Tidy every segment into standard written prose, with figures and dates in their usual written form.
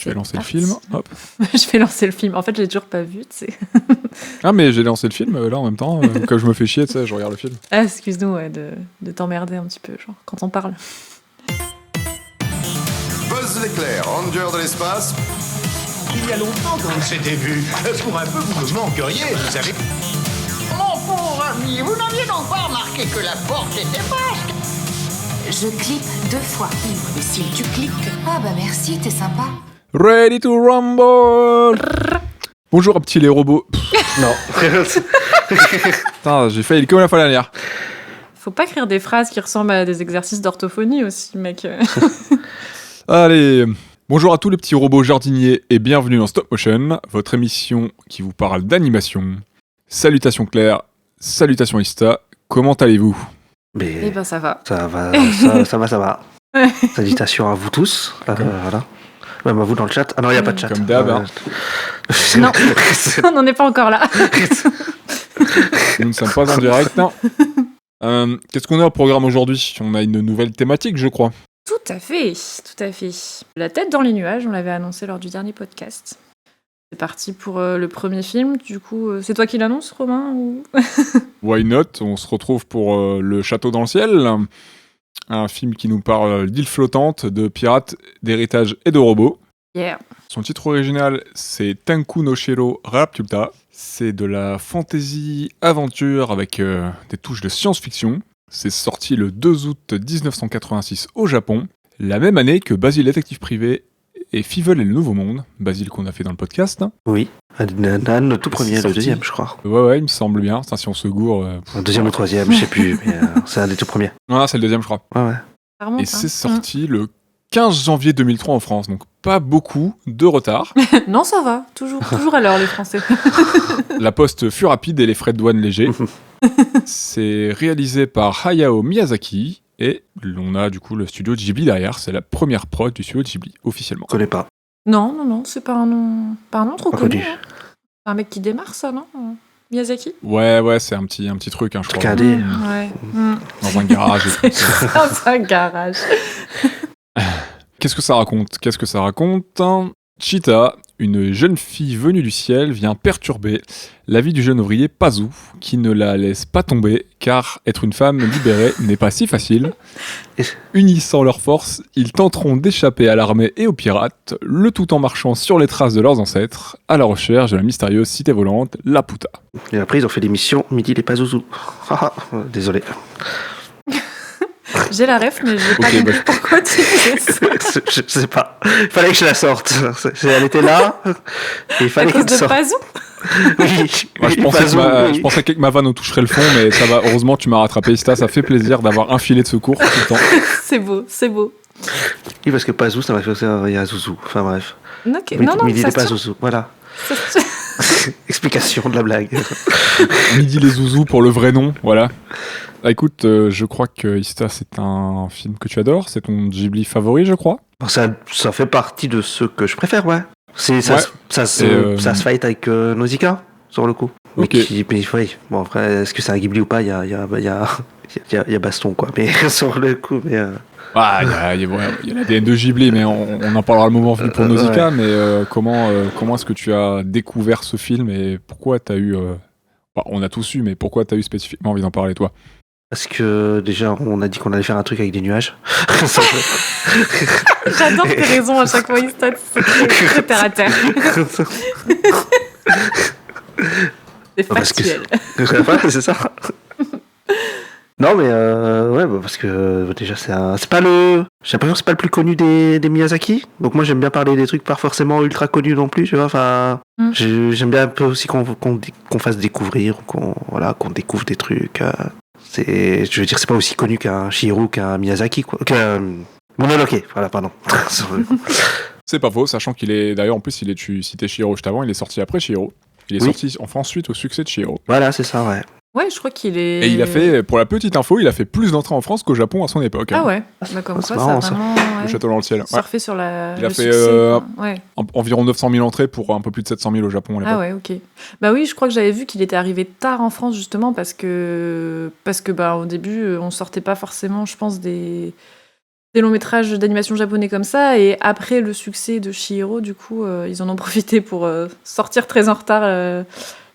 Je vais lancer le film, hop. Je vais lancer le film. En fait, je l'ai toujours pas vu, tu sais. Ah, mais j'ai lancé le film, là, en même temps. Quand je me fais chier, tu sais, je regarde le film. Ah, excuse-nous ouais, de t'emmerder un petit peu, genre, quand on parle. Buzz l'éclair, ranger de l'espace. Il y a longtemps qu'on s'était vu. Pour un peu, vous me manqueriez, vous savez. Mon pauvre ami, vous n'aviez donc pas remarqué que la porte était basque? Je clique 2 fois. Mais si tu cliques... Ah bah merci, t'es sympa. Ready to rumble. Bonjour, petit les robots. Non. Putain, j'ai failli comme la fois dernière. Faut pas écrire des phrases qui ressemblent à des exercices d'orthophonie aussi, mec. Allez, bonjour à tous les petits robots jardiniers et bienvenue dans Stop Motion, votre émission qui vous parle d'animation. Salutations Claire, salutations Ista, comment allez-vous ? Eh ben ça va. Ça va. Salutations à vous tous. Voilà. Même à vous dans le chat. Ah non, il n'y a pas de chat. Comme d'hab. Non, on n'en est pas encore là. Nous ne sommes pas en direct, non. Qu'est-ce qu'on a au programme aujourd'hui ? On a une nouvelle thématique, je crois. Tout à fait. La tête dans les nuages, on l'avait annoncé lors du dernier podcast. C'est parti pour le premier film, du coup, c'est toi qui l'annonce, Romain ou... Why not ? On se retrouve pour Le Château dans le ciel, un film qui nous parle d'îles flottantes, de pirates, d'héritage et de robots. Yeah. Son titre original, c'est Tenku no Shiro Raptuta. C'est de la fantasy aventure avec des touches de science-fiction. C'est sorti le 2 août 1986 au Japon, la même année que Basile détective privé et Fievel et le Nouveau Monde, Basile qu'on a fait dans le podcast. Oui, le tout premier, le deuxième, je crois. Ouais, il me semble bien. Enfin, si on se gourre... Le deuxième ou troisième, je sais plus, mais c'est un des tout premiers. Non, c'est le deuxième, je crois. Ouais. Et c'est sorti le 15 janvier 2003 en France, donc pas beaucoup de retard. Non, ça va, toujours à l'heure les Français. La poste fut rapide et les frais de douane légers. C'est réalisé par Hayao Miyazaki et on a du coup le studio Ghibli derrière. C'est la première prod du studio Ghibli officiellement. Je connais pas. Non, c'est pas un nom trop Pas connu. connu. Hein. Un mec qui démarre ça, non Miyazaki. Ouais, c'est un petit truc, hein, je Truc crois. indé. Ouais. Dans un garage. et tout. Dans un garage. Qu'est-ce que ça raconte ? Cheetah, une jeune fille venue du ciel, vient perturber la vie du jeune ouvrier Pazu, qui ne la laisse pas tomber, car être une femme libérée n'est pas si facile. Unissant leurs forces, ils tenteront d'échapper à l'armée et aux pirates, le tout en marchant sur les traces de leurs ancêtres, à la recherche de la mystérieuse cité volante, Laputa. Et après, ils ont fait l'émission Midi les Pazouzous. Désolé. J'ai la ref, mais je vais pas Ok, compris pourquoi tu disais ça. Je sais pas. Il fallait que je la sorte. Elle était là. Et il À fallait cause qu'elle de sorte. Pazou. Oui. Moi, je pensais que ma vanne toucherait le fond, mais ça va. Heureusement, tu m'as rattrapé, Ista. Ça fait plaisir d'avoir un filet de secours tout le temps. C'est beau. Oui, parce que Pazou, ça m'a fait penser à Zouzou. Enfin bref. Ok, non, Midi ça les se tient. Pazouzous. Voilà. Ça se tient. Explication de la blague. Midi les zouzous pour le vrai nom, voilà. Ah, écoute, je crois que Ista, c'est un film que tu adores. C'est ton Ghibli favori, je crois. Ça fait partie de ceux que je préfère, ouais. Ça se fight avec Nausicaa, sur le coup. Ok. Mais oui, bon après, est-ce que c'est un Ghibli ou pas, il y a baston, quoi. Mais sur le coup, mais... Il y a l'ADN de Ghibli, mais on en parlera le moment venu pour Nausicaa. Ouais. Mais comment est-ce que tu as découvert ce film et pourquoi t'as eu... on a tous eu, mais pourquoi t'as eu spécifiquement envie d'en parler, toi ? Parce que déjà, on a dit qu'on allait faire un truc avec des nuages. J'adore tes raisons à chaque fois, Istat. C'est très terre à terre. C'est Parce que factuel. Ouais, c'est ça. Non, mais ouais, parce que déjà, j'ai l'impression que c'est pas le plus connu des Miyazaki. Donc moi, j'aime bien parler des trucs pas forcément ultra connus non plus, tu vois. Enfin, j'aime bien un peu aussi qu'on fasse découvrir, qu'on découvre des trucs. Je veux dire, c'est pas aussi connu qu'un Chihiro, qu'un Miyazaki, quoi. Mononoke, voilà, pardon. C'est pas faux, sachant qu'il est... D'ailleurs, en plus, tu citais Chihiro juste avant, il est sorti après Chihiro. Il est sorti en France suite au succès de Chihiro. Voilà, c'est ça, ouais. Ouais, je crois qu'il est... Et il a fait, pour la petite info, il a fait plus d'entrées en France qu'au Japon à son époque. Ah ouais, comme C'est quoi marrant, ça a ça. vraiment... Le Ouais, Château dans le ciel. Ouais. surfé sur la... Il a le fait, succès, quoi. Ouais. Environ 900 000 entrées pour un peu plus de 700 000 au Japon à l'époque. Ah ouais, ok. Bah oui, je crois que j'avais vu qu'il était arrivé tard en France, justement, parce que au début, on sortait pas forcément, je pense, des des longs métrages d'animation japonais comme ça. Et après le succès de Chihiro, du coup, ils en ont profité pour sortir très en retard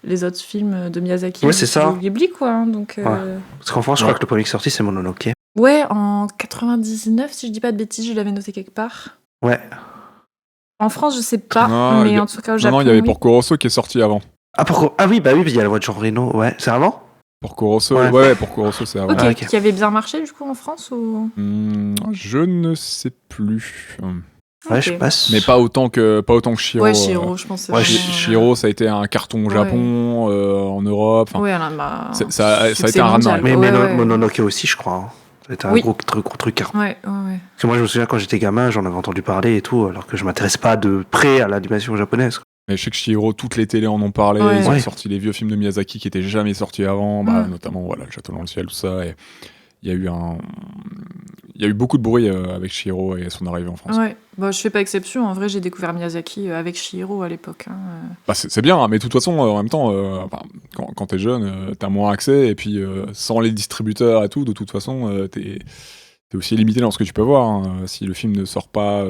les autres films de Miyazaki. Ouais, c'est ça. Ghibli, quoi. Hein, donc, Parce qu'en France, je crois que le premier qui est sorti, c'est Mononoke. ouais, en 99, si je dis pas de bêtises, je l'avais noté quelque part. Ouais. En France, je sais pas, Non, mais en tout cas au Japon. Non, il y avait oui. Porco Rosso qui est sorti avant. Ah, pourquoi? Ah oui, il y a la voix de Jean Reno. Ouais, c'est avant? Porco Rosso, Ouais. ouais, Porco Rosso, c'est avant. Ok, Ah, ok. qui avait bien marché du coup en France ou... Je ne sais plus. Ouais, Ok. je passe. Mais pas autant que Chihiro. Ouais, Chihiro, je pense. Ouais, Chihiro, ça a été un carton au Ouais. Japon, en Europe. Enfin, Ouais, bah, ça a succès été un raz-de-marée. mondial. Mais Ouais. Mononoke aussi, je crois. Hein. C'était un Oui. gros truc. Hein. Ouais. Parce que moi, je me souviens quand j'étais gamin, j'en avais entendu parler et tout, alors que je m'intéresse pas de près à l'animation japonaise. Mais je sais que Chihiro, toutes les télés en ont parlé. Ouais. Ils ont Ouais. sorti les vieux films de Miyazaki qui étaient jamais sortis avant, notamment voilà, Le Château dans le ciel, tout ça. Et il y a eu beaucoup de bruit avec Chihiro et son arrivée en France. Ouais. Bah, je fais pas exception. En vrai, j'ai découvert Miyazaki avec Chihiro à l'époque. Hein. Bah, c'est bien, hein, mais de toute façon, en même temps, quand t'es jeune, t'as moins accès, et puis sans les distributeurs et tout, de toute façon, t'es aussi limité dans ce que tu peux voir. Hein. Si le film ne sort pas...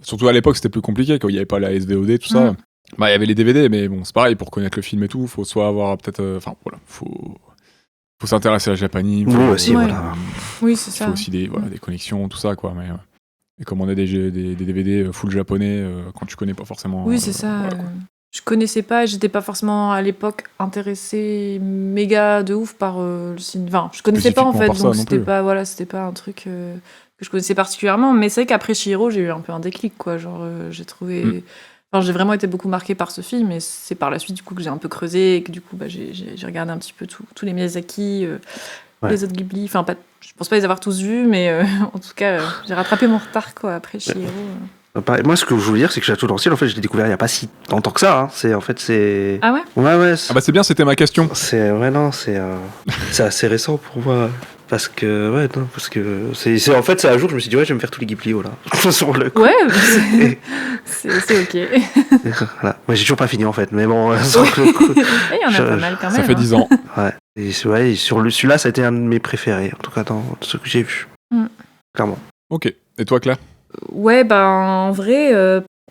Surtout à l'époque, c'était plus compliqué, quand il n'y avait pas la SVOD, tout ça. Bah, il y avait les DVD, mais bon, c'est pareil, pour connaître le film et tout, faut soit avoir peut-être... voilà, faut s'intéresser à la japanime. Oui, aussi, Ouais. voilà. Oui, c'est Il ça. faut aussi des connexions, tout ça, quoi. Mais, et comme on a des DVD full japonais, quand tu connais pas forcément... Oui, c'est ça. voilà, quoi. Je connaissais pas, j'étais pas forcément à l'époque intéressée méga de ouf par le cinéma. Enfin, je connaissais pas en fait, Spécifiquement par donc ça, c'était pas un truc que je connaissais particulièrement. Mais c'est vrai qu'après Chihiro, j'ai eu un peu un déclic, quoi. Genre, j'ai trouvé. Enfin, j'ai vraiment été beaucoup marquée par ce film, et c'est par la suite du coup que j'ai un peu creusé et que du coup, bah, j'ai regardé un petit peu tous les Miyazaki, les autres Ghibli. Enfin, je pense pas les avoir tous vus, mais en tout cas, j'ai rattrapé mon retard, quoi, après Chihiro. Moi, ce que je voulais dire, c'est que Château dans le ciel, en fait, je l'ai découvert il y a pas si longtemps que ça. Hein. C'est. Ah ouais? Ouais. Ah bah c'est bien, c'était ma question. C'est c'est assez récent pour moi. Parce que c'est en fait, c'est un jour, je me suis dit, ouais, je vais me faire tous les Ghibli, voilà. Sur le coup. Ouais, c'est ok. Voilà. Moi, j'ai toujours pas fini, en fait, mais bon, sur le coup. Il y en a pas mal quand même. Ça fait 10 ans. Ouais. Et sur celui-là, ça a été un de mes préférés, en tout cas, dans ce que j'ai vu. Clairement. Ok. Et toi, Claire? Ouais, ben en vrai,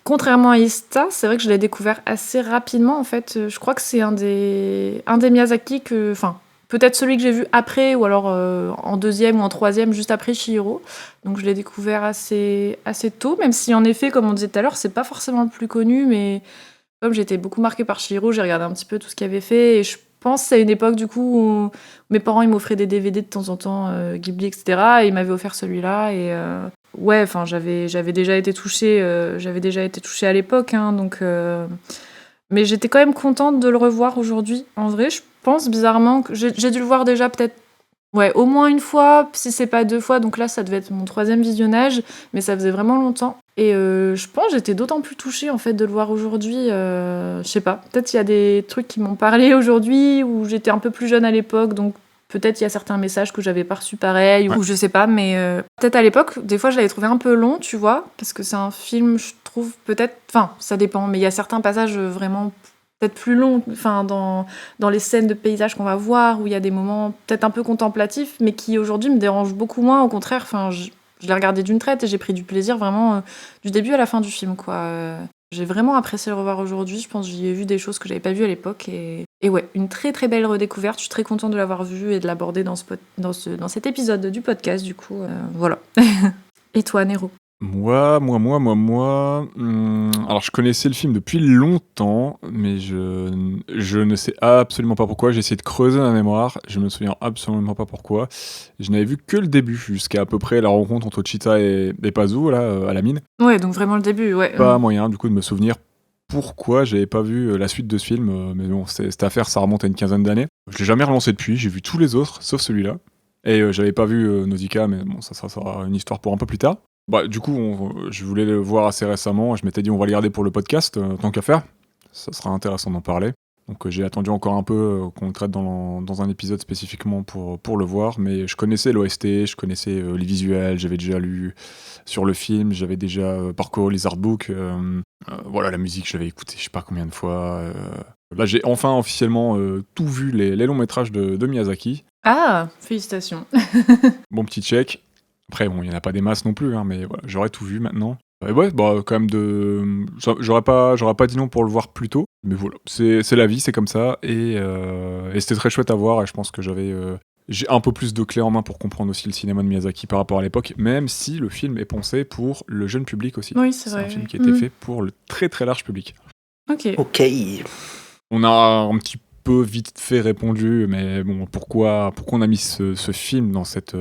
contrairement à Ista, c'est vrai que je l'ai découvert assez rapidement en fait. Je crois que c'est un des Miyazaki que, enfin, peut-être celui que j'ai vu après ou alors en deuxième ou en troisième juste après Chihiro. Donc je l'ai découvert assez tôt, même si en effet, comme on disait tout à l'heure, c'est pas forcément le plus connu, mais comme j'étais beaucoup marquée par Chihiro, j'ai regardé un petit peu tout ce qu'il avait fait, et je pense que c'est une époque du coup où mes parents ils m'offraient des DVD de temps en temps, Ghibli, etc. Et ils m'avaient offert celui-là, et ouais, enfin j'avais déjà été touchée à l'époque, hein, donc mais j'étais quand même contente de le revoir aujourd'hui. En vrai, je pense bizarrement que j'ai dû le voir déjà peut-être au moins une fois, si c'est pas 2 fois, donc là ça devait être mon 3e visionnage, mais ça faisait vraiment longtemps. Et je pense que j'étais d'autant plus touchée en fait de le voir aujourd'hui. Je sais pas, peut-être il y a des trucs qui m'ont parlé aujourd'hui, où j'étais un peu plus jeune à l'époque, donc peut-être il y a certains messages que j'avais pas reçus pareil, ou je sais pas, mais peut-être à l'époque, des fois je l'avais trouvé un peu long, tu vois, parce que c'est un film, je trouve peut-être, enfin ça dépend, mais il y a certains passages vraiment peut-être plus longs, enfin dans les scènes de paysages qu'on va voir, où il y a des moments peut-être un peu contemplatifs, mais qui aujourd'hui me dérangent beaucoup moins, au contraire, enfin je l'ai regardé d'une traite et j'ai pris du plaisir vraiment du début à la fin du film, quoi. J'ai vraiment apprécié le revoir aujourd'hui. Je pense que j'y ai vu des choses que j'avais pas vues à l'époque. Et ouais, une très très belle redécouverte. Je suis très contente de l'avoir vu et de l'aborder dans cet épisode du podcast, du coup. Voilà. Et toi, Nero? Moi. Alors, je connaissais le film depuis longtemps, mais je ne sais absolument pas pourquoi. J'ai essayé de creuser ma mémoire. Je me souviens absolument pas pourquoi. Je n'avais vu que le début, jusqu'à à peu près la rencontre entre Cheetah et Pazu, là, à la mine. Ouais, donc vraiment le début, ouais. Pas moyen, du coup, de me souvenir pourquoi j'avais pas vu la suite de ce film. Mais bon, cette affaire, ça remonte à une quinzaine d'années. Je l'ai jamais relancé depuis. J'ai vu tous les autres, sauf celui-là. Et j'avais pas vu Nausicaa, mais bon, ça sera une histoire pour un peu plus tard. Bah, du coup, je voulais le voir assez récemment. Je m'étais dit, on va le garder pour le podcast, tant qu'à faire. Ça sera intéressant d'en parler. Donc j'ai attendu encore un peu qu'on le traite dans un épisode spécifiquement pour le voir. Mais je connaissais l'OST, je connaissais les visuels, j'avais déjà lu sur le film, j'avais déjà parcouru les artbooks. Voilà, la musique, je l'avais écoutée je sais pas combien de fois. Là, j'ai enfin officiellement tout vu, les longs métrages de Miyazaki. Ah, félicitations. Bon petit check. Après, bon, il n'y en a pas des masses non plus, hein, mais voilà, j'aurais tout vu maintenant. Et ouais, bah, quand même j'aurais pas dit non pour le voir plus tôt, mais voilà, c'est la vie, c'est comme ça, et c'était très chouette à voir, et je pense que j'ai un peu plus de clés en main pour comprendre aussi le cinéma de Miyazaki par rapport à l'époque, même si le film est pensé pour le jeune public aussi. Oui, c'est vrai. Un film qui a été fait pour le très très large public. Ok. Ok. On a un petit peu vite fait répondu, mais bon, pourquoi on a mis ce film dans cette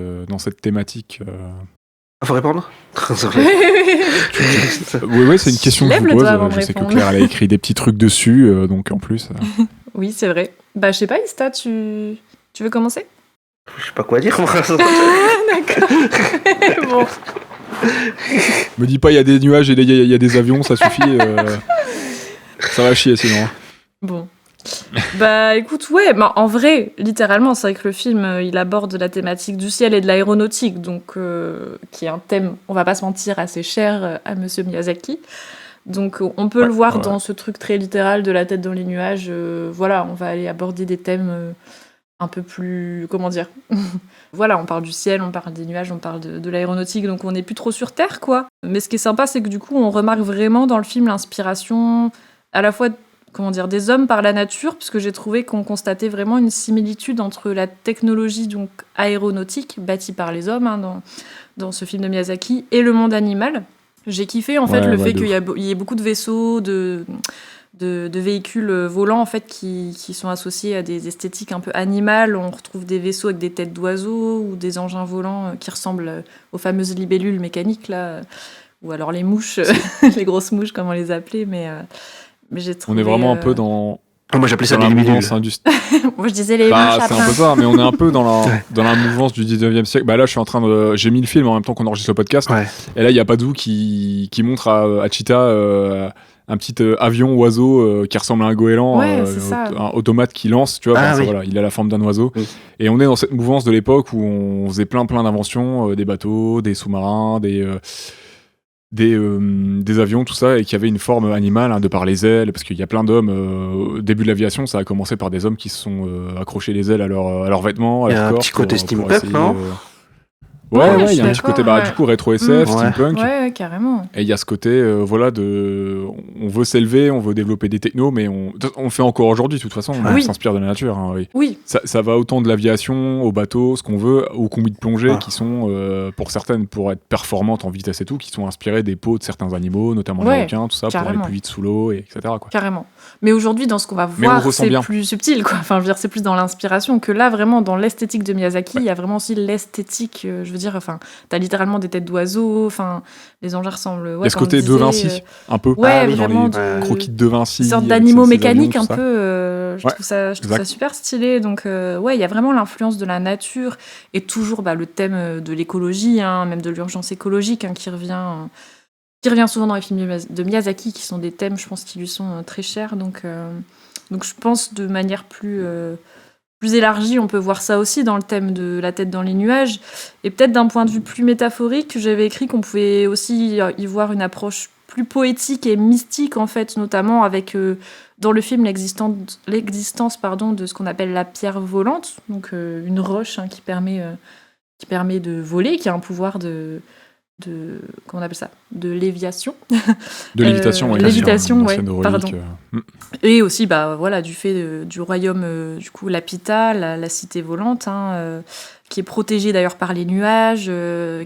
thématique Faut répondre. Oui, c'est une question que je Lève vous le pose. doigt avant de Je sais que répondre. Claire, elle a écrit des petits trucs dessus, donc en plus... Oui, c'est vrai. Bah, je sais pas, Ista, tu veux commencer? Je sais pas quoi dire. D'accord. Bon. Me dis pas, il y a des nuages et il y a des avions, ça suffit. Ça va chier sinon. Bon. Bah écoute, ouais, bah, en vrai, littéralement, c'est vrai que le film, il aborde la thématique du ciel et de l'aéronautique, donc qui est un thème, on va pas se mentir, assez cher à Monsieur Miyazaki. Donc on peut le voir dans ce truc très littéral de la tête dans les nuages. Voilà, on va aller aborder des thèmes un peu plus... Comment dire? Voilà, on parle du ciel, on parle des nuages, on parle de l'aéronautique, donc on n'est plus trop sur Terre, quoi. Mais ce qui est sympa, c'est que du coup, on remarque vraiment dans le film l'inspiration à la fois des hommes par la nature, puisque j'ai trouvé qu'on constatait vraiment une similitude entre la technologie donc aéronautique bâtie par les hommes dans ce film de Miyazaki et le monde animal. J'ai kiffé en fait le fait qu'il y ait beaucoup de vaisseaux, de véhicules volants en fait qui sont associés à des esthétiques un peu animales. On retrouve des vaisseaux avec des têtes d'oiseaux ou des engins volants qui ressemblent aux fameuses libellules mécaniques là, ou alors les mouches, les grosses mouches comme on les appelait, mais j'ai trouvé, on est vraiment un peu dans... Moi j'appelais ça des la libellules. mouvance industrielle. Moi je disais les mouches C'est un peu ça, mais on est un peu dans la mouvance du 19e siècle. Bah là, je suis en train de... J'ai mis le film en même temps qu'on enregistre le podcast. Ouais. Et là, il y a Padou qui montre à Cheetah un petit avion oiseau qui ressemble à un goéland, un automate qui lance, tu vois. Voilà, il a la forme d'un oiseau. Oui. Et on est dans cette mouvance de l'époque où on faisait plein d'inventions, des bateaux, des sous-marins, des avions, tout ça, et qui avaient une forme animale de par les ailes, parce qu'il y a plein d'hommes. Au début de l'aviation, ça a commencé par des hommes qui se sont accrochés les ailes à leurs vêtements, à leur corps. Il y a un petit côté steampunk, non? Ouais, il y a un petit côté, du coup, rétro SF, steampunk. Ouais, carrément. Et il y a ce côté, on veut s'élever, on veut développer des technos, mais on le fait encore aujourd'hui, de toute façon, on s'inspire de la nature. Hein, oui. Ça va autant de l'aviation, au bateau, ce qu'on veut, aux combis de plongée, qui sont, pour certaines, pour être performantes en vitesse et tout, qui sont inspirées des peaux de certains animaux, notamment les requins, tout ça, carrément. Pour aller plus vite sous l'eau, etc. Quoi. Carrément. Mais aujourd'hui, dans ce qu'on va voir, c'est plus subtil, quoi. Enfin, je veux dire, c'est plus dans l'inspiration que là, vraiment, dans l'esthétique de Miyazaki, il y a vraiment aussi l'esthétique, je veux dire, enfin, t'as littéralement des têtes d'oiseaux, enfin, les engins ressemblent... il y a ce côté De Vinci, un peu, vraiment dans les croquis de Vinci. Une sorte d'animaux mécaniques, un peu, je trouve ça super stylé. Donc, il y a vraiment l'influence de la nature, et toujours le thème de l'écologie, même de l'urgence écologique, qui revient souvent dans les films de Miyazaki, qui sont des thèmes, je pense, qui lui sont très chers. Donc je pense de manière plus élargie, on peut voir ça aussi dans le thème de la tête dans les nuages. Et peut-être d'un point de vue plus métaphorique, j'avais écrit qu'on pouvait aussi y voir une approche plus poétique et mystique, en fait, notamment avec, dans le film, l'existence de ce qu'on appelle la pierre volante, donc une roche qui permet de voler, qui a un pouvoir de comment on appelle ça, de léviation, de lévitation, lévitation, pardon. Et aussi du fait du royaume du coup Lapita, la cité volante, qui est protégée d'ailleurs par les nuages,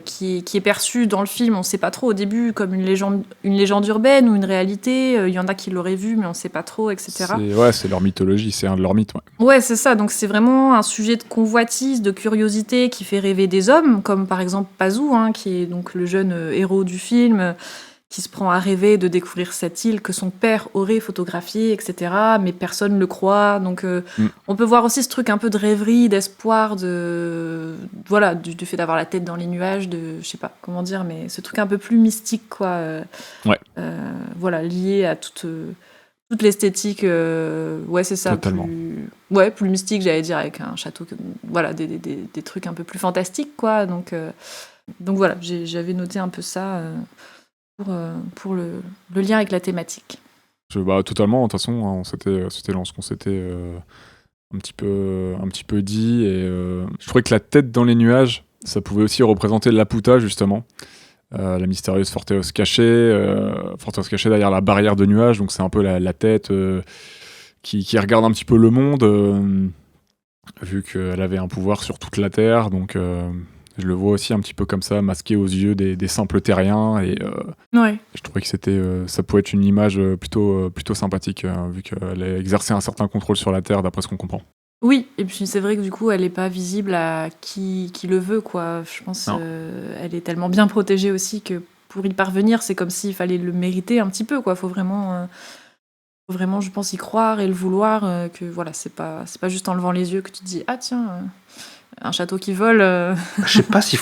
qui est perçue dans le film, on ne sait pas trop au début, comme une légende urbaine ou une réalité. Il y en a qui l'auraient vu, mais on ne sait pas trop, etc. C'est leur mythologie, c'est un de leurs mythes. Ouais, c'est ça. Donc c'est vraiment un sujet de convoitise, de curiosité qui fait rêver des hommes, comme par exemple Pazu, qui est donc le jeune héros du film, qui se prend à rêver de découvrir cette île que son père aurait photographiée, etc. Mais personne ne le croit. Donc on peut voir aussi ce truc un peu de rêverie, d'espoir, du fait d'avoir la tête dans les nuages, je sais pas comment dire, mais ce truc un peu plus mystique, quoi. Lié à toute l'esthétique. C'est ça. Totalement. Plus mystique, j'allais dire, avec un château, des trucs un peu plus fantastiques, quoi. Donc voilà, j'avais noté un peu ça. Pour le lien avec la thématique. Totalement, de toute façon, c'était ce qu'on s'était un petit peu dit, et je trouvais que la tête dans les nuages, Ça pouvait aussi représenter Laputa, justement. La mystérieuse forteresse cachée derrière la barrière de nuages. Donc c'est un peu la tête qui regarde un petit peu le monde, vu qu'elle avait un pouvoir sur toute la Terre. Donc je le vois aussi un petit peu comme ça, masqué aux yeux des simples terriens. Et Ouais. je trouvais que ça pouvait être une image plutôt sympathique, vu qu'elle a exercé un certain contrôle sur la Terre, d'après ce qu'on comprend. Oui, et puis c'est vrai que du coup, elle n'est pas visible à qui le veut, quoi. Je pense Non. elle est tellement bien protégée aussi que pour y parvenir, c'est comme s'il fallait le mériter un petit peu, quoi. Faut vraiment, je pense, y croire et le vouloir. Que voilà, c'est pas juste en levant les yeux que tu te dis ah tiens, un château qui vole. Je sais pas si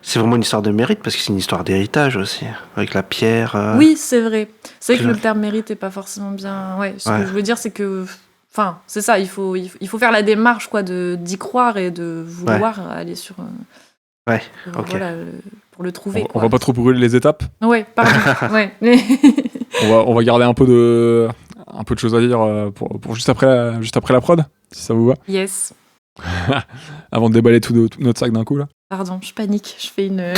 c'est vraiment une histoire de mérite, parce que c'est une histoire d'héritage aussi, avec la pierre. Oui, c'est vrai. C'est vrai que que- le terme mérite est pas forcément bien. Ouais, ce Ouais. que je veux dire, c'est que. Enfin, c'est ça, il faut faire la démarche, quoi, d'y croire et de vouloir aller sur. Ouais, ok. Voilà, pour le trouver. On va pas trop brûler les étapes. Ouais, pardon. Ouais. On va garder un peu de choses à dire pour juste après la prod, si ça vous va. Yes. Avant de déballer tout notre sac d'un coup, là. Pardon, je panique. Je fais une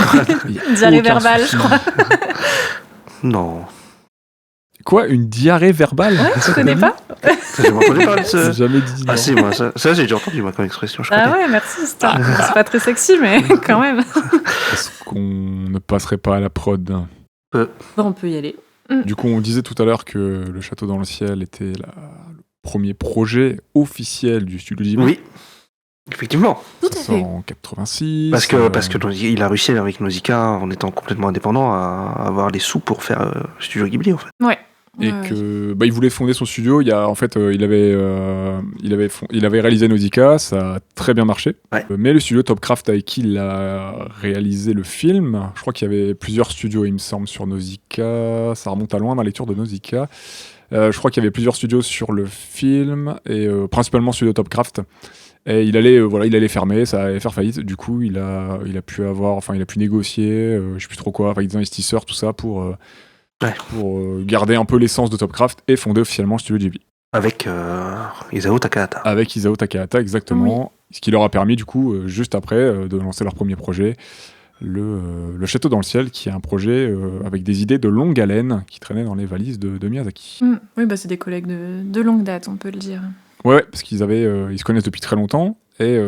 diarrhée Aucun verbale, souci. je crois. Non. Quoi, une diarrhée verbale? Ouais, tu connais pas? J'ai jamais entendu parler de J'ai ça. jamais dit. Ah non. si, moi, ça j'ai déjà entendu, moi, comme expression, je Ah connais. ouais, merci. C'est pas très sexy, mais quand même. Est-ce qu'on ne passerait pas à la prod? Bon, on peut y aller. Du coup, on disait tout à l'heure que le Château dans le ciel était le premier projet officiel du studio Ghibli. Oui, effectivement. Tout Ça à sort fait. en 86. Parce que il a réussi avec Nausicaa, en étant complètement indépendant, à avoir les sous pour faire Studio Ghibli, en fait. Ouais. Et Ouais, que il voulait fonder son studio. Il avait réalisé Nausicaa, ça a très bien marché. Ouais. Mais le studio Topcraft avec qui il a réalisé le film, je crois qu'il y avait plusieurs studios, il me semble, sur Nausicaa. Ça remonte à loin dans la lecture de Nausicaa. Je crois qu'il y avait plusieurs studios sur le film et principalement studio Topcraft. Et il allait fermer, ça allait faire faillite. Du coup, il a pu négocier, je sais plus trop quoi, avec des investisseurs, tout ça pour garder un peu l'essence de Topcraft et fonder officiellement Studio Ghibli. Avec Isao Takahata. Avec Isao Takahata, exactement. Ce qui leur a permis, du coup, juste après, de lancer leur premier projet, le Château dans le ciel, qui est un projet avec des idées de longue haleine qui traînaient dans les valises de Miyazaki. Oui, bah c'est des collègues de longue date, on peut le dire. Ouais, parce qu'ils se connaissent depuis très longtemps et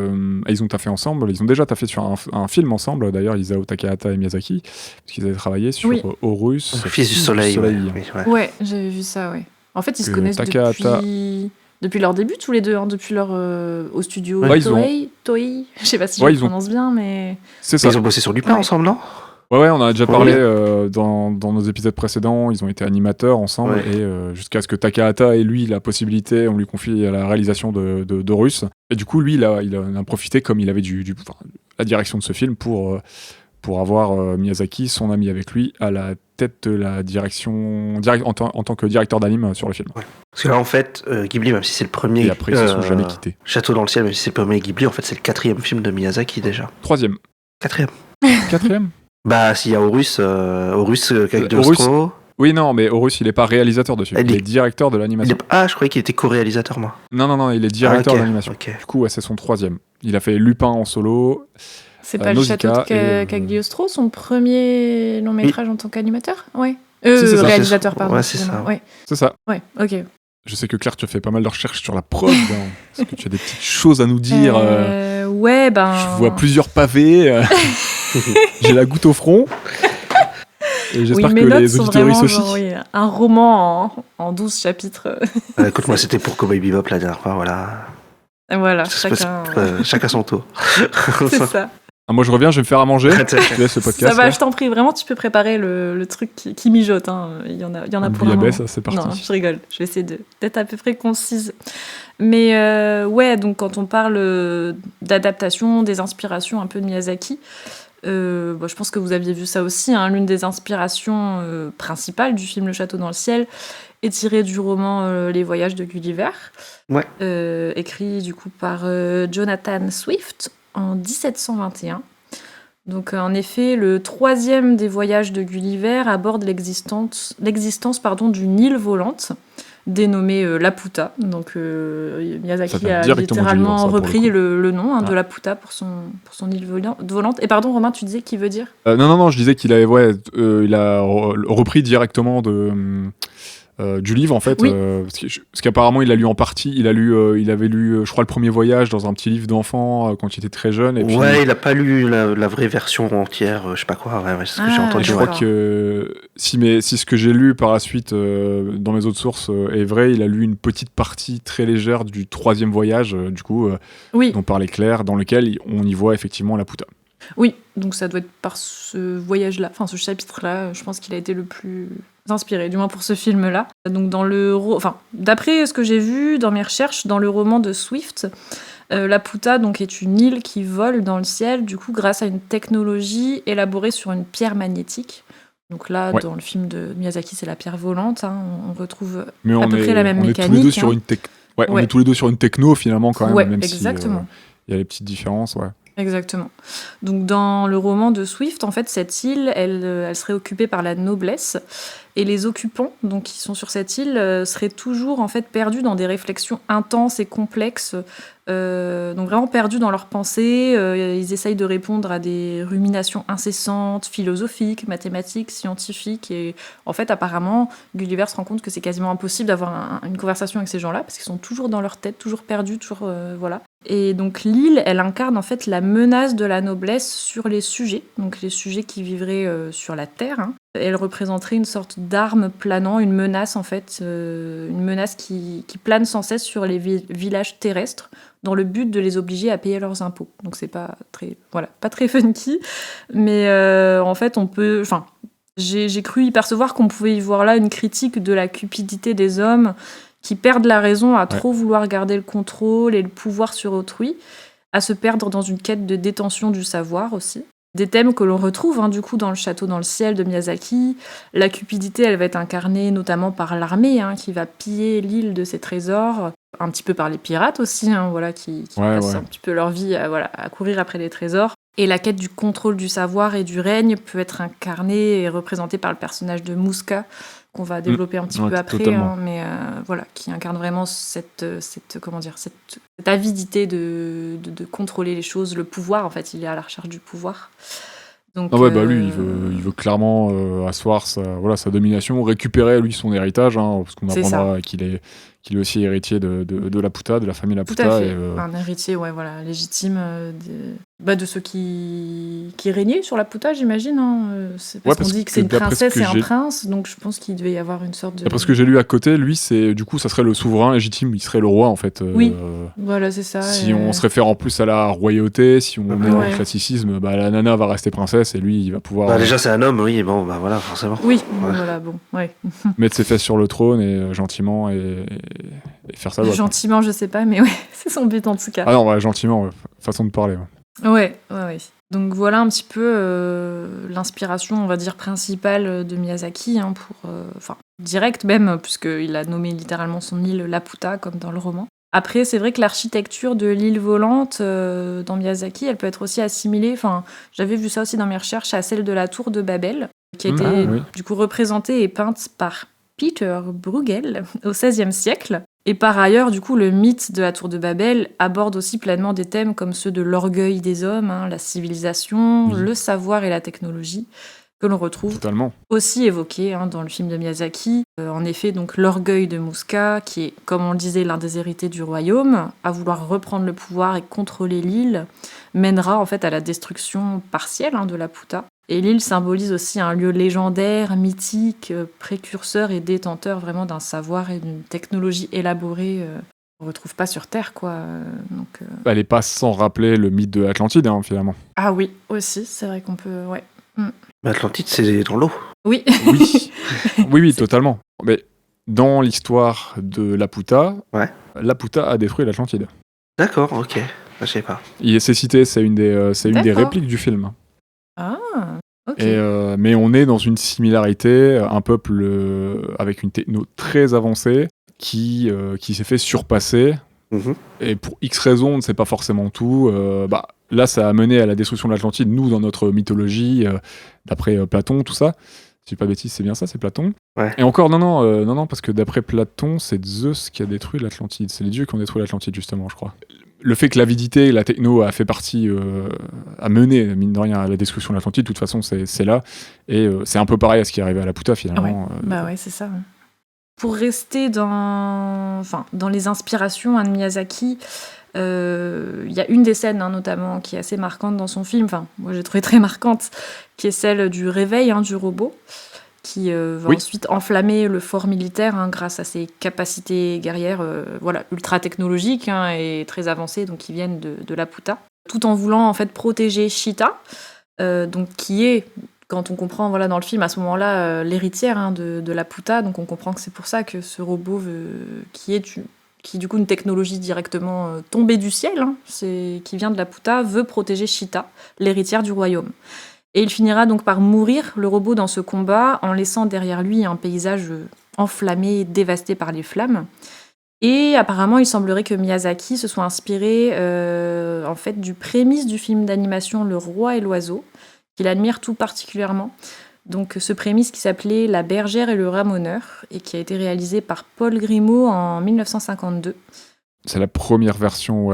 ils ont taffé ensemble. Ils ont déjà taffé sur un film ensemble, d'ailleurs, Isao Takahata et Miyazaki, parce qu'ils avaient travaillé sur Horus, Fils du soleil. Ouais. Oui, ouais. Ouais, j'avais vu ça, ouais. En fait, ils se Que connaissent Takahata- depuis leur début, tous les deux, hein, depuis leur au studio Ouais, Toei. Je sais pas si je Ouais, le ils ont- prononce bien, mais C'est ça. Ils ont bossé sur Lupin Ouais. ensemble, non? Ouais, on en a déjà Oui. parlé dans nos épisodes précédents. Ils ont été animateurs ensemble Ouais. et jusqu'à ce que Takahata ait lui la possibilité, on lui confie la réalisation d'Horus. Et du coup, lui, il en a profité comme il avait la direction de ce film pour avoir Miyazaki, son ami avec lui, à la tête de la direction en tant que directeur d'anime sur le film. Parce que là, en fait, Ghibli, même si c'est le premier. Et après, ils se sont jamais quittés. Château dans le ciel, même si c'est le premier Ghibli, en fait, c'est le 4e film de Miyazaki déjà. 3e. 4e. 4e. Bah, s'il y a Horus, Cagliostro. Oui, non, mais Horus, il est pas réalisateur dessus. Il Il est- est directeur de l'animation. Ah, je croyais qu'il était co-réalisateur, moi. Non, il est directeur Ah, ok, d'animation. ok. Du coup, ouais, c'est son 3e. Il a fait Lupin en solo. c'est pas le Nausicaa château de et, Cagliostro, son premier long métrage en tant qu'animateur? Ouais. C'est ça. Réalisateur, pardon. Ouais, c'est ça. excusez-moi. Ouais. C'est ça. Ouais, ok. Je sais que Claire, tu as fait pas mal de recherches sur la prod. Est-ce que tu as des petites choses à nous dire Ouais, ben. Je vois plusieurs pavés. J'ai la goutte au front. Et j'espère mes que notes les sont auditeurs vraiment aussi. genre, oui, un roman en 12 chapitres. Écoute, moi, c'était pour Cowboy Bebop la dernière fois, voilà. Voilà, Ça se passe- chacun. chacun son tour. C'est ça. Ah, moi, je reviens, je vais me faire à manger. Je te laisse le podcast. Ça va, là. je t'en prie. Vraiment, tu peux préparer le truc qui mijote. Hein. Il y en a pour un Bouillabaisse, moment. ça, c'est parti. Non, je rigole. Je vais essayer d'être à peu près concise. Mais ouais, donc quand on parle d'adaptation, des inspirations un peu de Miyazaki, je pense que vous aviez vu ça aussi. Hein, l'une des inspirations principales du film Le Château dans le ciel est tirée du roman Les Voyages de Gulliver, Ouais. écrit du coup par Jonathan Swift en 1721. Donc en effet, le 3e des voyages de Gulliver aborde l'existence d'une île volante dénommée Laputa. Donc Ça Miyazaki vient a directement du livre, littéralement ça, pour le repris coup. le nom de Ah. Laputa pour son île volante. Et pardon, Romain, tu disais qui veut dire Non, je disais qu'il avait, il a repris directement du livre en fait, Oui. parce qu'apparemment il a lu en partie, il avait lu, je crois, le premier voyage dans un petit livre d'enfant quand il était très jeune, et puis Ouais, il a pas lu la vraie version entière, je sais pas quoi, ouais, c'est ce que j'ai Ah, entendu. je ouais. crois que si ce que j'ai lu par la suite dans mes autres sources est vrai, il a lu une petite partie très légère du troisième voyage, du coup, Oui, dont parlait Claire, dans lequel on y voit effectivement Laputa. oui. Donc ça doit être par ce voyage-là, enfin ce chapitre-là, je pense qu'il a été le plus inspiré, du moins pour ce film-là. Donc d'après ce que j'ai vu dans mes recherches, dans le roman de Swift, Laputa donc est une île qui vole dans le ciel, du coup grâce à une technologie élaborée sur une pierre magnétique. Donc là, Ouais. dans le film de Miyazaki, c'est la pierre volante. Hein, on retrouve Mais à peu près la même on est tous les deux mécanique. sur hein. une on Ouais. est tous les deux sur une techno finalement quand même, Ouais, même exactement. si il y a les petites différences, ouais. Exactement. Donc dans le roman de Swift, en fait, cette île, elle serait occupée par la noblesse, et les occupants, donc qui sont sur cette île, seraient toujours en fait perdus dans des réflexions intenses et complexes, donc vraiment perdus dans leurs pensées. Ils essayent de répondre à des ruminations incessantes, philosophiques, mathématiques, scientifiques, et en fait, apparemment, Gulliver se rend compte que c'est quasiment impossible d'avoir une conversation avec ces gens-là parce qu'ils sont toujours dans leur tête, toujours perdus, toujours voilà. Et donc l'île, elle incarne en fait la menace de la noblesse sur les sujets, donc les sujets qui vivraient sur la terre. Hein. Elle représenterait une sorte d'arme planant, une menace en fait, une menace qui plane sans cesse sur les villages terrestres, dans le but de les obliger à payer leurs impôts. Donc c'est pas très funky, mais en fait j'ai cru y percevoir qu'on pouvait y voir là une critique de la cupidité des hommes qui perdent la raison à trop vouloir garder le contrôle et le pouvoir sur autrui, à se perdre dans une quête de détention du savoir aussi. Des thèmes que l'on retrouve du coup dans Le Château dans le ciel de Miyazaki. La cupidité, elle va être incarnée notamment par l'armée qui va piller l'île de ses trésors, un petit peu par les pirates aussi, qui passent un petit peu leur vie à courir après les trésors. Et la quête du contrôle du savoir et du règne peut être incarnée et représentée par le personnage de Muska, qu'on va développer un petit peu après, mais qui incarne vraiment cette avidité de contrôler les choses, le pouvoir, en fait, il est à la recherche du pouvoir. Donc, lui, il veut clairement asseoir sa domination, récupérer lui son héritage, parce qu'on apprendra qu'il est aussi héritier de Laputa, de la famille Laputa. Tout à fait, et, un héritier légitime de ceux qui régnaient sur Laputa, j'imagine. C'est parce qu'on dit que c'est une princesse et un prince, donc je pense qu'il devait y avoir une sorte de... D'après ce que j'ai lu à côté, lui, du coup, ça serait le souverain légitime, il serait le roi, en fait. Oui, voilà, c'est ça. Si on se réfère en plus à la royauté, si on est dans le classicisme, la nana va rester princesse et lui, il va pouvoir... déjà, c'est un homme, oui, bon, voilà, forcément. Oui, ouais. Mettre ses fesses sur le trône et gentiment et faire sa loi. Gentiment, je sais pas, mais ouais, c'est son but en tout cas. Ah non, gentiment, façon de parler. Ouais. Donc voilà un petit peu l'inspiration, on va dire, principale de Miyazaki, direct même, puisqu'il a nommé littéralement son île Laputa, comme dans le roman. Après, c'est vrai que l'architecture de l'île volante dans Miyazaki, elle peut être aussi assimilée, j'avais vu ça aussi dans mes recherches, à celle de la tour de Babel, qui a été du coup représentée et peinte par Peter Bruegel au XVIe siècle. Et par ailleurs, du coup, le mythe de la tour de Babel aborde aussi pleinement des thèmes comme ceux de l'orgueil des hommes, la civilisation, le savoir et la technologie, que l'on retrouve aussi évoqués dans le film de Miyazaki. En effet, donc l'orgueil de Muska, qui est, comme on le disait, l'un des héritiers du royaume, à vouloir reprendre le pouvoir et contrôler l'île, mènera en fait à la destruction partielle de Laputa. Et l'île symbolise aussi un lieu légendaire, mythique, précurseur et détenteur vraiment d'un savoir et d'une technologie élaborée qu'on ne retrouve pas sur Terre, quoi. Elle n'est pas sans rappeler le mythe de l'Atlantide, finalement. Ah oui, aussi, c'est vrai qu'on peut... Ouais. L'Atlantide, c'est dans l'eau. Oui. Oui, totalement. Mais dans l'histoire de Laputa, Laputa a détruit l'Atlantide. D'accord, ok. Je sais pas. C'est cité, c'est une des répliques du film. Ah, ok. Mais on est dans une similarité, un peuple avec une techno très avancée qui s'est fait surpasser. Et pour X raisons, on ne sait pas forcément tout. Là, ça a mené à la destruction de l'Atlantide, nous, dans notre mythologie, d'après Platon, tout ça. Si je dis pas de bêtises, c'est bien ça, c'est Platon. Ouais. Et encore, non, parce que d'après Platon, c'est Zeus qui a détruit l'Atlantide. C'est les dieux qui ont détruit l'Atlantide, justement, je crois. Le fait que l'avidité, la techno a fait partie, a mené, mine de rien, à la destruction de l'Atlantide, de toute façon, c'est là. Et c'est un peu pareil à ce qui est arrivé à Laputa, finalement. Ouais, c'est ça. Ouais. Pour rester dans les inspirations de Miyazaki, il y a une des scènes notamment qui est assez marquante dans son film, moi j'ai trouvé très marquante, qui est celle du réveil du robot, qui va ensuite enflammer le fort militaire grâce à ses capacités guerrières ultra technologiques et très avancées, donc qui viennent de Laputa, tout en voulant en fait protéger Chita, donc qui est, quand on comprend dans le film à ce moment-là l'héritière de Laputa, donc on comprend que c'est pour ça que ce robot qui est du coup une technologie directement tombée du ciel, qui vient de Laputa, veut protéger Chita, l'héritière du royaume. Et il finira donc par mourir, le robot, dans ce combat, en laissant derrière lui un paysage enflammé, dévasté par les flammes. Et apparemment, il semblerait que Miyazaki se soit inspiré en fait du prémisse du film d'animation Le Roi et l'Oiseau, qu'il admire tout particulièrement. Donc ce prémisse qui s'appelait La bergère et le ramoneur, et qui a été réalisé par Paul Grimaud en 1952. C'est la première version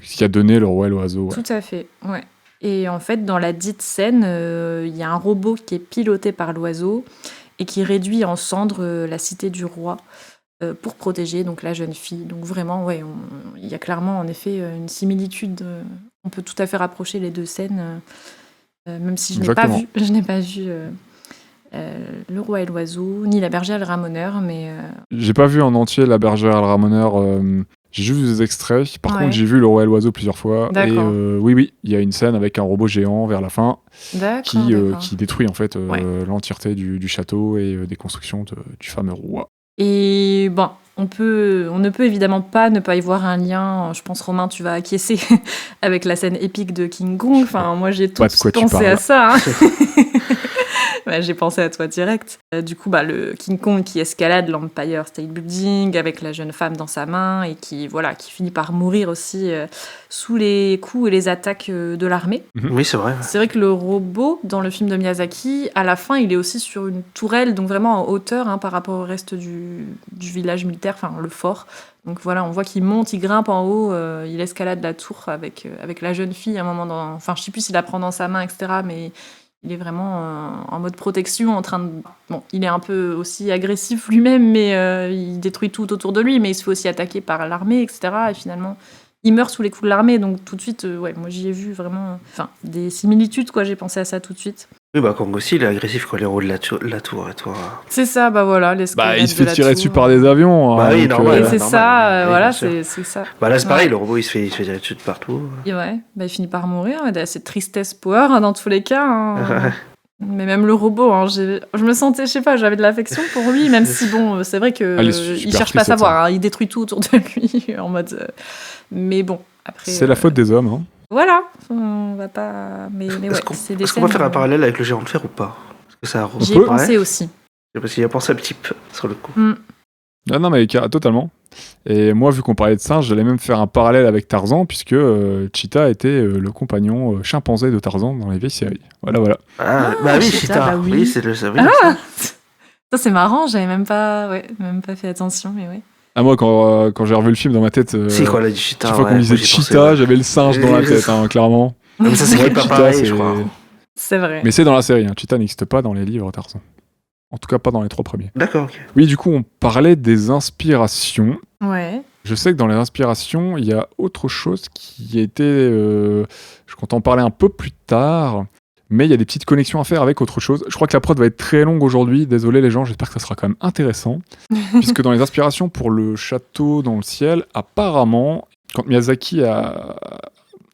qui a donné Le Roi et l'Oiseau. Ouais. Tout à fait, ouais. Et en fait, dans la dite scène, il y a un robot qui est piloté par l'oiseau et qui réduit en cendres la cité du roi pour protéger donc la jeune fille. Donc vraiment, il y a clairement en effet une similitude. On peut tout à fait rapprocher les deux scènes, même si je n'ai pas vu Le Roi et l'Oiseau, ni La bergère et le ramoneur, mais... J'ai pas vu en entier La bergère et le ramoneur, j'ai juste vu des extraits. Par contre, j'ai vu Le Roi et l'Oiseau plusieurs fois. D'accord. Et oui, il y a une scène avec un robot géant vers la fin qui détruit en fait l'entièreté du château et des constructions du fameux roi. Et bon, on ne peut évidemment pas ne pas y voir un lien, je pense Romain tu vas acquiescer, avec la scène épique de King Kong. Moi j'ai tout pensé à ça. J'ai pensé à toi direct. Du coup, le King Kong qui escalade l'Empire State Building avec la jeune femme dans sa main et qui finit par mourir aussi sous les coups et les attaques de l'armée. Oui, c'est vrai. C'est vrai que le robot, dans le film de Miyazaki, à la fin, il est aussi sur une tourelle, donc vraiment en hauteur par rapport au reste du village militaire, le fort. Donc on voit qu'il monte, il grimpe en haut, il escalade la tour avec la jeune fille à un moment. Je sais plus s'il la prend dans sa main, etc., mais... Il est vraiment en mode protection, en train de... Bon, il est un peu aussi agressif lui-même, mais il détruit tout autour de lui, mais il se fait aussi attaquer par l'armée, etc. Et finalement, il meurt sous les coups de l'armée. Donc tout de suite, moi j'y ai vu vraiment des similitudes, j'ai pensé à ça tout de suite. Oui, Kong aussi, il est agressif quand il est en haut de la tour et toi. C'est ça, les squelettes il se fait de tirer la dessus tour. par des avions. Oui, normal. Et c'est normal, ça, c'est ça. Là, c'est pareil, le robot, il se fait tirer dessus de partout. Et il finit par mourir, c'est tristesse power dans tous les cas. Mais même le robot, je me sentais, je sais pas, j'avais de l'affection pour lui, même si c'est vrai que il cherche pas à savoir, il détruit tout autour de lui en mode. Mais bon, après. C'est la faute des hommes. Voilà, on va pas. Mais c'est des Est-ce qu'on va faire un parallèle avec le géant de fer ou pas? Parce que ça J'y ai pensé aussi. Parce qu'il y a pensé un petit peu sur le coup. Ah non, mais totalement. Et moi, vu qu'on parlait de singe, j'allais même faire un parallèle avec Tarzan, puisque Cheetah était le compagnon chimpanzé de Tarzan dans les vieilles séries. Voilà. Oui, Cheetah. Oui, c'est le. Ça c'est marrant, j'avais même pas fait attention, mais ouais. Ah, moi, quand j'ai revu le film dans ma tête, quand elle a dit Cheetah, chaque fois qu'on disait Cheetah, j'avais le singe dans la tête, clairement. Mais ça, c'est pas pareil, je crois. C'est vrai. Mais c'est dans la série, Cheetah n'existe pas dans les livres Tarzan. En tout cas, pas dans les 3 premiers. D'accord, ok. Oui, du coup, on parlait des inspirations. Ouais. Je sais que dans les inspirations, il y a autre chose qui était... je compte en parler un peu plus tard, mais il y a des petites connexions à faire avec autre chose. Je crois que la prod va être très longue aujourd'hui. Désolé les gens, j'espère que ça sera quand même intéressant. Puisque dans les inspirations pour le château dans le ciel, apparemment, quand Miyazaki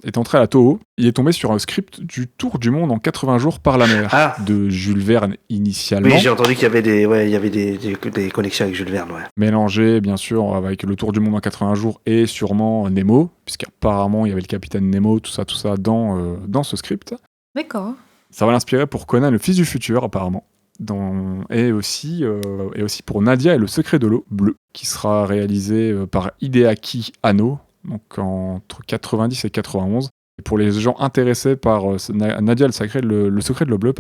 est entré à la Toho, il est tombé sur un script du Tour du monde en 80 jours par la mer de Jules Verne initialement. Oui, j'ai entendu qu'il y avait des connexions avec Jules Verne, ouais. Mélangé, bien sûr, avec le Tour du monde en 80 jours et sûrement Nemo, puisqu'apparemment il y avait le capitaine Nemo, tout ça dans ce script. D'accord. Ça va l'inspirer pour Conan, le fils du futur, apparemment. Et aussi pour Nadia et le secret de l'eau bleue, qui sera réalisé par Hideaki Anno, donc entre 90 et 91. Et pour les gens intéressés par Nadia le secret de l'eau bleue,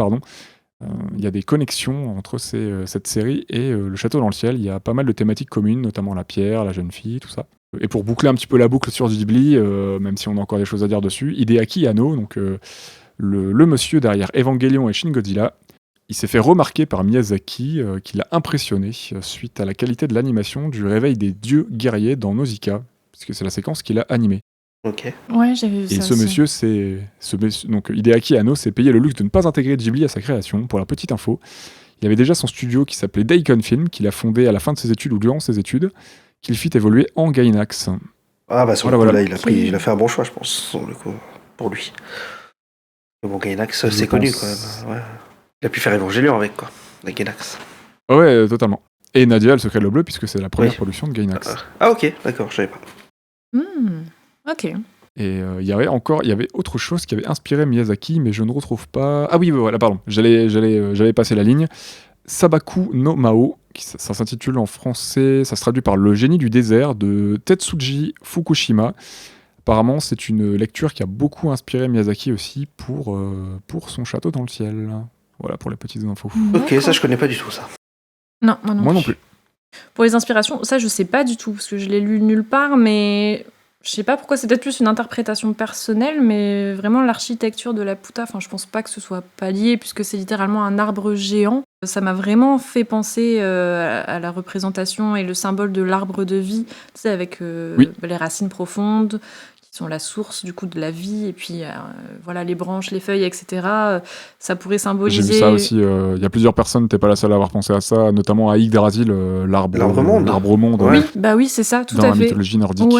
Il y a des connexions entre cette série et Le Château dans le ciel. Il y a pas mal de thématiques communes, notamment la pierre, la jeune fille, tout ça. Et pour boucler un petit peu la boucle sur Ghibli, même si on a encore des choses à dire dessus, Hideaki Anno, donc le monsieur derrière Evangelion et Shin Godzilla, il s'est fait remarquer par Miyazaki qui l'a impressionné suite à la qualité de l'animation du réveil des dieux guerriers dans Nausicaa, puisque c'est la séquence qu'il a animée. Ok. Ouais, j'ai vu Et ça ce aussi. monsieur, donc Hideaki Anno, s'est payé le luxe de ne pas intégrer Ghibli à sa création. Pour la petite info, il avait déjà son studio qui s'appelait Daikon Film, qu'il a fondé à la fin de ses études ou durant ses études, qu'il fit évoluer en Gainax. Ah bah sur Voilà, le coup, voilà. là, il a fait un bon choix, je pense, sur le coup, pour lui. Mais bon, Gainax, Je c'est connu pense. quand même. Ouais. Il a pu faire Evangelion avec, quoi. Avec Gainax. Ah ouais, totalement. Et Nadia, le secret de l'eau bleue, puisque c'est la première Oui. production de Gainax. Ah ok, d'accord, je savais pas. Ok. Et il y avait autre chose qui avait inspiré Miyazaki, mais je ne retrouve pas. Ah oui, voilà, pardon. J'avais passé la ligne. Sabaku no Mao, ça s'intitule en français, ça se traduit par Le génie du désert de Tetsuji Fukushima. Apparemment, c'est une lecture qui a beaucoup inspiré Miyazaki aussi pour son château dans le ciel. Voilà pour les petites infos. Ok, ça D'accord. je connais pas du tout ça. Non, moi non Moi non plus. plus. Pour les inspirations, ça je sais pas du tout, parce que je l'ai lu nulle part, mais je sais pas pourquoi, c'est peut-être plus une interprétation personnelle, mais vraiment l'architecture de la Puta, enfin je pense pas que ce soit pas lié, puisque c'est littéralement un arbre géant. Ça m'a vraiment fait penser à la représentation et le symbole de l'arbre de vie, tu sais, avec Oui. les racines profondes, qui sont la source du coup de la vie, et puis voilà les branches, les feuilles, etc. Ça pourrait symboliser... J'ai vu ça aussi. Il y a plusieurs personnes, t'es pas la seule à avoir pensé à ça, notamment à Yggdrasil, l'arbre L'arbre-monde. l'arbre-monde, Ouais. Oui, bah oui, c'est ça, tout dans à la fait. mythologie nordique.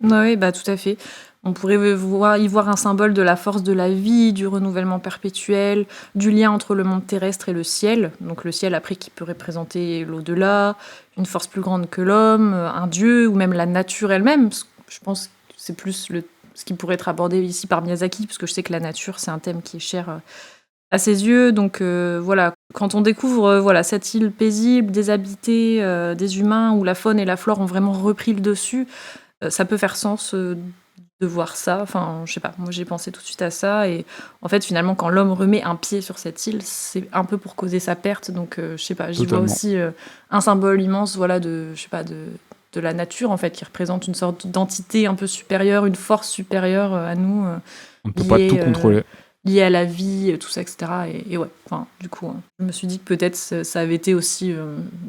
Ouais, bah tout à fait. On pourrait y voir un symbole de la force de la vie, du renouvellement perpétuel, du lien entre le monde terrestre et le ciel. Donc le ciel, après, qui peut représenter l'au-delà, une force plus grande que l'homme, un dieu, ou même la nature elle-même. Je pense que c'est plus ce qui pourrait être abordé ici par Miyazaki, parce que je sais que la nature, c'est un thème qui est cher à ses yeux. Donc voilà, quand on découvre cette île paisible, déshabitée, des humains, où la faune et la flore ont vraiment repris le dessus, ça peut faire sens de voir ça. Enfin, je sais pas, moi j'ai pensé tout de suite à ça. Et en fait, finalement, quand l'homme remet un pied sur cette île, c'est un peu pour causer sa perte. Donc, je sais pas, j'y vois Totalement. aussi un symbole immense, voilà, de la nature, en fait, qui représente une sorte d'entité un peu supérieure, une force supérieure à nous, On ne peut pas liée, tout contrôler. liée à la vie, tout ça, etc. Et ouais, enfin, du coup, je me suis dit que peut-être ça avait été aussi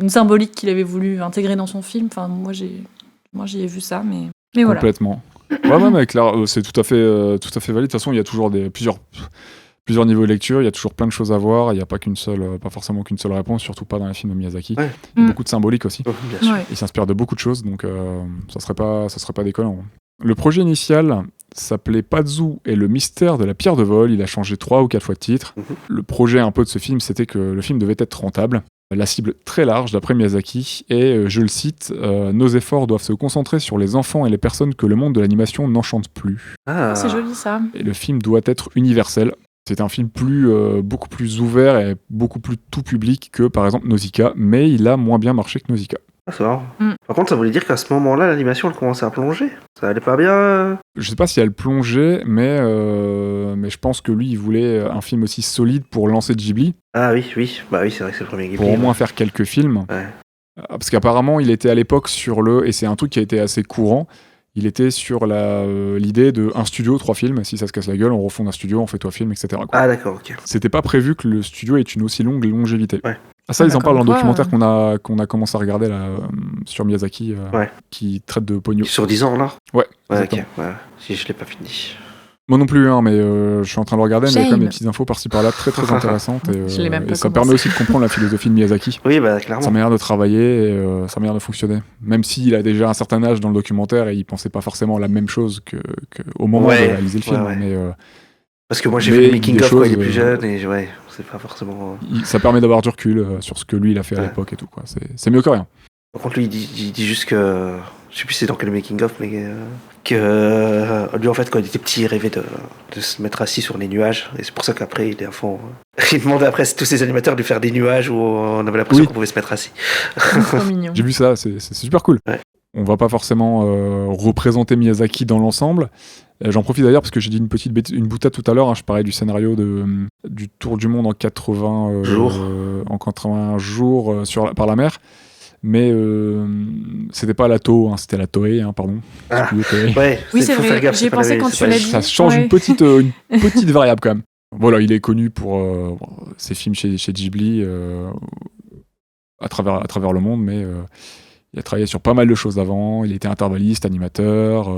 une symbolique qu'il avait voulu intégrer dans son film. Enfin, moi, j'y ai vu ça, mais voilà. Complètement. Ouais, mais clair, c'est tout à fait valide. De toute façon, il y a toujours plusieurs niveaux de lecture, il y a toujours plein de choses à voir, il n'y a pas pas forcément qu'une seule réponse, surtout pas dans les films de Miyazaki. Ouais. Il y a beaucoup de symbolique aussi. Oh, bien sûr. Ouais. Il s'inspire de beaucoup de choses, donc ça serait pas déconnant. Le projet initial s'appelait Pazu et le mystère de la pierre de vol. Il a changé 3 ou 4 fois de titre. Mhm. Le projet un peu de ce film, c'était que le film devait être rentable. La cible très large d'après Miyazaki, et je le cite, nos efforts doivent se concentrer sur les enfants et les personnes que le monde de l'animation n'enchante plus. Ah, C'est joli, ça. Et le film doit être universel. C'est un film beaucoup plus ouvert et beaucoup plus tout public que par exemple Nausicaa, mais il a moins bien marché que Nausicaa. Ah, c'est marrant. Mm. Par contre, ça voulait dire qu'à ce moment-là, l'animation, elle commençait à plonger. Ça allait pas bien. Je sais pas si elle plongeait, mais je pense que lui, il voulait un film aussi solide pour lancer Ghibli, Ah oui. Bah oui, c'est vrai que c'est le premier Ghibli. pour au ouais. moins faire quelques films. Ouais. Parce qu'apparemment, il était à l'époque et c'est un truc qui a été assez courant, il était sur l'idée de un studio, 3 films, si ça se casse la gueule, on refonde un studio, on fait 3 films, etc. quoi. Ah d'accord, ok. C'était pas prévu que le studio ait une aussi longue longévité. Ouais. Ah, ça, ils en D'accord, parlent dans le quoi, documentaire qu'on a commencé à regarder là, sur Miyazaki, Ouais. qui traite de pognon. Sur 10 ans, là. Ouais, Ouais, exactement. ok. Ouais. Si je l'ai pas fini. Moi non plus, hein, mais je suis en train de le regarder, mais il y a quand même Shame. des petites infos par-ci par-là très très intéressantes. Et, Je l'ai même pas et ça commencé. permet aussi de comprendre la philosophie de Miyazaki, Oui, bah clairement. sa manière de travailler, et, sa manière de fonctionner. Même s'il a déjà un certain âge dans le documentaire et il pensait pas forcément la même chose au moment Ouais, de réaliser le film. ouais. Mais Parce que moi, j'ai Mais vu le des making of quand il est choses, plus jeune et ouais, c'est pas forcément. ça permet d'avoir du recul sur ce que lui il a fait à Ouais. l'époque et tout, quoi. C'est mieux que rien. Par contre, lui, il dit juste que. Je sais plus c'est dans quel making of, mais que lui, en fait, quand il était petit, il rêvait de se mettre assis sur les nuages. Et c'est pour ça qu'après, il est à fond. Il demandait après tous ces animateurs de lui faire des nuages où on avait l'impression Oui. qu'on pouvait se mettre assis. Trop mignon. J'ai vu ça, c'est super cool. Ouais. On va pas forcément représenter Miyazaki dans l'ensemble, J'en profite d'ailleurs parce que j'ai dit une boutade tout à l'heure. Je parlais du scénario du Tour du monde en 80 jours par la mer. Mais c'était pas la Toho, c'était la Toei, pardon. Ah, Toei. ouais, Oui, c'est faut vrai, faire gaffe, j'y ai c'est pas pensé la- quand c'est tu pas l'as la- dit. Ça change Ouais. une petite variable quand même. Voilà, il est connu pour ses films chez Ghibli à travers le monde, mais il a travaillé sur pas mal de choses avant. Il était intervalliste, animateur.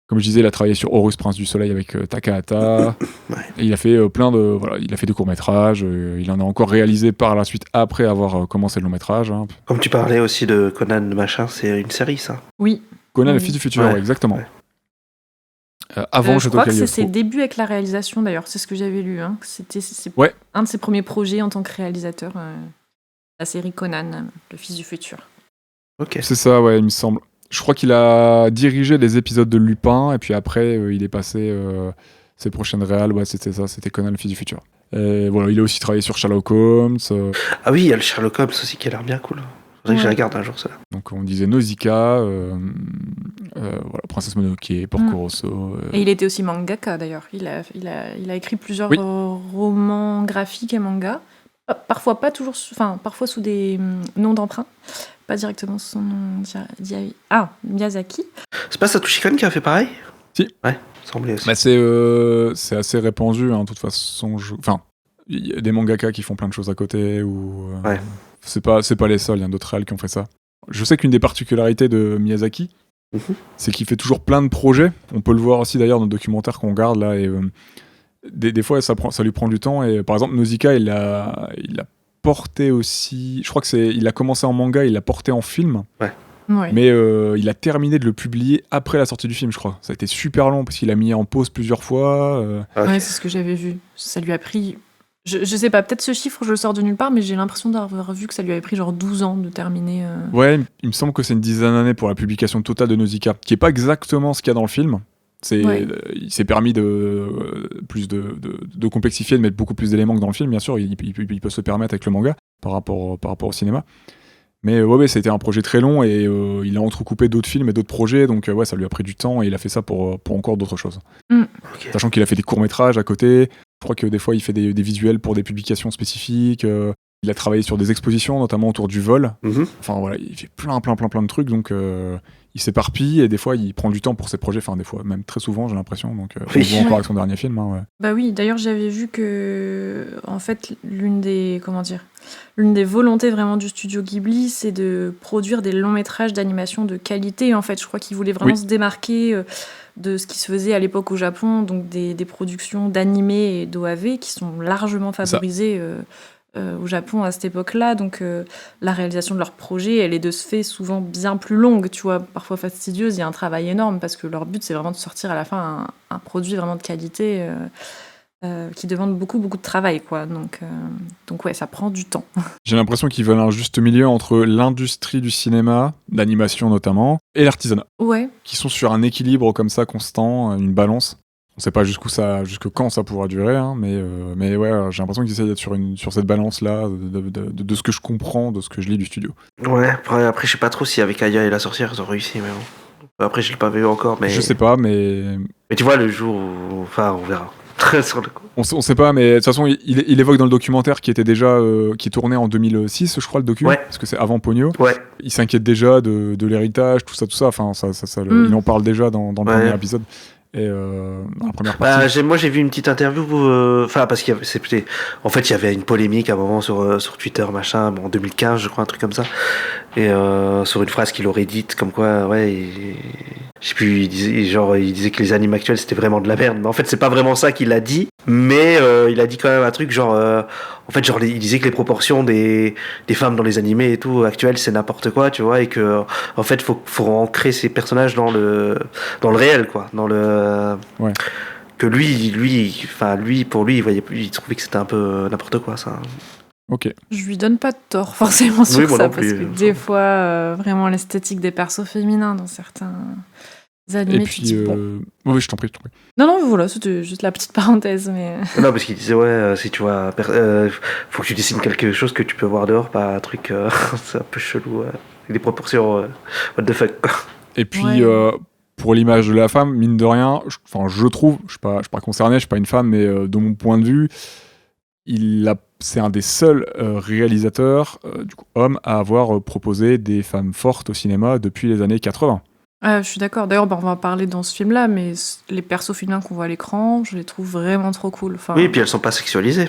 Comme je disais, il a travaillé sur Horus Prince du Soleil avec Takahata. Ouais. Et il a fait il a fait des courts-métrages. Il en a encore réalisé par la suite après avoir commencé le long-métrage. Comme tu parlais aussi de Conan, machin, c'est une série, ça. Oui. Conan, le Oui. fils du futur, Ouais. exactement. Ouais. Avant Je Château crois que c'est Cagliostro. ses débuts avec la réalisation d'ailleurs, c'est ce que j'avais lu. C'est Ouais. un de ses premiers projets en tant que réalisateur, la série Conan, le fils du futur. Ok. C'est ça, ouais, il me semble. Je crois qu'il a dirigé les épisodes de Lupin, et puis après, il est passé ses prochaines réals. Ouais, c'était ça, c'était Conan, le fils du futur. Voilà, il a aussi travaillé sur Sherlock Holmes. Ah oui, il y a le Sherlock Holmes aussi qui a l'air bien cool. Faudrait que je Ouais. regarde un jour, ça. Donc on disait Nausicaa, voilà, Princesse Mononoke, Porco Rosso. Et il était aussi mangaka d'ailleurs. Il a écrit plusieurs Oui. romans graphiques et mangas. Parfois pas toujours, parfois sous des noms d'emprunt. Pas directement sous son nom. Miyazaki. C'est pas Satoshi Kon qui a fait pareil? Si. Ouais, semblait aussi. Bah, c'est assez répandu, de toute façon. Enfin, il y a des mangaka qui font plein de choses à côté, ou Ouais. c'est pas les seuls, il y a d'autres réals qui ont fait ça. Je sais qu'une des particularités de Miyazaki, Mhm. c'est qu'il fait toujours plein de projets. On peut le voir aussi d'ailleurs dans le documentaire qu'on regarde là, et des fois ça lui prend du temps. Et par exemple, Nausicaa, il l'a porté aussi. Je crois il a commencé en manga, il l'a porté en film. Ouais. Mais il a terminé de le publier après la sortie du film, je crois. Ça a été super long parce qu'il a mis en pause plusieurs fois. Ok. Ouais, c'est ce que j'avais vu. Ça lui a pris. Je sais pas, peut-être ce chiffre, je le sors de nulle part, mais j'ai l'impression d'avoir vu que ça lui avait pris genre 12 ans de terminer. Ouais, il me semble que c'est une dizaine d'années pour la publication totale de Nausicaa, qui est pas exactement ce qu'il y a dans le film. Ouais. Il s'est permis plus de complexifier, de mettre beaucoup plus d'éléments que dans le film, bien sûr. Il peut se le permettre avec le manga par rapport au cinéma. Mais ouais, c'était un projet très long, et il a entrecoupé d'autres films et d'autres projets, donc ouais, ça lui a pris du temps, et il a fait ça pour encore d'autres choses. Ok. Sachant qu'il a fait des courts-métrages à côté. Je crois que des fois, il fait des visuels pour des publications spécifiques. Il a travaillé sur des expositions, notamment autour du vol. Mhm. Enfin voilà, il fait plein de trucs, donc il s'éparpille, et des fois, il prend du temps pour ses projets. Enfin, des fois, même très souvent, j'ai l'impression. Donc, on Oui. le voit encore Ouais. avec son dernier film. Ouais. Bah oui, d'ailleurs j'avais vu que en fait l'une des volontés vraiment du studio Ghibli, c'est de produire des longs métrages d'animation de qualité. En fait, je crois qu'il voulait vraiment Oui. se démarquer de ce qui se faisait à l'époque au Japon, donc des productions d'animés et d'OAV qui sont largement favorisées au Japon à cette époque-là. Donc la réalisation de leurs projets, elle est de ce fait souvent bien plus longue, tu vois, parfois fastidieuse. Il y a un travail énorme parce que leur but, c'est vraiment de sortir à la fin un produit vraiment de qualité qui demande beaucoup de travail, quoi. Donc ouais, ça prend du temps. J'ai l'impression qu'ils veulent un juste milieu entre l'industrie du cinéma, l'animation notamment, et l'artisanat, Ouais. qui sont sur un équilibre comme ça constant, une balance. On sait pas jusque quand ça pourra durer, mais ouais, j'ai l'impression qu'ils essaient d'être sur cette balance-là, de ce que je comprends, de ce que je lis du studio. Ouais, après, je sais pas trop si avec Aya et la sorcière, ils ont réussi, mais bon. Après, je l'ai pas vu encore, mais. Je sais pas, mais Mais tu vois, le jour où. Enfin, on verra. Sur le coup. on sait pas, mais de toute façon, il évoque dans le documentaire qui était déjà qui est tourné en 2006, je crois, le docu, Ouais. parce que c'est avant Pogno. Ouais. Il s'inquiète déjà de l'héritage, tout ça. Enfin, il en parle déjà dans le Ouais. premier épisode. Et dans la première partie. Moi j'ai vu une petite interview parce qu'il y avait, en fait il y avait une polémique à un moment sur Twitter machin, en 2015 je crois, un truc comme ça, et sur une phrase qu'il aurait dite comme quoi je sais plus, il disait que les animes actuels c'était vraiment de la merde, mais en fait c'est pas vraiment ça qu'il a dit, mais il a dit quand même un truc en fait il disait que les proportions des femmes dans les animés et tout actuels c'est n'importe quoi, tu vois, et que en fait faut ancrer ces personnages dans le réel, quoi, dans le Ouais. que pour lui, il trouvait que c'était un peu n'importe quoi, ça. Ok. Je lui donne pas de tort forcément sur Oui, moi ça, non parce plus. que des fois, vraiment l'esthétique des persos féminins dans certains animés, Et tu puis, dis bon. oui, je t'en prie. Non, voilà, c'était juste la petite parenthèse, mais. Non, parce qu'il disait, si tu vois, faut que tu dessines quelque chose que tu peux voir dehors, pas un truc, c'est un peu chelou, des proportions, what the fuck, quoi. Et puis, Ouais. pour l'image de la femme, mine de rien, je trouve, je suis pas concerné, je suis pas une femme, mais de mon point de vue, c'est un des seuls réalisateurs, du coup, hommes, à avoir proposé des femmes fortes au cinéma depuis les années 80. Je suis d'accord. D'ailleurs, on va en parler dans ce film-là, mais les persos féminins qu'on voit à l'écran, je les trouve vraiment trop cool. Enfin, Oui, et puis elles sont pas sexualisées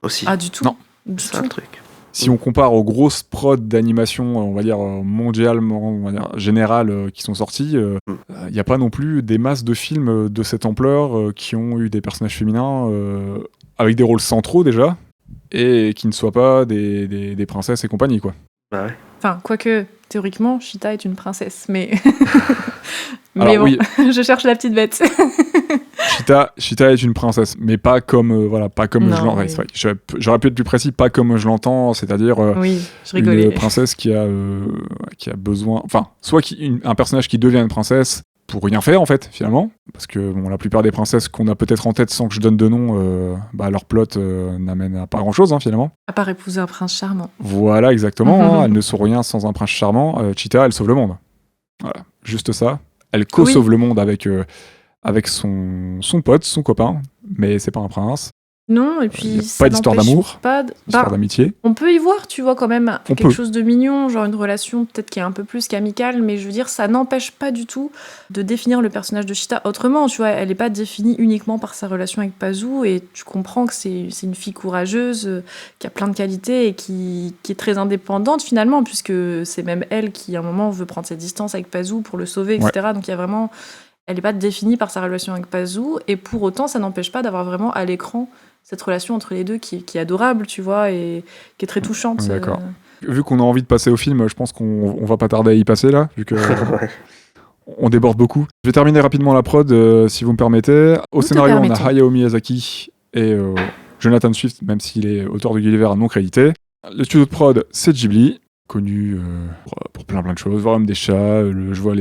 aussi. Ah, du tout. Non. Du c'est ça le tout. truc. Si on compare aux grosses prods d'animation, on va dire mondialement, on va dire générales, qui sont sorties, il n'y a pas non plus des masses de films de cette ampleur qui ont eu des personnages féminins avec des rôles centraux déjà, et qui ne soient pas des princesses et compagnie, quoi. Bah ouais. Enfin, quoique, théoriquement, Cheetah est une princesse, mais... Alors, mais bon, oui. je cherche la petite bête. Cheetah est une princesse, mais pas comme, pas comme Non, je l'entends. oui. C'est vrai que j'aurais pu être plus précis, pas comme je l'entends, c'est-à-dire Oui, je rigolais. une princesse qui a besoin... Enfin, soit un personnage qui devient une princesse pour rien faire, en fait, finalement. Parce que bon, la plupart des princesses qu'on a peut-être en tête sans que je donne de nom, leur plot n'amène à pas grand-chose, hein, finalement. À part épouser un prince charmant. Voilà, exactement. Hein, elles ne sont rien sans un prince charmant. Cheetah, elle sauve le monde. Voilà, juste ça. Elle co-sauve le monde avec son pote, son copain, mais c'est pas un prince. Non, et Y puis a ça pas d'histoire n'empêche d'amour, pas histoire d'amitié. on peut y voir, tu vois, quand même On quelque peut. chose de mignon, genre une relation peut-être qui est un peu plus qu'amicale, mais je veux dire, ça n'empêche pas du tout de définir le personnage de Cheetah autrement, tu vois. Elle n'est pas définie uniquement par sa relation avec Pazu, et tu comprends que c'est une fille courageuse, qui a plein de qualités et qui est très indépendante finalement, puisque c'est même elle qui, à un moment, veut prendre ses distances avec Pazu pour le sauver, etc. Donc il y a vraiment... Elle n'est pas définie par sa relation avec Pazu, et pour autant, ça n'empêche pas d'avoir vraiment à l'écran cette relation entre les deux qui est adorable, tu vois, et qui est très touchante. D'accord. Vu qu'on a envie de passer au film, je pense qu'on va pas tarder à y passer là, vu que Ouais. on déborde beaucoup. Je vais terminer rapidement la prod, si vous me permettez. Au Nous te scénario, on a permettons. Hayao Miyazaki et Jonathan Swift, même s'il est auteur de Gulliver non crédité. Le studio de prod, c'est Ghibli, connu pour plein de choses. Voir des chats, je vois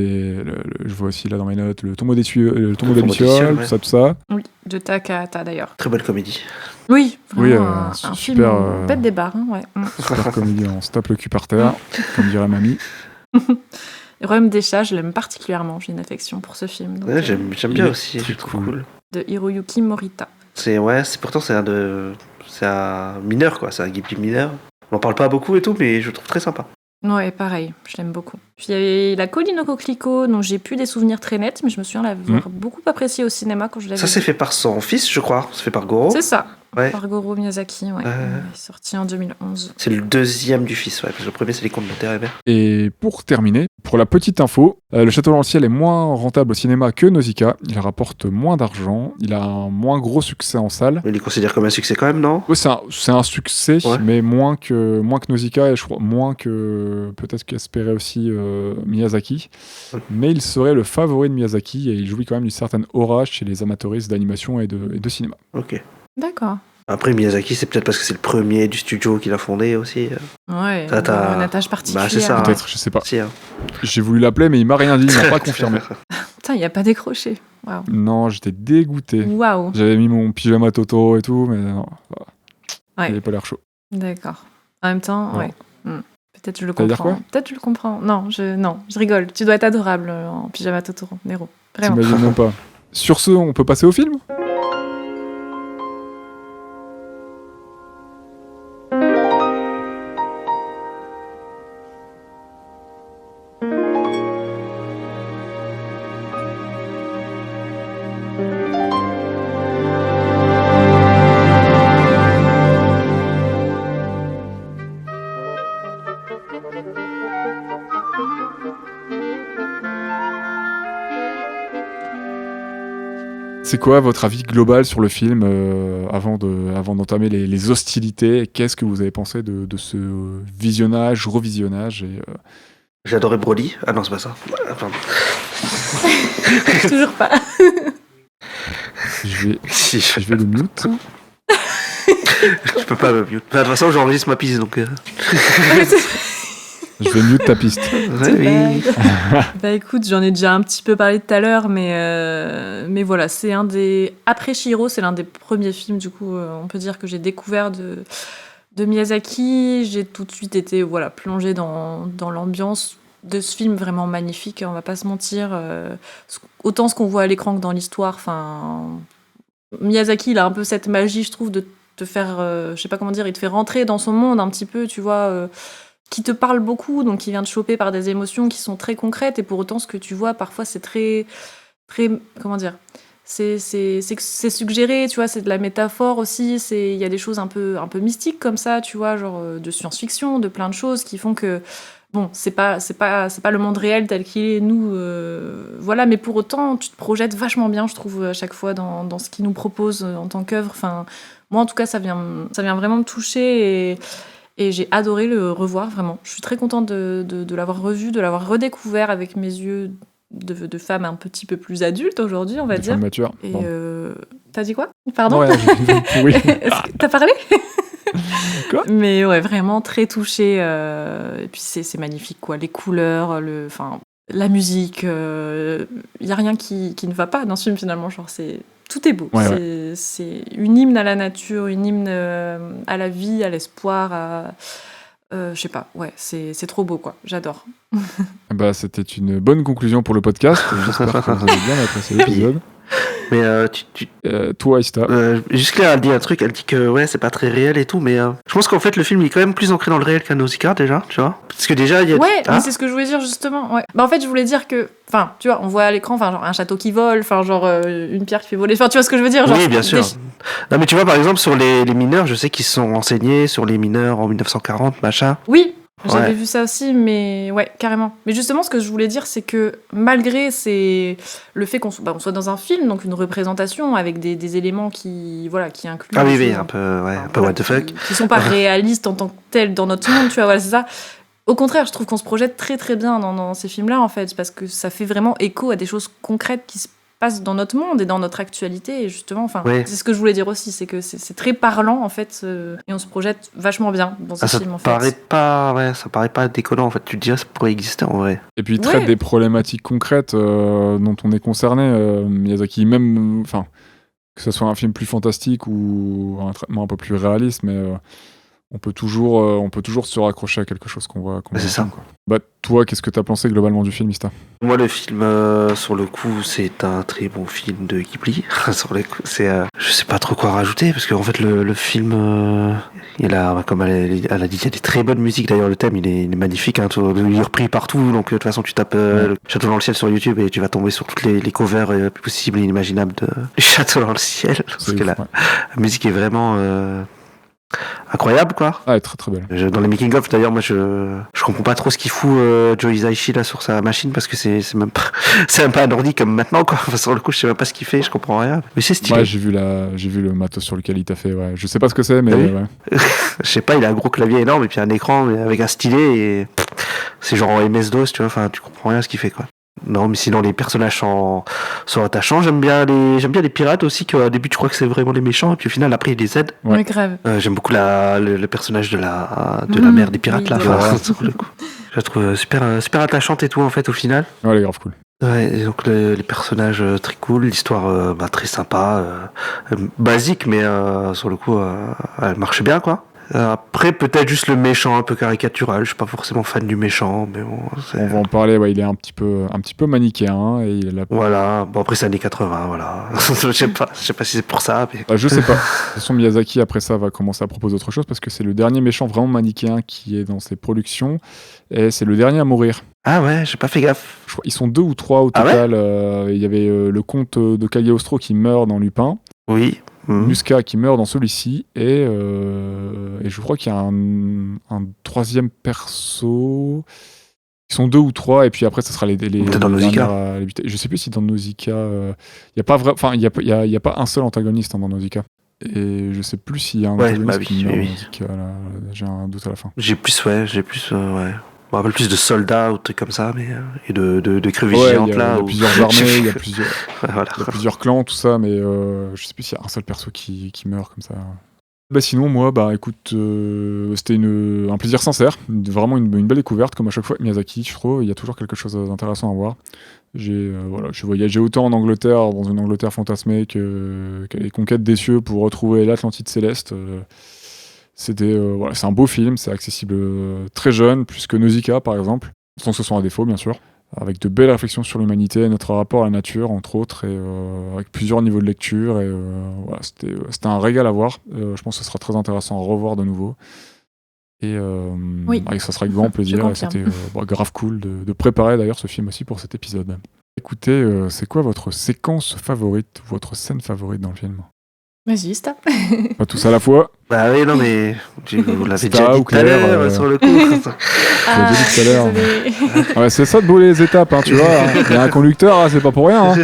aussi là dans mes notes le tombeau des lucioles, ouais. tout ça. Oui, de Takahata d'ailleurs. Très belle comédie. Oui, Oui, vraiment un super, film bête des barres. Hein, ouais. Super comédie, on se tape le cul par terre, comme dirait mamie. Le Royaume des chats, je l'aime particulièrement, j'ai une affection pour ce film. Donc, Ouais, j'aime il bien est aussi, très je trouve cool. cool. de Hiroyuki Morita. Pourtant c'est un mineur quoi, c'est un Ghibli mineur. On en parle pas beaucoup et tout, mais je le trouve très sympa. Ouais, pareil, je l'aime beaucoup. Puis il y avait La Colline au coquelicot, dont j'ai plus des souveniers très nets, mais je me souviens l'avoir beaucoup apprécié au cinéma quand je l'avais Ça c'est vu. fait par son fils, je crois. C'est fait par Goro. C'est ça, Ouais. par Goro Miyazaki, ouais. Sorti en 2011. C'est le deuxième du fils, ouais. Parce que le premier c'est Les Contes de Terre et Mer. Et pour terminer, pour la petite info, le Château dans le ciel est moins rentable au cinéma que Nausicaa. Il rapporte moins d'argent, il a un moins gros succès en salle. Mais il est considéré comme un succès quand même, non? Ouais, c'est un succès, Ouais. mais moins que Nausicaa et je crois moins que peut-être qu'espérait aussi Miyazaki. Ouais. Mais il serait le favori de Miyazaki et il jouit quand même d'une certaine aura chez les amateuristes d'animation et de cinéma. Ok. D'accord. Après Miyazaki, c'est peut-être parce que c'est le premier du studio qu'il a fondé aussi. Ouais, Ça, t'as- une attache particulière. Bah, c'est ça. Peut-être, je sais pas. Si, hein. J'ai voulu l'appeler, mais il m'a rien dit, il m'a pas confirmé. Putain, il n'y a pas décroché. Waouh. Non, j'étais dégoûté. Waouh. J'avais mis mon pyjama Toto et tout, mais non, il Ouais. avait pas l'air chaud. D'accord. En même temps, Non. ouais. Peut-être je le T'allais dire comprends. quoi Peut-être je le comprends. Non, je rigole. Tu dois être adorable en pyjama Totoro, Nero. Vraiment. T'imagines même pas. Sur ce, on peut passer au film ? C'est quoi votre avis global sur le film avant d'entamer les hostilités? Qu'est-ce que vous avez pensé de ce visionnage, revisionnage et, J'ai adoré Broly. Ah non, c'est pas ça. Pardon. Toujours pas. je Si, vais le mute. je peux pas me mute. Enfin, de toute façon, j'enregistre ma piste donc. Je vais mute ta piste. Ouais, oui. Bah écoute, j'en ai déjà un petit peu parlé tout à l'heure, mais voilà, c'est un des... Après Chihiro, c'est l'un des premiers films, du coup, on peut dire que j'ai découvert de Miyazaki. J'ai tout de suite été plongée dans l'ambiance. de ce film vraiment magnifique, on va pas se mentir. Autant ce qu'on voit à l'écran que dans l'histoire. Enfin, Miyazaki, il a un peu cette magie, je trouve, de te faire, je sais pas comment dire, il te fait rentrer dans son monde un petit peu, tu vois, qui te parle beaucoup, donc qui vient te choper par des émotions qui sont très concrètes, et pour autant, ce que tu vois, parfois, c'est très, très, comment dire, c'est suggéré, tu vois, c'est de la métaphore aussi, il y a des choses un peu mystiques comme ça, tu vois, genre de science-fiction, de plein de choses qui font que, bon, c'est pas le monde réel tel qu'il est, nous, voilà, mais pour autant, tu te projettes vachement bien, je trouve, à chaque fois dans ce qu'il nous propose en tant qu'œuvre. Enfin, moi, en tout cas, ça vient vraiment me toucher, et j'ai adoré le revoir, vraiment. Je suis très contente de l'avoir revu, de l'avoir redécouvert avec mes yeux de femme un petit peu plus adulte aujourd'hui, on va dire. Femme mature. Et Bon. T'as dit quoi? Pardon? Non, rien, j'ai dit pourri. T'as parlé? Quoi? Mais ouais, vraiment très touchée. Et puis c'est magnifique, quoi. Les couleurs, la musique. Il y a rien qui ne va pas dans ce film, finalement. Genre, tout est beau. Ouais, C'est une hymne à la nature, une hymne à la vie, à l'espoir, je sais pas, ouais, c'est trop beau, quoi. J'adore. Bah, c'était une bonne conclusion pour le podcast. J'espère que vous avez bien apprécié l'épisode. Mais Toi, Ista. juste Claire, elle dit un truc, elle dit que ouais, c'est pas très réel et tout, mais je pense qu'en fait le film il est quand même plus ancré dans le réel qu'un Nausicaa déjà, tu vois. Parce que déjà il y a. Ouais, mais c'est ce que je voulais dire justement. Ouais. Bah en fait, je voulais dire que, enfin, tu vois, on voit à l'écran, enfin, genre un château qui vole, enfin, genre une pierre qui fait voler. Enfin, tu vois ce que je veux dire, genre. Oui, bien sûr. Non, mais tu vois, par exemple, sur les mineurs, je sais qu'ils se sont renseignés sur les mineurs en 1940, machin. Oui. J'avais Ouais. vu ça aussi, mais ouais, carrément. Mais justement, ce que je voulais dire, c'est que malgré le fait qu'on soit dans un film, donc une représentation avec des éléments qui incluent. Ah oui, des oui, choses un peu, ouais, un peu voilà, what the fuck. qui sont pas réalistes en tant que tels dans notre monde, tu vois, voilà, c'est ça. Au contraire, je trouve qu'on se projette très très bien dans ces films-là, en fait, parce que ça fait vraiment écho à des choses concrètes qui se passent dans notre monde et dans notre actualité, et justement, enfin, Ouais. c'est ce que je voulais dire aussi, c'est que c'est très parlant, en fait, et on se projette vachement bien dans ces Ça films, en fait. ça paraît pas déconnant en fait. Tu te dirais ça pourrait exister en vrai. Et puis, il traite des problématiques concrètes dont on est concerné. Miyazaki, même, enfin, que ce soit un film plus fantastique ou un traitement un peu plus réaliste, mais on peut toujours se raccrocher à quelque chose qu'on voit. C'est ça. Quoi. Bah, toi, qu'est-ce que t'as pensé globalement du film, Ista? Moi, le film, sur le coup, c'est un très bon film de Ghibli. Sur le coup, je sais pas trop quoi rajouter parce qu'en fait, le film, il a, comme elle a dit, il y a des très bonnes musiques. D'ailleurs, le thème, il est magnifique. Hein, il est repris partout. Donc, de toute façon, tu tapes le Château dans le ciel sur YouTube et tu vas tomber sur toutes les covers possibles et inimaginables du Château dans le ciel. Parce que la musique est vraiment incroyable, quoi. Ah, elle est très très belle. Dans les making of d'ailleurs, moi je comprends pas trop ce qu'il fout Joe Hisaishi là sur sa machine parce que c'est même pas un ordi comme maintenant, quoi. Enfin, sur le coup, je sais même pas ce qu'il fait, je comprends rien. Mais c'est stylé. Ouais, j'ai vu le matos sur lequel il t'a fait. Ouais. Je sais pas ce que c'est, mais Ah oui. ouais. Je sais pas, il a un gros clavier énorme et puis un écran mais avec un stylet et c'est genre en MS-DOS, tu vois. Enfin, tu comprends rien à ce qu'il fait, quoi. Non, mais sinon les personnages sont attachants. J'aime bien les pirates aussi, qu'au début tu crois que c'est vraiment les méchants et puis au final après ils les aident. Ouais. Oui, grave. J'aime beaucoup le personnage de la mère des pirates, oui, là. de Enfin, sur le coup. Je la trouve super attachante et tout, en fait, au final. Ouais, elle est grave cool. Ouais, et donc les personnages très cool, l'histoire très sympa, basique, mais sur le coup, elle marche bien, quoi. Après, peut-être juste le méchant un peu caricatural. Je suis pas forcément fan du méchant, mais bon. On va en parler. Ouais, il est un petit peu manichéen hein, et il a. Voilà. Bon, après c'est années 80, voilà. Je sais pas si c'est pour ça. Mais... Je sais pas. De toute façon, Miyazaki après ça va commencer à proposer autre chose parce que c'est le dernier méchant vraiment manichéen qui est dans ses productions et c'est le dernier à mourir. Ah ouais, j'ai pas fait gaffe. Je crois, ils sont 2 ou 3 au Ah total. Il y avait le comte de Cagliostro qui meurt dans Lupin. Oui. Musca qui meurt dans celui-ci et je crois qu'il y a un troisième perso. Ils sont 2 ou 3 et puis après ça sera les dans Nausicaa. Je sais plus si dans Nausicaa il y a pas il y a pas un seul antagoniste hein, dans Nausicaa et je sais plus s'il y a un antagoniste qui meurt dans Nausicaa là, j'ai un doute à la fin. J'ai plus ouais. Je me rappelle plus de soldats ou de trucs comme ça, mais et de crues vigilantes là. Il y a plusieurs armées, il y a plusieurs clans, tout ça, mais je sais plus s'il y a un seul perso qui meurt comme ça. Bah sinon, moi, écoute, c'était un plaisir sincère, vraiment une belle découverte, comme à chaque fois Miyazaki, je trouve. Il y a toujours quelque chose d'intéressant à voir. J'ai voyagé autant en Angleterre, dans une Angleterre fantasmée, que les conquêtes des cieux pour retrouver l'Atlantide céleste. C'est un beau film, c'est accessible très jeune, plus que Nausicaa par exemple. sans que ce soit un défaut, bien sûr. Avec de belles réflexions sur l'humanité, notre rapport à la nature, entre autres, et avec plusieurs niveaux de lecture. Et voilà, c'était un régal à voir. Je pense que ce sera très intéressant à revoir de nouveau. Et Oui. ça sera avec grand plaisir. Et confirme. c'était grave cool de préparer d'ailleurs ce film aussi pour cet épisode. Écoutez, c'est quoi votre séquence favorite, votre scène favorite dans le film? Vas-y, stop. Pas tous à la fois. Bah oui, non, mais vous l'avez C'est déjà ça, dit ou tout à Claire, l'heure sur le coup. Ah, dit tout à l'heure. désolée. Ouais, c'est ça de brûler les étapes, hein, tu vois. Il y a un conducteur, c'est pas pour rien. Hein.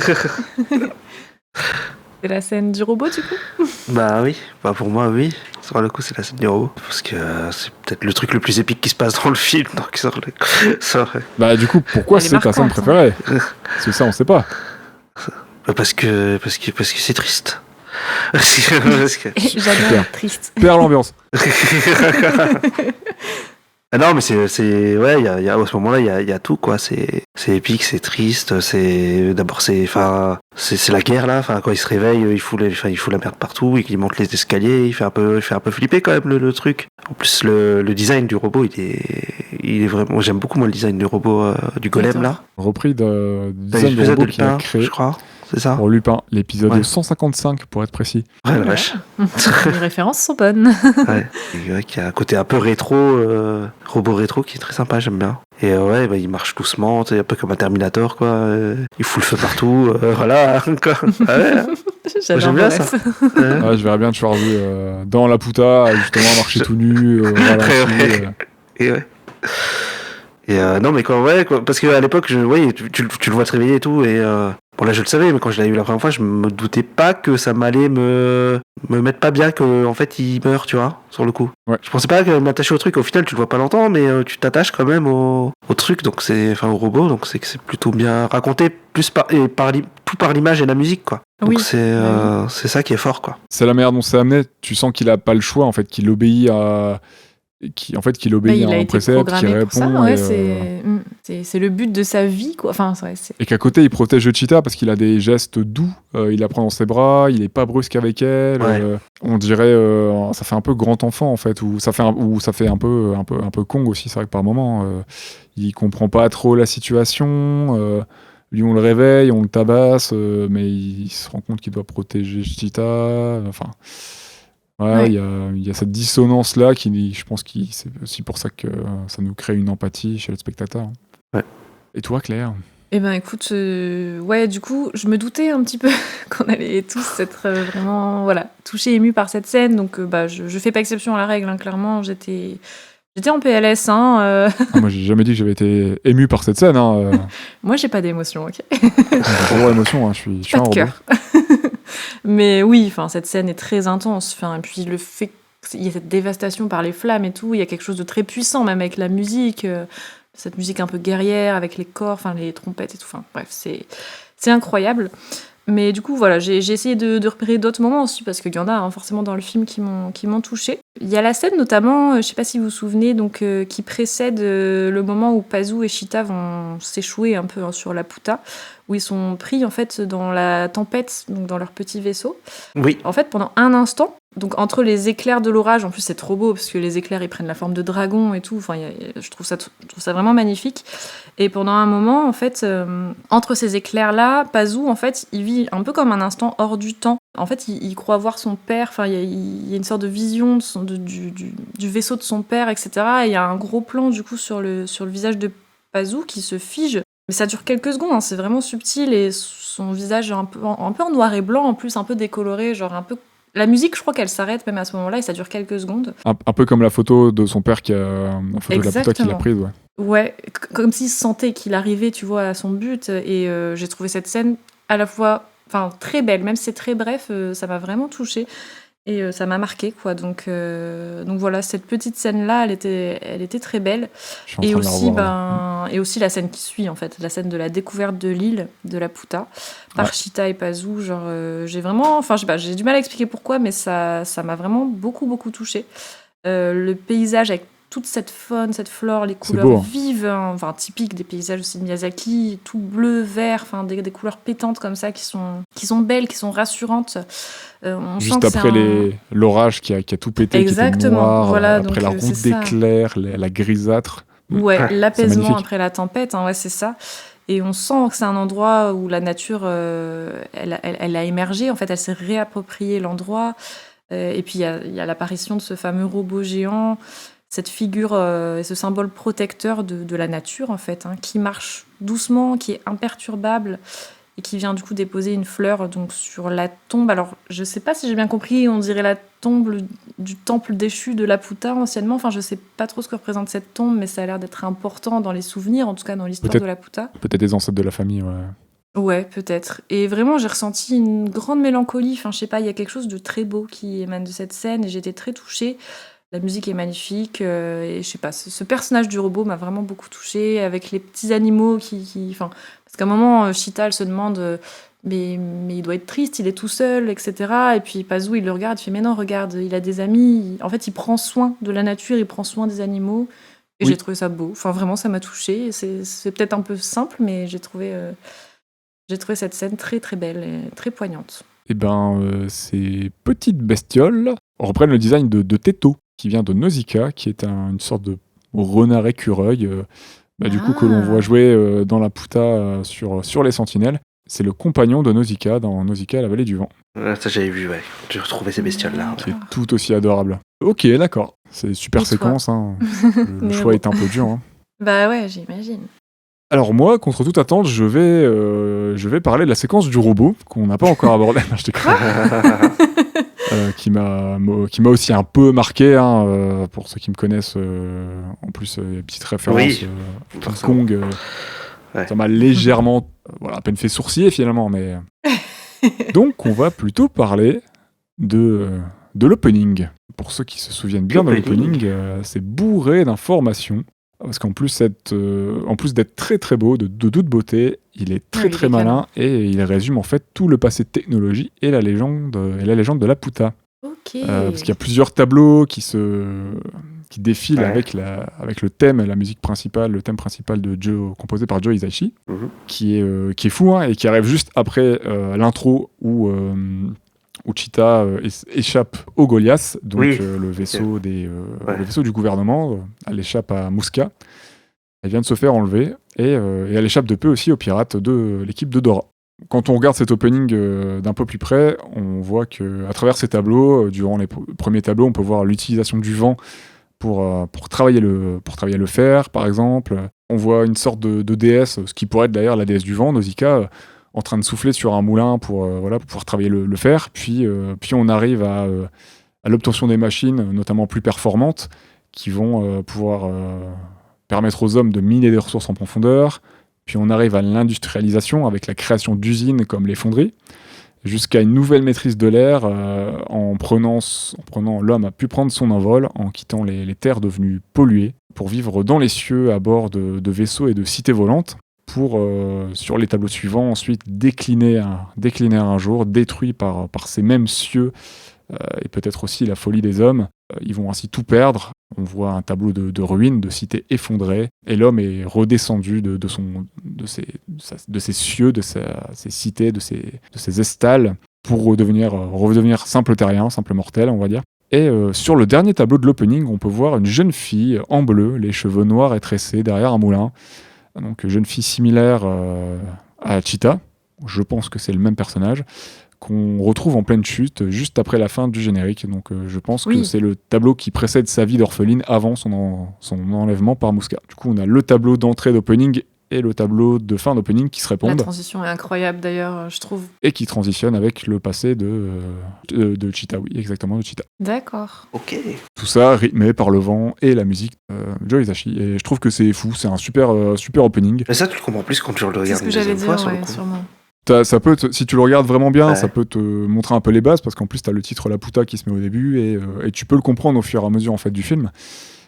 C'est la scène du robot, du coup? Bah oui, bah pour moi, oui. Sur le coup, c'est la scène du robot. Parce que c'est peut-être le truc le plus épique qui se passe dans le film. Donc, Bah du coup, pourquoi Elle est c'est ta scène marquante, hein. préférée? C'est ça, on sait pas. Parce que c'est triste. Parce que- J'adore, Super. triste. Perd l'ambiance. Ah non, mais c'est ouais, il y a à ce moment-là, il y a tout quoi. C'est épique, c'est triste. D'abord c'est la guerre là. Enfin, quand il se réveille, il fout la merde partout et qu'il monte les escaliers. Il fait un peu flipper quand même le truc. En plus, le design du robot, il est vraiment. J'aime beaucoup moi le design du robot du golem là. Repris du Dans design de l'épisode robot de qu'il a Lupin, créé je crois. C'est ça. pour Lupin, l'épisode Ouais. 155 pour être précis. Ouais, la vache. Les références sont bonnes. Ouais. Et ouais, qui a un côté un peu rétro, robot rétro qui est très sympa, j'aime bien. Et ouais, bah, il marche doucement, un peu comme un Terminator, quoi. Il fout le feu partout, voilà. Quoi. Ah ouais, hein. J'adore J'aime bien vos ça. refs. Ouais. Ouais, je verrais bien de Schwarzy dans la puta, justement, marcher tout nu, ralenti, Ouais. Et ouais. Et non, mais parce qu'à l'époque, tu le vois te réveiller et tout, et bon là je le savais, mais quand je l'avais vu la première fois, je me doutais pas que ça m'allait me mettre pas bien, que en fait il meurt, tu vois, sur le coup. Ouais. Je pensais pas que m'attacher au truc, au final tu le vois pas longtemps, mais tu t'attaches quand même au truc, donc au robot, donc c'est que c'est plutôt bien raconté, plus tout par l'image et la musique, quoi. Donc Oui. c'est ça qui est fort, quoi. C'est la manière dont c'est amené. Tu sens qu'il a pas le choix, en fait, qu'il obéit à. Qu'il Bah, obéit il à a un été précepte, qui programmé répond. pour ça, ouais, et, c'est le but de sa vie, quoi. Enfin, ouais, c'est... et qu'à côté, il protège le cheetah parce qu'il a des gestes doux. Il la prend dans ses bras, il est pas brusque avec elle. Ouais. On dirait, ça fait un peu grand enfant en fait, ou ça fait un peu Kong aussi. C'est vrai que par moment, il comprend pas trop la situation. Lui, on le réveille, on le tabasse, mais il se rend compte qu'il doit protéger le cheetah. Enfin. Ouais, Ouais. il y a cette dissonance-là qui, je pense que c'est aussi pour ça que ça nous crée une empathie chez le spectateur. Ouais. Et toi, Claire? Eh ben écoute, ouais, du coup, je me doutais un petit peu qu'on allait tous être vraiment, voilà, touchés, émus par cette scène. Donc, bah, je fais pas exception à la règle, hein, clairement. J'étais en PLS, hein. Ah, moi, j'ai jamais dit que j'avais été ému par cette scène. Hein. Moi, j'ai pas d'émotion, ok. J'ai zéro émotion, hein. Je suis Pas un de robot. cœur. Mais oui, enfin, cette scène est très intense. Enfin, et puis le fait qu'il y a cette dévastation par les flammes et tout, il y a quelque chose de très puissant, même avec la musique, cette musique un peu guerrière, avec les corps, enfin les trompettes et tout. Enfin, bref, c'est incroyable. Mais du coup, voilà, j'ai essayé de repérer d'autres moments aussi, parce qu'il y en a forcément dans le film qui m'ont touchée. Il y a la scène notamment, je sais pas si vous vous souvenez, donc, qui précède le moment où Pazu et Cheetah vont s'échouer un peu sur la Puta, où ils sont pris en fait dans la tempête, donc dans leur petit vaisseau. Oui. En fait, pendant un instant, donc entre les éclairs de l'orage, en plus c'est trop beau parce que les éclairs ils prennent la forme de dragon et tout. Enfin, je trouve ça vraiment magnifique. Et pendant un moment, en fait, entre ces éclairs-là, Pazu, en fait, il vit un peu comme un instant hors du temps. En fait, il croit voir son père. Enfin, il y a une sorte de vision du vaisseau de son père, etc. Et il y a un gros plan du coup sur le visage de Pazu qui se fige. Mais ça dure quelques secondes, hein, c'est vraiment subtil et son visage un peu en noir et blanc, en plus un peu décoloré, genre un peu. La musique, je crois qu'elle s'arrête même à ce moment-là et ça dure quelques secondes. Un peu comme la photo de son père, la photo de la Puta qu'il a prise. Ouais. Ouais, comme s'il sentait qu'il arrivait, tu vois, à son but. Et j'ai trouvé cette scène à la fois, enfin, très belle, même si c'est très bref, ça m'a vraiment touchée. Et ça m'a marqué, quoi. Donc voilà, cette petite scène-là, elle était très belle. Je suis en Et train de la aussi, revoir, là. et aussi la scène qui suit, en fait, la scène de la découverte de l'île de la Puta par Ouais. Cheetah et Pazu. Genre, j'ai vraiment, enfin, je sais pas, j'ai du mal à expliquer pourquoi, mais ça m'a vraiment beaucoup, beaucoup touchée. Le paysage avec toute cette faune, cette flore, les couleurs beau, hein. vives, hein, enfin typiques des paysages aussi de Miyazaki, tout bleu, vert, enfin des couleurs pétantes comme ça qui sont belles, qui sont rassurantes. On sent Juste que après c'est l'orage qui a tout pété, Exactement, qui était noir, voilà, après donc, la c'est route ça. d'éclairs, la grisâtre. Ouais, Ah, l'apaisement magnifique. après la tempête, hein, ouais, c'est ça. Et on sent que c'est un endroit où la nature, elle a émergé, en fait, elle s'est réappropriée l'endroit. Et puis il y a l'apparition de ce fameux robot géant, cette figure et ce symbole protecteur de la nature, en fait, hein, qui marche doucement, qui est imperturbable et qui vient du coup déposer une fleur donc, sur la tombe. Alors, je sais pas si j'ai bien compris, on dirait la tombe du temple déchu de Laputa anciennement. Enfin, je sais pas trop ce que représente cette tombe, mais ça a l'air d'être important dans les souvenirs, en tout cas dans l'histoire Peut-être. de Laputa. Peut-être des ancêtres de la famille, ouais. Ouais, peut-être. Et vraiment, j'ai ressenti une grande mélancolie. Enfin, je sais pas, il y a quelque chose de très beau qui émane de cette scène et j'étais très touchée. La musique est magnifique et je sais pas, ce personnage du robot m'a vraiment beaucoup touchée avec les petits animaux enfin, parce qu'à un moment, Chita, elle se demande mais il doit être triste, il est tout seul, etc. Et puis Pazu, il le regarde, il fait mais non, regarde, il a des amis. En fait, il prend soin de la nature, il prend soin des animaux. Et Oui. j'ai trouvé ça beau. Enfin, vraiment, ça m'a touchée. C'est peut-être un peu simple, mais j'ai trouvé cette scène très très belle et très poignante. Et ces petites bestioles reprennent le design de Teto, qui vient de Nausicaa, qui est une sorte de renard écureuil, du coup que l'on voit jouer dans Laputa sur les Sentinelles. C'est le compagnon de Nausicaa dans Nausicaa, la vallée du vent, Ça, j'avais vu, ouais. J'ai retrouvé ces bestioles-là. qui est tout aussi adorable. Ok, d'accord. C'est super Et toi séquence. Hein. Le Les choix héros. est un peu dur. Hein. Bah ouais, j'imagine. Alors moi, contre toute attente, je vais parler de la séquence du robot, qu'on n'a pas encore abordée. Non, je déconne. Qui m'a aussi un peu marqué, hein, pour ceux qui me connaissent. En plus, petite référence, Oui, King forcément. Kong. Ouais. Ça m'a légèrement, à peine fait sourciller finalement, mais... Donc on va plutôt parler de l'opening. Pour ceux qui se souviennent bien de l'opening, c'est bourré d'informations. Parce qu'en plus, en plus d'être très très beau, de toute beauté, il est très Oui, il très est malin et il résume en fait tout le passé de technologie et la légende de Laputa. Ok. Parce qu'il y a plusieurs tableaux qui défilent Ouais. avec le thème et la musique principale, le thème principal composé par Joe Hisaishi, Mhm. qui est fou, hein, et qui arrive juste après l'intro où Chita échappe au Goliath, donc Oui. le vaisseau Ouais. le vaisseau du gouvernement. Elle échappe à Musca. Elle vient de se faire enlever et elle échappe de peu aussi aux pirates de l'équipe de Dora. Quand on regarde cet opening d'un peu plus près, on voit que à travers ces tableaux, durant les premiers tableaux, on peut voir l'utilisation du vent pour travailler le fer, par exemple. On voit une sorte de déesse, ce qui pourrait être d'ailleurs la déesse du vent, Nausicaa, en train de souffler sur un moulin pour pouvoir travailler le fer. Puis on arrive à l'obtention des machines, notamment plus performantes, qui vont pouvoir permettre aux hommes de miner des ressources en profondeur. Puis on arrive à l'industrialisation avec la création d'usines comme les fonderies, jusqu'à une nouvelle maîtrise de l'air en prenant l'homme a pu prendre son envol en quittant les terres devenues polluées pour vivre dans les cieux à bord de vaisseaux et de cités volantes pour, sur les tableaux suivants, ensuite décliner un jour, détruit par ces mêmes cieux et peut-être aussi la folie des hommes. Ils vont ainsi tout perdre. On voit un tableau de ruines, de cités effondrées, et l'homme est redescendu de ses cieux, de ses cités, de ses estales, pour redevenir simple terrien, simple mortel, on va dire. Et sur le dernier tableau de l'opening, on peut voir une jeune fille en bleu, les cheveux noirs et tressés, derrière un moulin. Donc jeune fille similaire à Chita. Je pense que c'est le même personnage, qu'on retrouve en pleine chute, juste après la fin du générique. Donc je pense que c'est le tableau qui précède sa vie d'orpheline avant son enlèvement par Musca. Du coup, on a le tableau d'entrée d'opening et le tableau de fin d'opening qui se La répondent transition est incroyable d'ailleurs, je trouve. et qui transitionnent avec le passé de Chita. Oui, exactement, de Chita. D'accord. Ok. Tout ça rythmé par le vent et la musique Joe Hisaishi. Et je trouve que c'est fou, c'est un super opening. Mais ça, tu le comprends plus quand tu le C'est regardes ce une que j'allais deuxième fois, dire, sur le ouais, coup. sûrement. Si tu le regardes vraiment bien, Ouais. ça peut te montrer un peu les bases, parce qu'en plus t'as le titre Laputa qui se met au début et tu peux le comprendre au fur et à mesure en fait du film.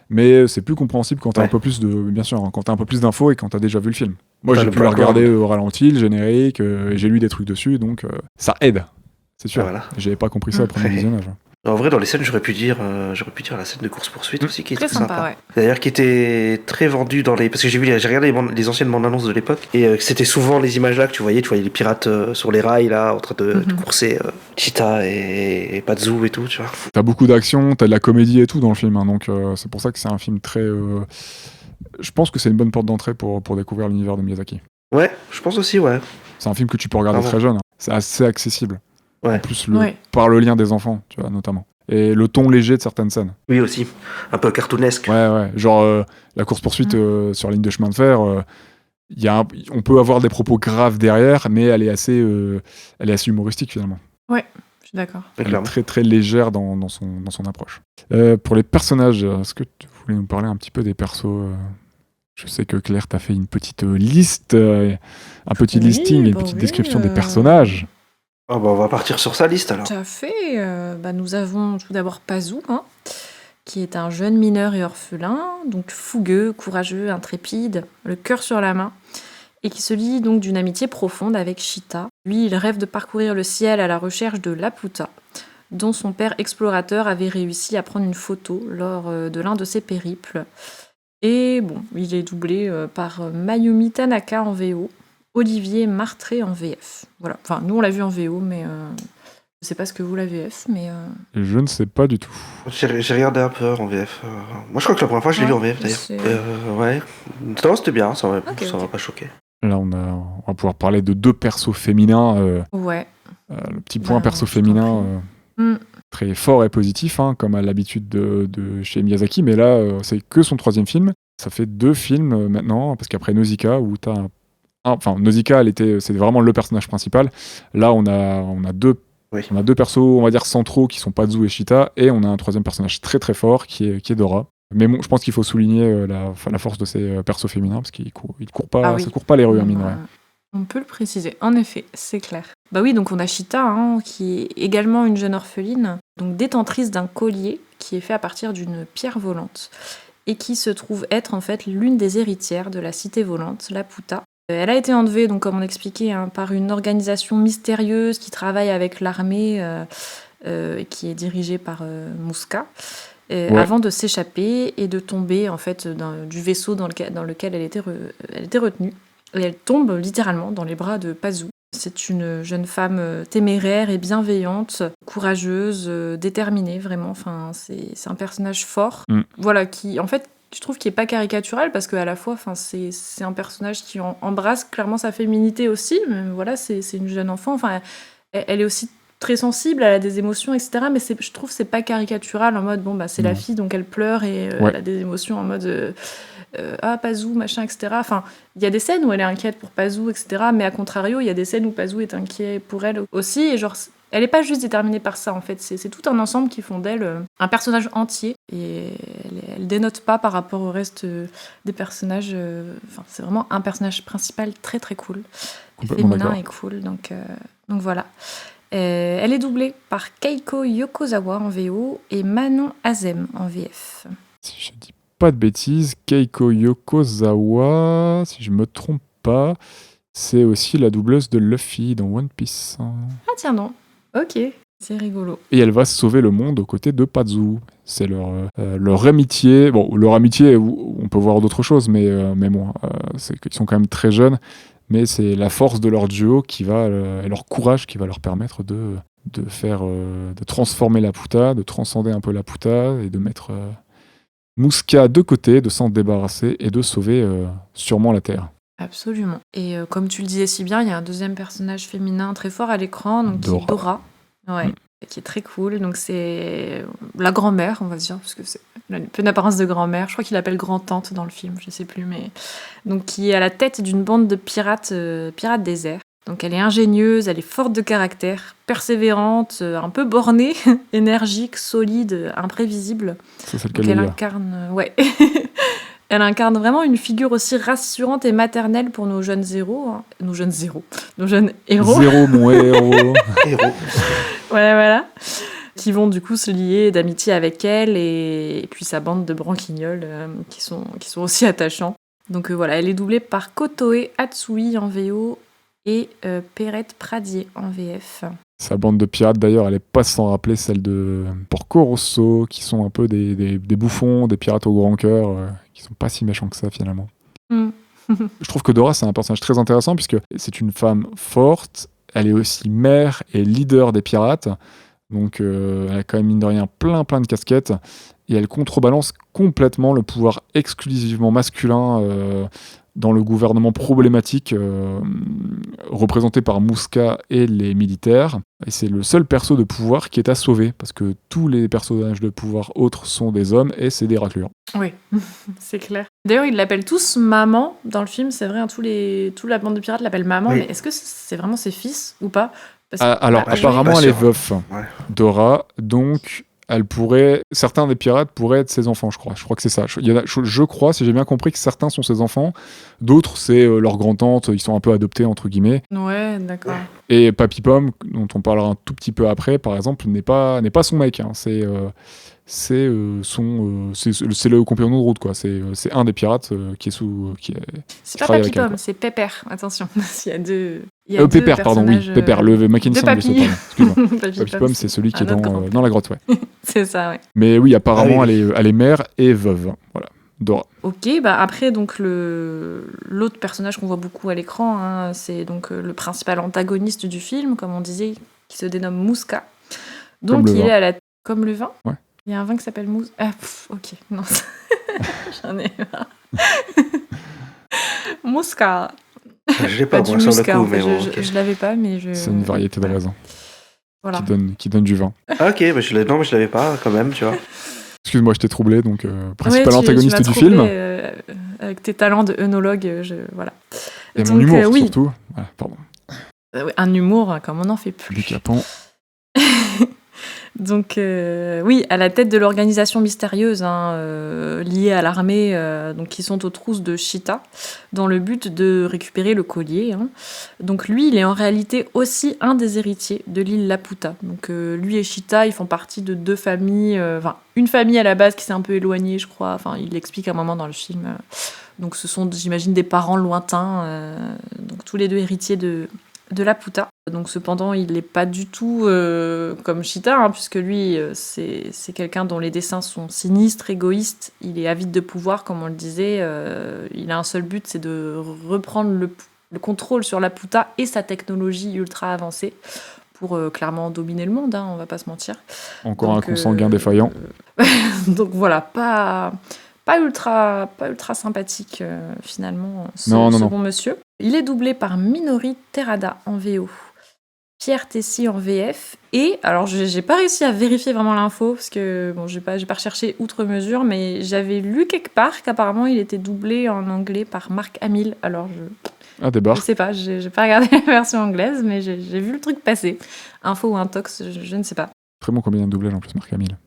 Mais c'est plus compréhensible quand t'as Ouais. un peu plus bien sûr, hein, quand t'as un peu plus d'infos et quand t'as déjà vu le film. Moi T'as j'ai le pu le background. regarder au ralenti, le générique, et j'ai lu des trucs dessus, donc ça aide, c'est sûr. Ah, voilà. J'avais pas compris ça au premier visionnage. En vrai, dans les scènes, j'aurais pu dire la scène de course-poursuite aussi, qui est Très très sympa, sympa. ouais. D'ailleurs, qui était très vendue dans les... Parce que j'ai regardé les anciennes bandes annonces de l'époque, et c'était souvent les images là que tu voyais les pirates sur les rails, là, en train de courser Chita et Pazu et tout, tu vois. T'as beaucoup d'action, t'as de la comédie et tout dans le film, hein, donc c'est pour ça que c'est un film très Je pense que c'est une bonne porte d'entrée pour découvrir l'univers de Miyazaki. Ouais, je pense aussi, ouais. C'est un film que tu peux regarder très jeune. Hein. C'est assez accessible. Ouais. En plus, par le lien des enfants, tu vois, notamment. Et le ton léger de certaines scènes. Oui, aussi. Un peu cartoonesque. Ouais. Genre, la course-poursuite sur la ligne de chemin de fer, on peut avoir des propos graves derrière, mais elle est assez humoristique, finalement. Ouais, je suis d'accord. Elle est très, très légère dans son approche. Pour les personnages, est-ce que tu voulais nous parler un petit peu des persos Je sais que Claire t'a fait une petite liste, un petit listing et une petite description des personnages. Ah bah on va partir sur sa liste alors. Tout à fait. Nous avons tout d'abord Pazu, qui est un jeune mineur et orphelin, donc fougueux, courageux, intrépide, le cœur sur la main, et qui se lie donc d'une amitié profonde avec Chita. Lui, il rêve de parcourir le ciel à la recherche de Laputa, dont son père explorateur avait réussi à prendre une photo lors de l'un de ses périples. Et bon, il est doublé par Mayumi Tanaka en VO, Olivier Martré en VF. Voilà. Enfin, nous on l'a vu en VO, mais je sais pas ce que vous la VF, mais... Je ne sais pas du tout. J'ai regardé un peu en VF. Moi je crois que la première fois je l'ai vu en VF d'ailleurs. Ouais. Non, c'était bien, ça m'a pas choqué. Là on va pouvoir parler de 2 persos féminins. Ouais. Le petit point perso féminin très fort et positif, comme à l'habitude de chez Miyazaki, mais là c'est que son 3e film. Ça fait 2 films maintenant, parce qu'après Nausicaa, où t'as Nausicaa, c'est vraiment le personnage principal. Là, on a 2 persos, on va dire, centraux, qui sont Pazu et Chita, et on a un 3e personnage très très fort, qui est Dora. Mais bon, je pense qu'il faut souligner la force de ces persos féminins, parce qu'ils courent pas, ça court pas les rues, mine de rien. On peut le préciser, en effet, c'est clair. Bah oui, donc on a Chita, qui est également une jeune orpheline, donc détentrice d'un collier qui est fait à partir d'une pierre volante, et qui se trouve être en fait l'une des héritières de la cité volante, Laputa. Elle a été enlevée, donc comme on expliquait, par une organisation mystérieuse qui travaille avec l'armée, qui est dirigée par Muska, avant de s'échapper et de tomber en fait du vaisseau dans lequel elle était retenue. Et elle tombe littéralement dans les bras de Pazu. C'est une jeune femme téméraire et bienveillante, courageuse, déterminée, vraiment. Enfin, c'est un personnage fort. Voilà, qui, en fait, je trouve qu'il n'est pas caricatural parce qu'à la fois, c'est un personnage qui embrasse clairement sa féminité aussi. Mais voilà, c'est une jeune enfant. Enfin, elle est aussi très sensible, elle a des émotions, etc. Mais je trouve que c'est pas caricatural en mode, c'est la fille, donc elle pleure et elle a des émotions en mode... Pazu, machin, etc. Enfin, il y a des scènes où elle est inquiète pour Pazu, etc. Mais à contrario, il y a des scènes où Pazu est inquiet pour elle aussi. Et genre, elle n'est pas juste déterminée par ça, en fait. C'est tout un ensemble qui font d'elle un personnage entier. Et elle dénote pas par rapport au reste des personnages. C'est vraiment un personnage principal très, très cool. Féminin et cool. Donc voilà. Elle est doublée par Keiko Yokozawa en VO et Manon Azem en VF. Si je dis pas de bêtises, Keiko Yokozawa, si je me trompe pas, c'est aussi la doubleuse de Luffy dans One Piece. Ah tiens non, ok, c'est rigolo. Et elle va sauver le monde aux côtés de Pazu. C'est leur amitié. Bon, leur amitié, on peut voir d'autres choses, mais bon, c'est qu'ils sont quand même très jeunes. Mais c'est la force de leur duo et leur courage qui va leur permettre de transformer Laputa, de transcender un peu Laputa et de mettre Muska de côté, de s'en débarrasser et de sauver sûrement la Terre. Absolument. Et comme tu le disais si bien, il y a un 2e personnage féminin très fort à l'écran, donc qui est Dora. Ouais. Qui est très cool. Donc c'est la grand-mère, on va dire, parce que c'est un peu une apparence de grand-mère. Je crois qu'il l'appelle grand-tante dans le film, je sais plus, mais donc qui est à la tête d'une bande de pirates des airs. Donc elle est ingénieuse, elle est forte de caractère, persévérante, un peu bornée, énergique, solide, imprévisible. C'est celle qu'elle elle incarne, elle incarne vraiment une figure aussi rassurante et maternelle pour nos jeunes héros. Nos jeunes héros. Zéro, mon héros. Héros. Voilà. Qui vont du coup se lier d'amitié avec elle et puis sa bande de branquignoles qui sont aussi attachants. Donc voilà, elle est doublée par Kotoe Hatsui en VO et Perrette Pradier en VF. Sa bande de pirates, d'ailleurs, elle n'est pas sans rappeler celle de Porco Rosso, qui sont un peu des bouffons, des pirates au grand cœur, qui sont pas si méchants que ça, finalement. Je trouve que Dora, c'est un personnage très intéressant, puisque c'est une femme forte, elle est aussi mère et leader des pirates. Donc elle a quand même mine de rien plein de casquettes et elle contrebalance complètement le pouvoir exclusivement masculin dans le gouvernement problématique représenté par Mouska et les militaires. Et c'est le seul perso de pouvoir qui est à sauver parce que tous les personnages de pouvoir autres sont des hommes et c'est des raclures. Oui, c'est clair. D'ailleurs, ils l'appellent tous maman dans le film, c'est vrai, hein, toute la bande de pirates l'appelle maman, Oui. mais est-ce que c'est vraiment ses fils ou pas? Parce Alors je suis apparemment pas elle est sûr. veuf, Ouais. Dora, donc certains des pirates pourraient être ses enfants, je crois. Je crois que c'est ça. Je crois, si j'ai bien compris, que certains sont ses enfants, d'autres c'est leur grand-tante, ils sont un peu adoptés entre guillemets. Ouais, d'accord. Et Papy Pomme, dont on parlera un tout petit peu après, par exemple, n'est pas son mec. Hein. C'est le compagnon de route, quoi. C'est un des pirates qui est C'est qui pas travaille Papy avec elle, Pomme, quoi. c'est Pépère, attention. Il y a deux. Il y a deux Pépère, pardon, oui, personnages, Pépère, le mécanicien de de vaisseau, Papy. pardon. Excuse-moi. Papy Papy Pomme, c'est celui qui est un autre grand. dans la grotte, ouais. C'est ça, ouais. Mais oui, apparemment, Ah oui. elle est mère et veuve. Voilà, Dora. Ok, bah après, donc l'autre personnage qu'on voit beaucoup à l'écran, hein, c'est donc le principal antagoniste du film, comme on disait, qui se dénomme Mouska. Donc Comme le il vin. est à la. Comme le vin. Ouais. Il y a un vin qui s'appelle Mouska. Ah, ok, non. J'en ai marre. Mouska. Je l'ai pas, du moi, sur le muscat, coup, en fait. mais bon, Je ok. l'avais pas, mais je. C'est une variété de voilà. raisin Voilà. qui donne du vin. Ah, ok, bah, non, mais je l'avais pas quand même, tu vois. Excuse-moi, je t'ai troublé, donc Ouais, principal tu antagoniste m'as du troublé, film. avec tes talents de œnologue, voilà. Et Donc, mon humour, oui. surtout. Voilà, pardon. Ouais, un humour comme on n'en fait plus. Du Capan. Donc, oui, à la tête de l'organisation mystérieuse liée à l'armée, donc qui sont aux trousses de Cheetah, dans le but de récupérer le collier. Hein. Donc, lui, il est en réalité aussi un des héritiers de l'île Laputa. Donc, lui et Cheetah, ils font partie de deux familles. Enfin, une famille à la base qui s'est un peu éloignée, je crois. Enfin, il l'explique à un moment dans le film. Donc, ce sont, j'imagine, des parents lointains. Donc, tous les deux héritiers de Laputa. Donc cependant, il n'est pas du tout comme Cheetah, hein, puisque lui, c'est quelqu'un dont les desseins sont sinistres, égoïstes. Il est avide de pouvoir, comme on le disait. Il a un seul but, c'est de reprendre le contrôle sur Laputa et sa technologie ultra avancée pour clairement dominer le monde, hein, on va pas se mentir. Encore Donc, un consanguin défaillant. Donc voilà, pas ultra sympathique finalement, ce Non. bon monsieur. Il est doublé par Minori Terada en VO, Pierre Tessy en VF, et alors j'ai pas réussi à vérifier vraiment l'info, parce que bon, j'ai pas recherché outre mesure, mais j'avais lu quelque part qu'apparemment il était doublé en anglais par Marc Hamill, alors Ah, des je barres. sais pas, j'ai pas regardé la version anglaise, mais j'ai vu le truc passer. Info ou intox, je ne sais pas. Très bon comédien de doublage en plus, Marc Hamill.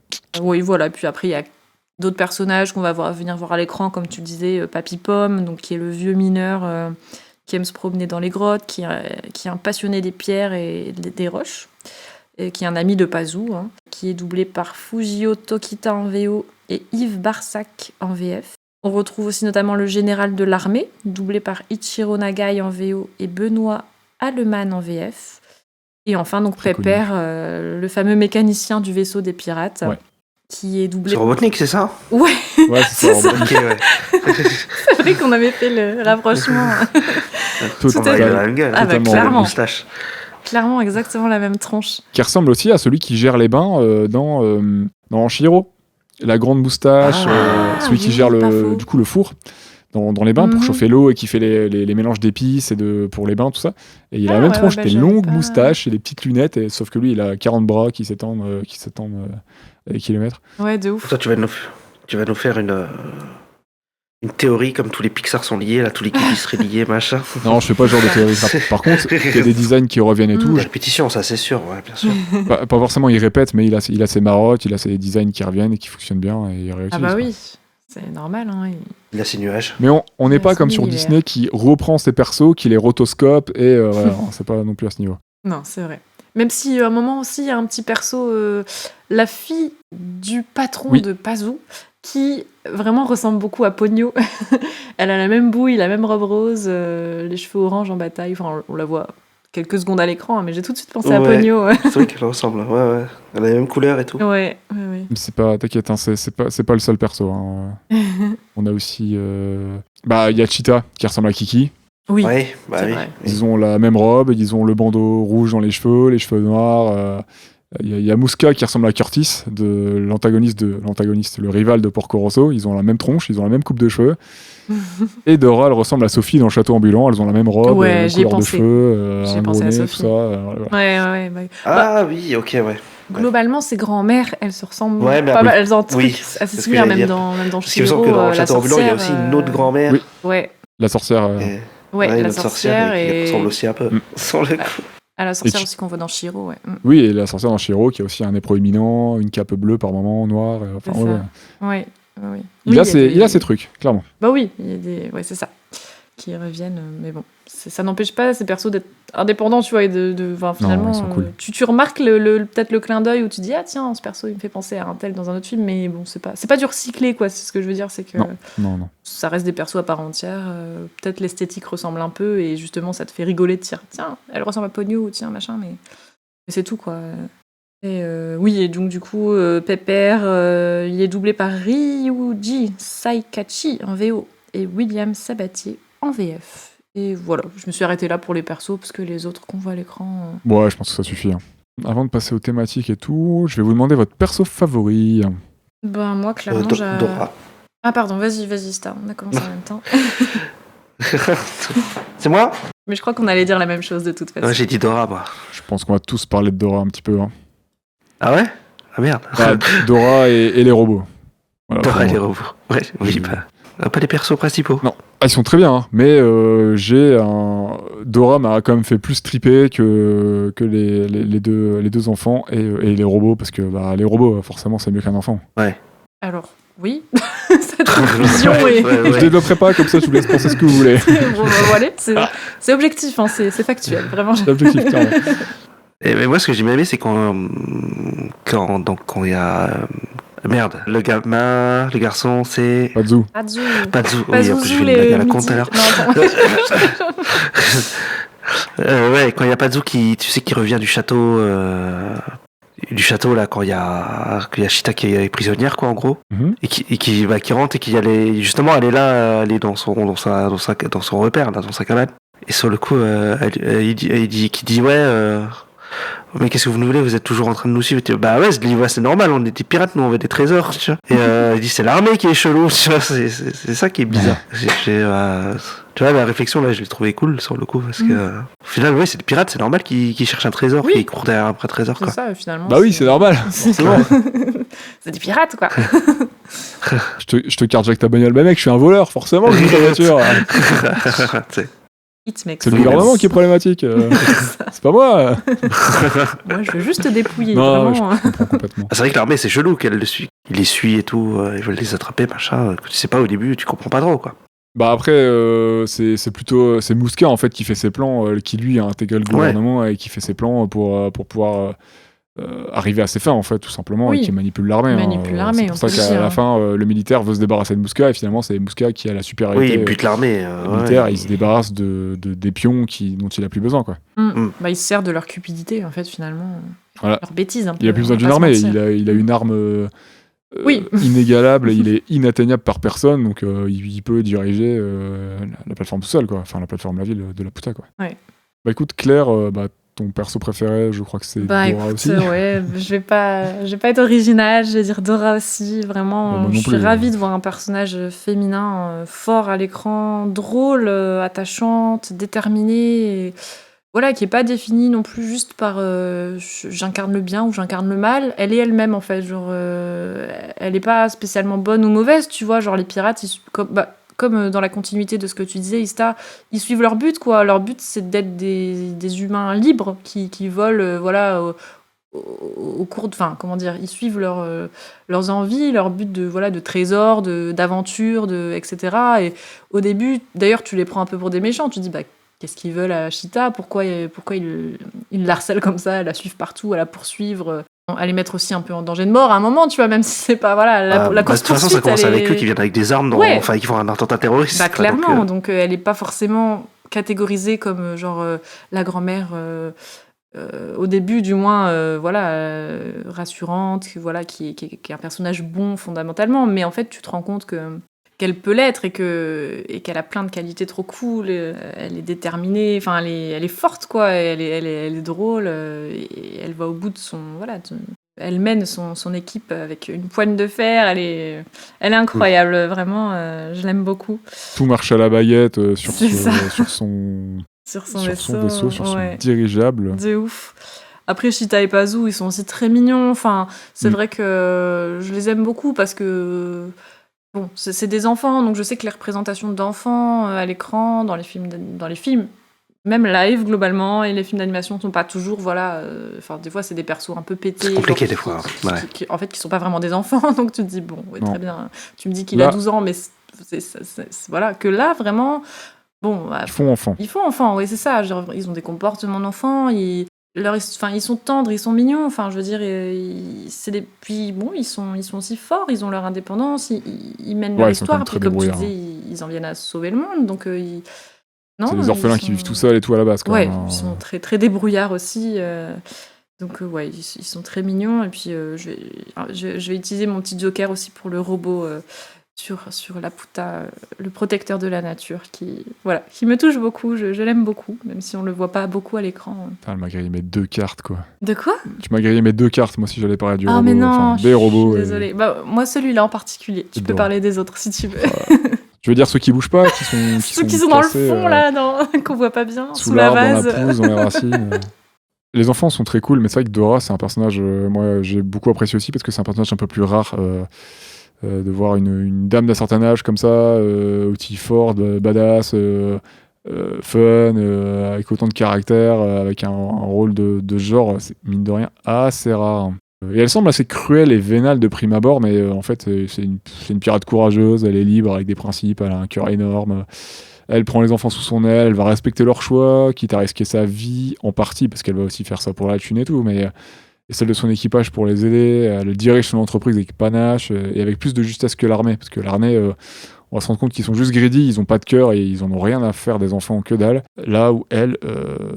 Oui, voilà. Puis après, il y a d'autres personnages qu'on va venir voir à l'écran, comme tu disais, Papy Pomme, donc qui est le vieux mineur qui aime se promener dans les grottes, qui est un passionné des pierres et des roches, et qui est un ami de Pazou, hein, qui est doublé par Fujio Tokita en VO et Yves Barsac en VF. On retrouve aussi notamment le général de l'armée, doublé par Ichiro Nagai en VO et Benoît Alleman en VF. Et enfin, donc Très Pépère, le fameux mécanicien du vaisseau des pirates, Ouais. qui est doublé. C'est Robotnik, c'est ça? Ouais, Ouais, C'est ça. Ok, ouais. c'est vrai qu'on avait fait le rapprochement. Tout On à a fait. la même gueule. Ah bah, Totalement. clairement. Moustache. Clairement, exactement la même tronche. Qui ressemble aussi à celui qui gère les bains dans Chihiro. La grande moustache, celui qui oui, gère pas faux. du coup le four dans les bains pour Mhm. chauffer l'eau et qui fait les mélanges d'épices pour les bains, tout ça. Et il a Ah la même ouais, tronche, ouais, des j'avais longues pas- moustaches et des petites lunettes, sauf que lui il a 40 bras qui s'étendent à des kilomètres. Ouais, de ouf. Toi, tu vas nous faire une théorie comme tous les Pixar sont liés, là, tous les Ghibli seraient liés, machin. Non, je fais pas ce genre de théorie. Par contre, il y a des designs qui reviennent et tout. La répétition, ça c'est sûr, ouais, bien sûr. Pas forcément il répète, mais il a ses marottes, il a ses designs qui reviennent et qui fonctionnent bien et il réutilise. Ah bah quoi. oui, c'est normal. Hein, Il a ses nuages. Mais on n'est Il a pas son comme sur univers. Disney qui reprend ses persos, qui les rotoscope et voilà, c'est pas non plus à ce niveau. Non, c'est vrai. Même si à un moment aussi, il y a un petit perso, la fille du patron Oui. de Pazou, qui vraiment ressemble beaucoup à Pogno. Elle a la même bouille, la même robe rose, les cheveux orange en bataille. Enfin, on la voit quelques secondes à l'écran, hein, mais j'ai tout de suite pensé à Ouais. Pogno. C'est vrai qu'elle ressemble, ouais. Elle a la même couleur et tout. Ouais. Mais c'est pas, t'inquiète, hein, c'est pas le seul perso. Hein. On a aussi, il y a Cheetah qui ressemble à Kiki. Oui, Ouais, bah c'est oui. vrai. Ils ont la même robe, ils ont le bandeau rouge dans les cheveux noirs. Il y a Muska qui ressemble à Curtis, l'antagoniste, le rival de Porco Rosso. Ils ont la même tronche, ils ont la même coupe de cheveux. Et Dora, elle ressemble à Sophie dans le château ambulant. Elles ont la même robe, Ouais, j'y ai couleur de pensé. cheveux, J'y ai un pensé gros à nez, tout Sophie. ça. Ouais. Bah, Ah oui, ok, ouais. globalement, ces grands-mères, elles se ressemblent Ouais, mais pas oui. mal. Elles ont un truc Oui, assez c'est ce que similaire, j'allais même dire. dans Parce qu'il me semble Chihiro, que dans le la château ambulant, il y a aussi sorcière, une autre grand-mère. Oui. Ouais, La sorcière. Et- la une autre sorcière qui et... ressemble aussi un peu. Mm. Sur le coup. à la sorcière Et aussi qu'on voit dans Chihiro, ouais. Oui, et la sorcière dans Chihiro qui a aussi un nez proéminent, une cape bleue par moment, noire. Enfin, C'est ouais, ça. ouais. Ouais. Il Oui, a des- ses trucs, clairement. Bah oui, il y a des... Ouais, c'est ça. Qui reviennent, mais bon. Ça n'empêche pas ces persos d'être indépendants, tu vois, et enfin, finalement... ils sont cool. Tu remarques peut-être le clin d'œil où tu dis « Ah tiens, ce perso, il me fait penser à un tel dans un autre film », mais bon, c'est pas du recyclé, quoi. C'est ce que je veux dire, c'est que... Non. Ça reste des persos à part entière. Peut-être l'esthétique ressemble un peu et justement ça te fait rigoler de dire tiens, elle ressemble à Ponyo ou tiens, machin, mais c'est tout quoi. Et oui, et donc du coup, Pepper, il est doublé par Ryuji Saikachi en VO et William Sabatier en VF. Et voilà, je me suis arrêtée là pour les persos parce que les autres qu'on voit à l'écran. Ouais, je pense que ça suffit. Hein. Avant de passer aux thématiques et tout, je vais vous demander votre perso favori. Ben moi, clairement, Dora. Ah pardon, vas-y, Star, on a commencé en même temps. C'est moi? Mais je crois qu'on allait dire la même chose de toute façon. Ouais, j'ai dit Dora, moi. Je pense qu'on va tous parler de Dora un petit peu. Hein. Ah ouais? Ah merde. Bah, Dora et les robots. Voilà, Dora et pour les moi. robots. Ouais, oui, pas les persos principaux. Non, ils sont très bien, hein, mais Dora m'a quand même fait plus triper que les deux enfants et les robots, parce que les robots, forcément, c'est mieux qu'un enfant. Alors, oui, cette conclusion est... Je développerai pas, comme ça, je vous laisse penser ce que vous voulez. Bon, bah, voilà, c'est objectif, hein, c'est factuel, vraiment. C'est l'objectif, clairement. Mais moi, ce que j'ai bien aimé, c'est quand il y a... merde, le gamin, le garçon, c'est... Pazu. Pazu. Pazu. Oui, Pazu, après, j'ai fait une blague à la con tout à l'heure. Ouais, quand il y a Pazu qui revient du château... là, quand il y a Chita qui est prisonnière, quoi, en gros. Mhm. Et qui rentre et justement, elle est là, elle est dans son repère, là, dans sa cabane. Et sur le coup, il dit ouais, mais qu'est-ce que vous nous voulez, vous êtes toujours en train de nous suivre. Bah ouais, je dis ouais, c'est normal, on est des pirates, nous on veut des trésors, tu vois. Et il dit c'est l'armée qui est chelou, tu vois, c'est ça qui est bizarre. Tu vois, la réflexion là, je l'ai trouvé cool sur le coup, parce que au final, ouais, c'est des pirates, c'est normal qu'ils cherchent un trésor, Oui. qu'ils courent derrière un trésor, C'est quoi. ça, finalement. Bah oui, c'est normal. C'est des pirates, quoi. Je te carjack ta bagnole, bah mec, je suis un voleur, forcément, je ta voiture. C'est- It makes C'est le Oui, gouvernement mais- qui est problématique. C'est pas moi. Moi, je veux juste te dépouiller, Non, vraiment. je comprends complètement. Ah, c'est vrai que l'armée, c'est chelou qu'elle le suit. Il les suit et tout, ils veulent les attraper, machin. Tu sais pas au début, tu comprends pas trop, quoi. Bah après, c'est plutôt c'est Muska en fait qui fait ses plans, qui lui a intégré le gouvernement et qui fait ses plans pour pouvoir arriver à ses fins en fait, tout simplement, Oui. et qui manipule l'armée. Il manipule l'armée, c'est pour on ça peut le qu'à dire, la hein. fin, le militaire veut se débarrasser de Muska et finalement c'est Muska qui a la Oui, supériorité il bute l'armée. militaire. ouais. Et il se débarrasse des pions dont il a plus besoin quoi. Bah, il se sert de leur cupidité, en fait, finalement. Voilà. Leur bêtise, un peu. Il a plus besoin on va d'une pas se armée, mentir. il a une arme Oui. inégalable, il est inatteignable par personne, donc il peut diriger la plateforme tout seul, quoi. Enfin, la plateforme, la ville de la Puta, quoi. Ouais. Bah écoute, Claire, ton perso préféré, je crois que c'est Bah Dora écoute, aussi. ouais, je vais pas être originale, je vais dire Dora aussi. Vraiment, Moi non je suis plus. ravie de voir un personnage féminin fort à l'écran, drôle, attachante, déterminée. Et voilà, qui est pas définie non plus juste par j'incarne le bien ou j'incarne le mal. Elle est elle-même en fait, genre elle est pas spécialement bonne ou mauvaise, tu vois, genre les pirates, comme dans la continuité de ce que tu disais, Ista, ils suivent leur but, quoi. Leur but, c'est d'être des humains libres qui volent, voilà, au cours de... Enfin, comment dire, ils suivent leurs envies, leur but de trésors, d'aventures, etc. Et au début, d'ailleurs, tu les prends un peu pour des méchants. Tu dis, bah, qu'est-ce qu'ils veulent à Chita? Pourquoi ils l'harcèlent comme ça, la suivent partout, à la poursuivre, à les mettre aussi un peu en danger de mort à un moment, tu vois, même si c'est pas... Voilà, la De course toute façon, ça commence avec eux qui viennent avec des armes, Ouais. enfin, qui font un attentat terroriste. Bah, quoi, clairement, donc, donc elle est pas forcément catégorisée comme la grand-mère au début du moins rassurante, voilà, qui est un personnage bon fondamentalement, mais en fait tu te rends compte que qu'elle peut l'être et qu'elle a plein de qualités trop cool. Elle est déterminée, enfin elle est forte quoi. Elle est drôle et elle va au bout de son elle mène son équipe avec une poigne de fer. Elle est incroyable, vraiment. Je l'aime beaucoup. Tout marche à la baguette sur son vaisseau, sur son dirigeable. De ouf. Après, Cheetah et Pazu, ils sont aussi très mignons. Enfin, c'est vrai que je les aime beaucoup parce que bon, c'est des enfants, donc je sais que les représentations d'enfants à l'écran, dans les films, même live globalement, et les films d'animation sont pas toujours, des fois c'est des persos un peu pétés. C'est compliqué des fois. Qui sont pas vraiment des enfants, donc tu te dis bon, très bien. Tu me dis qu'il a 12 ans, mais que là vraiment, bon. Ils font enfant. Oui, c'est ça. Genre, ils ont des comportements d'enfants. Ils sont tendres, ils sont mignons. Enfin, je veux dire, puis bon, ils sont aussi forts. Ils ont leur indépendance. Ils mènent leur histoire. Puis comme tu disais, ils en viennent à sauver le monde. Donc c'est des orphelins qui vivent tout seuls et tout à la base. Quand même. Ils sont très très débrouillards aussi. Donc ils sont très mignons. Et puis je vais utiliser mon petit joker aussi pour le robot. Sur Laputa, le protecteur de la nature, qui me touche beaucoup, je l'aime beaucoup, même si on le voit pas beaucoup à l'écran. Elle m'a grillé mes 2 cartes, quoi. De quoi ? Tu m'as grillé mes 2 cartes, moi, si j'allais parler du robot. Ah, mais non, des robots. Désolée. Moi, celui-là en particulier. Tu peux parler des autres, si tu veux. Tu veux dire ceux qui bougent pas, qui sont dans placés, le fond, là, qu'on voit pas bien, sous la l'arbre, vase. dans la pousse, dans les racines. Les enfants sont très cool, mais c'est vrai que Dora, c'est un personnage, moi, j'ai beaucoup apprécié aussi, parce que c'est un personnage un peu plus rare. De voir une dame d'un certain âge comme ça, aussi forte, badass, fun, avec autant de caractère, avec un rôle de genre, c'est mine de rien assez rare. Et elle semble assez cruelle et vénale de prime abord, mais en fait c'est une pirate courageuse, elle est libre avec des principes, elle a un cœur énorme, elle prend les enfants sous son aile, elle va respecter leurs choix, quitte à risquer sa vie en partie, parce qu'elle va aussi faire ça pour la thune et tout, mais et celle de son équipage pour les aider. Elle dirige son entreprise avec panache et avec plus de justesse que l'armée. Parce que l'armée, on va se rendre compte qu'ils sont juste greedy, ils n'ont pas de cœur et ils en ont rien à faire des enfants que dalle. Là où elle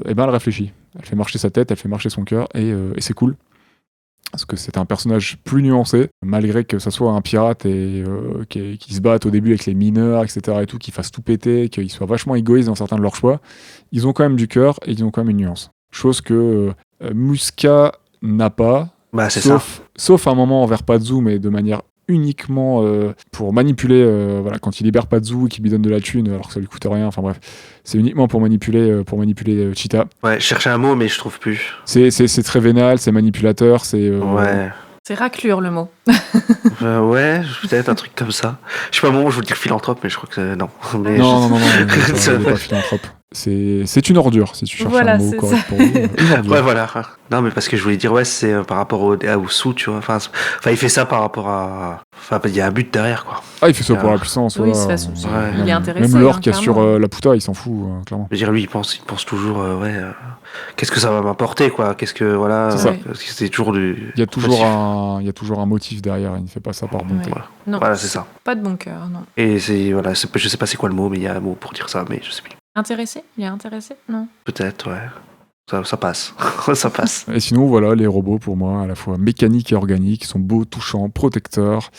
réfléchit. Elle fait marcher sa tête, elle fait marcher son cœur et c'est cool. Parce que c'est un personnage plus nuancé, malgré que ça soit un pirate et qui se batte au début avec les mineurs, etc. et tout, qui fasse tout péter, qu'ils soient vachement égoïstes dans certains de leurs choix. Ils ont quand même du cœur et ils ont quand même une nuance. Chose que Muska n'a pas, sauf un moment envers Pazu, mais de manière uniquement pour manipuler, quand il libère Pazu et qu'il lui donne de la thune alors que ça lui coûte rien, enfin bref, c'est uniquement pour manipuler Cheetah. Ouais, je cherchais un mot mais je trouve plus. C'est très vénal, c'est manipulateur, c'est... Ouais. C'est raclure le mot. Ouais, peut-être un truc comme ça. Je sais pas, je veux dire philanthrope, mais je crois que non. Mais non, c'est pas philanthrope. C'est une ordure, si tu cherches un mot correct pour lui. Ouais, voilà. Non, mais parce que je voulais dire, c'est par rapport au sous, tu vois. Enfin, il fait ça par rapport à... Enfin, il y a un but derrière, quoi. Ah, il fait ça pour la puissance, oui, il est intéressé. Même l'orque qui est sur Laputa, il s'en fout, clairement. Je veux dire, lui, il pense toujours, qu'est-ce que ça va m'apporter, quoi. Qu'est-ce que, voilà... C'est toujours du... Il y a toujours un motif derrière, il ne fait pas ça par bonté. Voilà. Non, voilà, c'est ça. Pas de bon cœur, non. Et je sais pas c'est quoi le mot, mais il y a un mot pour dire ça, mais je sais plus. Intéressé ? Il est intéressé ? Non. Peut-être, ouais. Ça passe. Ça passe. Et sinon, voilà, les robots, pour moi, à la fois mécaniques et organiques, sont beaux, touchants, protecteurs,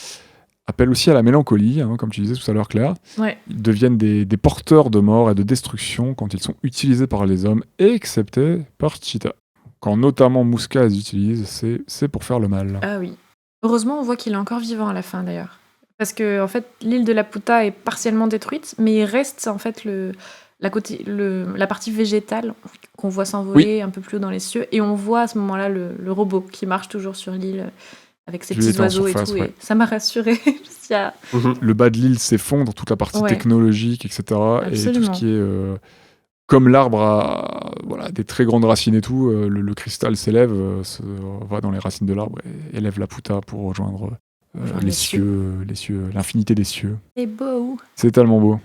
appellent aussi à la mélancolie, comme tu disais tout à l'heure, Claire. Ouais. Ils deviennent des porteurs de mort et de destruction quand ils sont utilisés par les hommes, excepté par Cheetah. Quand notamment Muska les utilise, c'est pour faire le mal. Ah oui. Heureusement, on voit qu'il est encore vivant à la fin, d'ailleurs. Parce que, en fait, l'île de Laputa est partiellement détruite, mais il reste, en fait, la partie végétale qu'on voit s'envoler un peu plus haut dans les cieux, et on voit à ce moment-là le robot qui marche toujours sur l'île avec ses petits oiseaux et tout, et ça m'a rassurée. Le bas de l'île s'effondre, toute la partie technologique, etc. Absolument. Et tout ce qui est... comme l'arbre a des très grandes racines et tout, le cristal s'élève, va dans les racines de l'arbre et élève Laputa pour rejoindre les cieux, l'infinité des cieux. C'est beau. C'est tellement beau.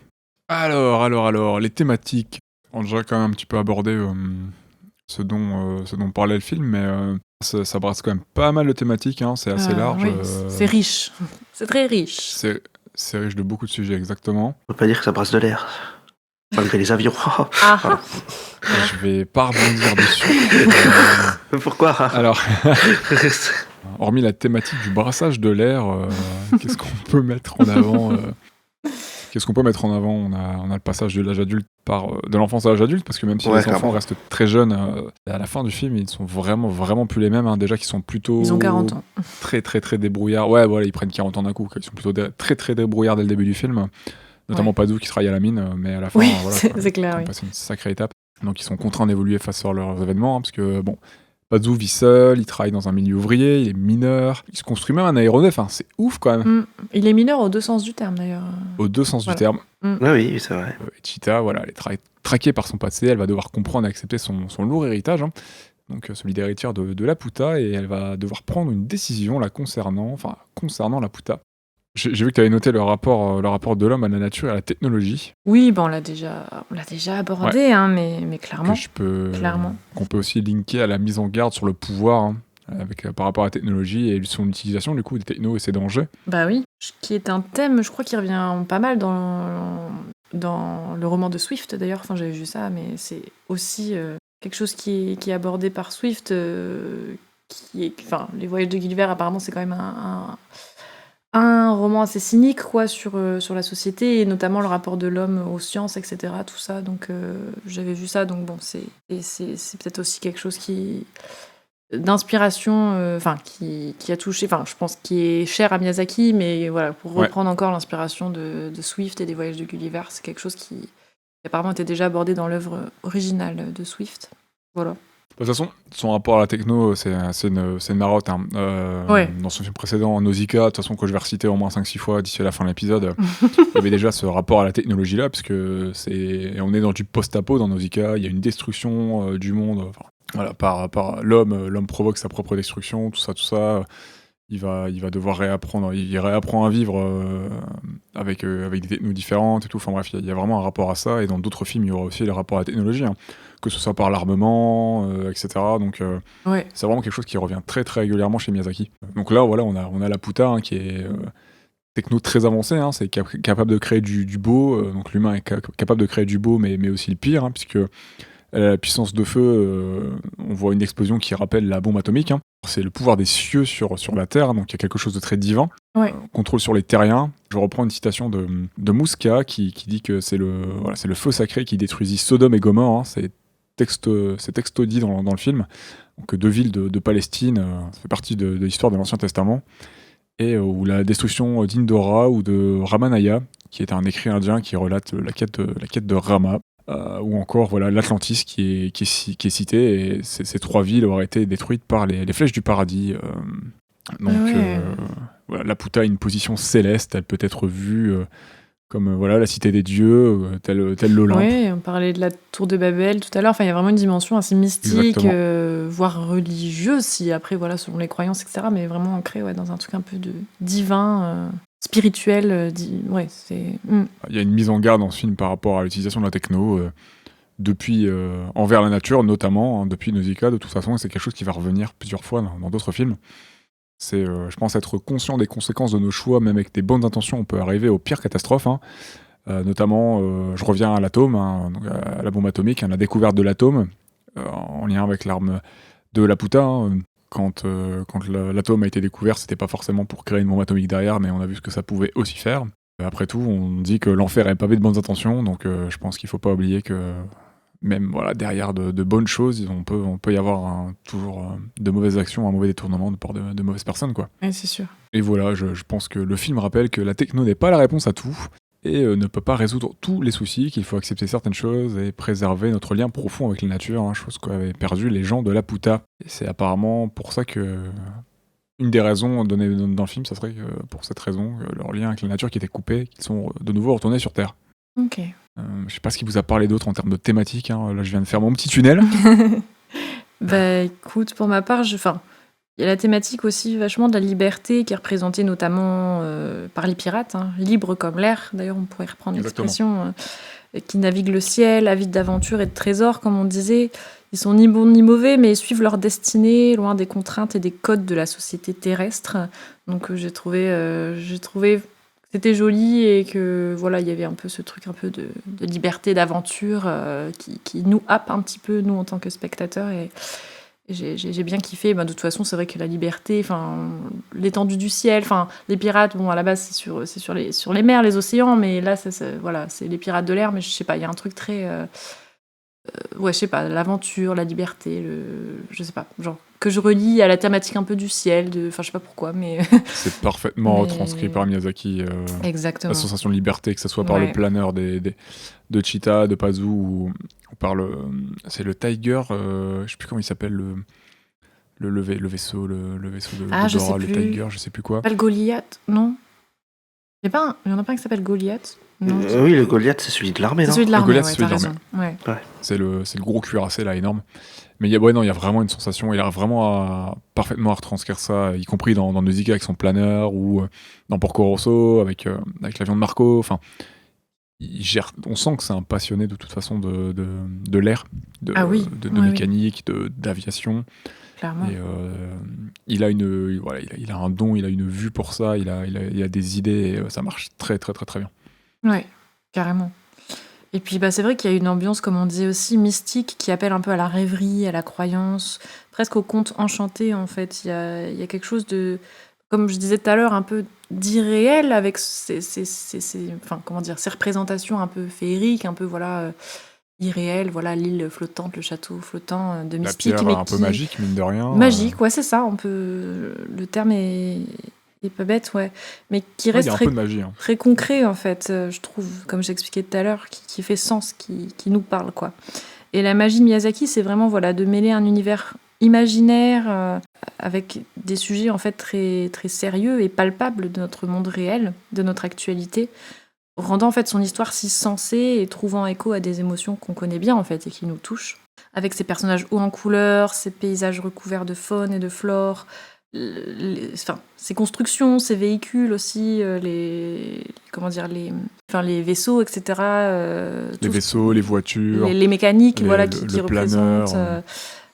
Alors, les thématiques. On a déjà quand même un petit peu abordé ce dont parlait le film, mais ça brasse quand même pas mal de thématiques, c'est assez large. Oui, c'est riche. C'est très riche. C'est riche de beaucoup de sujets, exactement. On peut pas dire que ça brasse de l'air. Malgré les avions. Voilà. Je vais pas rebondir dessus. Pourquoi ? Alors, hormis la thématique du brassage de l'air, qu'est-ce qu'on peut mettre en avant Qu'est-ce qu'on peut mettre en avant? On a le passage de l'âge adulte de l'enfance à l'âge adulte, parce que même si Ouais, les enfants clairement. restent très jeunes, à la fin du film, ils sont vraiment, vraiment plus les mêmes. Hein. Déjà qu'ils sont plutôt Ils ont 40 ans. très, très, très débrouillards. Ouais, voilà, ils prennent 40 ans d'un coup. Quoi. Ils sont plutôt très, très débrouillards dès le début du film. Notamment Ouais. Padou qui travaille à la mine, mais à la fin, Oui, voilà, c'est quoi, c'est clair, ils ont oui. passé une sacrée étape. Donc ils sont contraints d'évoluer face à leurs événements, hein, parce que bon, Padou vit seul, il travaille dans un milieu ouvrier, il est mineur, il se construit même un aéronef, hein, c'est ouf quand même, Il est mineur aux deux sens du terme, d'ailleurs. aux deux sens du Voilà. terme. Ah oui, c'est vrai. Et Cheetah, voilà, elle est traquée par son passé, elle va devoir comprendre et accepter son lourd héritage, hein, donc celui d'héritière de Laputa, et elle va devoir prendre une décision concernant Laputa. J'ai vu que tu avais noté le rapport de l'homme à la nature et à la technologie, Oui, on l'a déjà abordé, hein, mais clairement. qu'on peut aussi linker à la mise en garde sur le pouvoir, hein, par rapport à la technologie et son utilisation du coup des technos et ses dangers. Bah oui, qui est un thème, je crois, qui revient pas mal dans le roman de Swift, d'ailleurs. Enfin, j'avais vu ça, mais c'est aussi quelque chose qui est abordé par Swift, Les Voyages de Gulliver, apparemment, c'est quand même un roman assez cynique, quoi, sur la société, et notamment le rapport de l'homme aux sciences, etc., tout ça. Donc, j'avais vu ça, donc bon, c'est peut-être aussi quelque chose d'inspiration, qui a touché, je pense, qui est cher à Miyazaki, mais voilà, pour Ouais. reprendre encore l'inspiration de Swift et des Voyages de Gulliver, c'est quelque chose qui apparemment était déjà abordé dans l'œuvre originale de Swift. Voilà. De toute façon, son rapport à la techno, c'est une marotte. Hein. Ouais. Dans son film précédent, Nausicaa, de toute façon, que je vais reciter au moins 5-6 fois d'ici à la fin de l'épisode, il y avait déjà ce rapport à la technologie-là, parce que on est dans du post-apo dans Nausicaa, il y a une destruction du monde, voilà, par l'homme. L'homme provoque sa propre destruction, tout ça. Il va devoir réapprendre, il réapprend à vivre avec des technos différentes et tout. Enfin bref, il y a vraiment un rapport à ça. Et dans d'autres films, il y aura aussi le rapport à la technologie, hein, que ce soit par l'armement, etc. Donc Ouais. c'est vraiment quelque chose qui revient très très régulièrement chez Miyazaki. Donc là, voilà, on a Laputa, hein, qui est techno très avancé, hein, c'est capable de créer du beau. Donc l'humain est capable de créer du beau, mais aussi le pire, hein, puisque elle a la puissance de feu. On voit une explosion qui rappelle la bombe atomique. Hein. C'est le pouvoir des cieux sur la Terre, donc il y a quelque chose de très divin. Ouais. Contrôle sur les terriens. Je reprends une citation de Mouska qui dit que c'est le feu sacré qui détruisit Sodome et Gomorrhe. Hein. C'est texto dit dans le film. Donc 2 villes de Palestine, ça fait partie de l'histoire de l'Ancien Testament. Et où la destruction d'Indora ou de Ramanaya, qui est un écrit indien qui relate la quête de Rama. Ou encore voilà l'Atlantis qui est cité, et ces 3 villes auraient été détruites par les flèches du paradis. Donc Ouais. voilà, Laputa a une position céleste, elle peut être vue comme voilà la cité des dieux, tel l'Olympe. Ouais, on parlait de la tour de Babel tout à l'heure. Enfin, il y a vraiment une dimension assez mystique, Exactement. voire religieuse, si après, voilà, selon les croyances, etc. Mais vraiment ancrée, ouais, dans un truc un peu de divin, spirituel. Ouais, c'est. Il y a une mise en garde dans ce film par rapport à l'utilisation de la techno, depuis envers la nature notamment, hein, depuis Nausicaa de toute façon, et c'est quelque chose qui va revenir plusieurs fois dans d'autres films. C'est, je pense, être conscient des conséquences de nos choix, même avec des bonnes intentions, on peut arriver aux pires catastrophes. Hein. Notamment, je reviens à l'atome, hein, donc à la bombe atomique, hein, la découverte de l'atome, en lien avec l'arme de Laputa. Hein. Quand l'atome a été découvert, c'était pas forcément pour créer une bombe atomique derrière, mais on a vu ce que ça pouvait aussi faire. Après tout, on dit que l'enfer est pavé de bonnes intentions, donc je pense qu'il faut pas oublier que même voilà, derrière de bonnes choses, on peut y avoir toujours de mauvaises actions, un mauvais détournement de part de mauvaises personnes, quoi. Ouais, c'est sûr. Et voilà, je pense que le film rappelle que la techno n'est pas la réponse à tout, et ne peut pas résoudre tous les soucis, qu'il faut accepter certaines choses et préserver notre lien profond avec la nature, hein, chose qu'avaient perdu les gens de Laputa. Et c'est apparemment pour ça que... Une des raisons données dans le film, ça serait que pour cette raison, leur lien avec la nature qui était coupé, qu'ils sont de nouveau retournés sur Terre. Ok. Je sais pas ce qui vous a parlé d'autre en termes de thématique. Hein. Là, je viens de faire mon petit tunnel. Bah écoute, pour ma part, il y a la thématique aussi vachement de la liberté qui est représentée notamment par les pirates, hein, libres comme l'air. D'ailleurs, on pourrait reprendre Exactement. l'expression, qui naviguent le ciel, avides d'aventure et de trésors, comme on disait. Ils sont ni bons ni mauvais, mais ils suivent leur destinée, loin des contraintes et des codes de la société terrestre. Donc j'ai trouvé que c'était joli, et que voilà, il y avait un peu ce truc un peu de liberté, d'aventure, qui nous happe un petit peu, nous, en tant que spectateurs. J'ai bien kiffé. De toute façon, c'est vrai que la liberté, l'étendue du ciel, les pirates, à la base, c'est sur les mers, les océans, mais là, voilà, c'est les pirates de l'air, mais je sais pas, il y a un truc très... je sais pas, l'aventure, la liberté, je sais pas, genre, que je relie à la thématique un peu du ciel, je sais pas pourquoi, mais... C'est parfaitement retranscrit par Miyazaki. Exactement. La sensation de liberté, que ce soit par le planeur de Cheetah, de Pazu, ou par c'est le Tiger, je sais plus comment il s'appelle, le vaisseau de je sais Dora, le plus. Tiger, je sais plus quoi. Pas le Goliath, non? Il y en a pas un qui s'appelle Goliath? Non, oui, le Goliath, c'est celui de l'armée, c'est non? celui de l'armée, Goliath, ouais, c'est celui t'as de raison. Ouais. C'est le gros cuirassé là, énorme. Mais il y a vraiment une sensation, il a vraiment parfaitement à retranscrire ça, y compris dans Nausicaa avec son planeur, ou dans Porco Rosso avec l'avion de Marco. Enfin, on sent que c'est un passionné de toute façon de l'air, de mécanique, d'aviation. Clairement. Et il a il a un don, il a une vue pour ça, il a des idées, et ça marche très très très très bien. Ouais, carrément. Et puis c'est vrai qu'il y a une ambiance, comme on disait aussi, mystique, qui appelle un peu à la rêverie, à la croyance, presque au conte enchanté en fait. Il y a quelque chose de, comme je disais tout à l'heure, un peu d'irréel avec ces représentations un peu féeriques, un peu irréelles, l'île flottante, le château flottant de mystique. La pierre un peu magique, mine de rien. Magique, ouais, c'est ça. Le terme est pas bête, ouais, mais qui reste il y a un peu de magie, hein. Très concret en fait, je trouve, comme j'expliquais tout à l'heure, qui fait sens, qui nous parle, quoi. Et la magie de Miyazaki, c'est vraiment de mêler un univers imaginaire avec des sujets en fait très très sérieux et palpables de notre monde réel, de notre actualité, rendant en fait son histoire si sensée et trouvant écho à des émotions qu'on connaît bien en fait et qui nous touchent, avec ses personnages hauts en couleurs, ses paysages recouverts de faune et de flore. Ces constructions, ces véhicules aussi, les vaisseaux, etc. Les vaisseaux, les voitures, les mécaniques, qui le planeur, représentent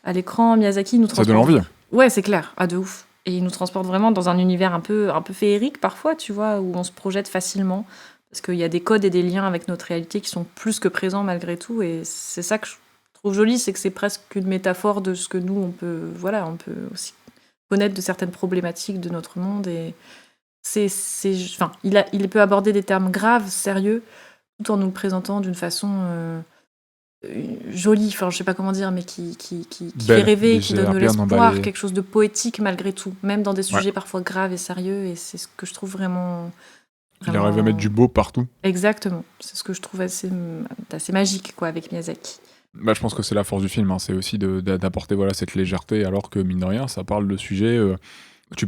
à l'écran. Miyazaki nous transporte. Ça donne envie. Ouais, c'est clair, de ouf. Et il nous transporte vraiment dans un univers un peu féerique parfois, tu vois, où on se projette facilement, parce qu'il y a des codes et des liens avec notre réalité qui sont plus que présents malgré tout. Et c'est ça que je trouve joli, c'est que c'est presque une métaphore de ce que nous on peut aussi connaître de certaines problématiques de notre monde, et il peut aborder des termes graves, sérieux, tout en nous le présentant d'une façon jolie, je sais pas comment dire, mais qui fait rêver, qui donne de l'espoir, quelque chose de poétique malgré tout, même dans des sujets parfois graves et sérieux, et c'est ce que je trouve vraiment... Il arrive à mettre du beau partout. Exactement, c'est ce que je trouve assez magique, quoi, avec Miyazaki. Je pense que c'est la force du film, hein. C'est aussi d'apporter cette légèreté, alors que mine de rien, ça parle de sujets. Tu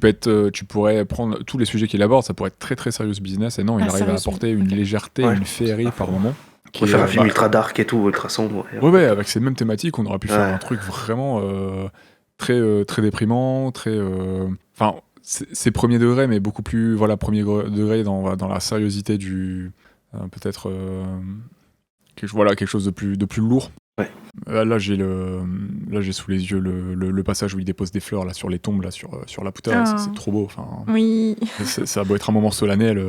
pourrais prendre tous les sujets qu'il aborde, ça pourrait être très très serious business, et non, il arrive à apporter une légèreté, une féerie par moment. On peut faire un film ultra dark et tout, ultra sombre. Ouais, avec ces mêmes thématiques, on aurait pu faire un truc vraiment très très déprimant, très. C'est premier degré, mais beaucoup plus premier degré dans la sériosité du peut-être quelque chose de plus lourd. Ouais. Là j'ai sous les yeux le passage où il dépose des fleurs là sur les tombes là sur la pouta, c'est trop beau. Oui. Ça a beau être un moment solennel,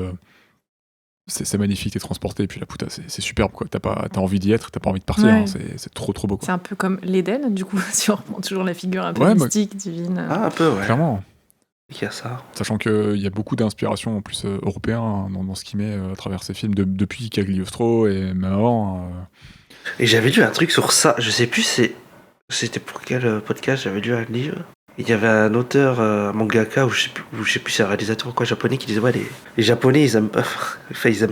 c'est magnifique, t'es transporté, et puis la pouta c'est superbe, quoi. T'as envie d'y être, t'as pas envie de partir, ouais. hein, c'est trop beau, quoi. C'est un peu comme l'Éden, du coup, si on reprend toujours la figure un peu mystique, divine. Un peu, ouais. Clairement. Il y a ça. Sachant qu'il y a beaucoup d'inspiration en plus européen dans ce qu'il met à travers ses films, depuis Cagliostro et même avant. Et j'avais lu un truc sur ça, je sais plus c'était pour quel podcast, j'avais lu un livre. Il y avait un auteur, un mangaka, ou je sais plus c'est un réalisateur ou quoi, japonais, qui disait les Japonais ils aiment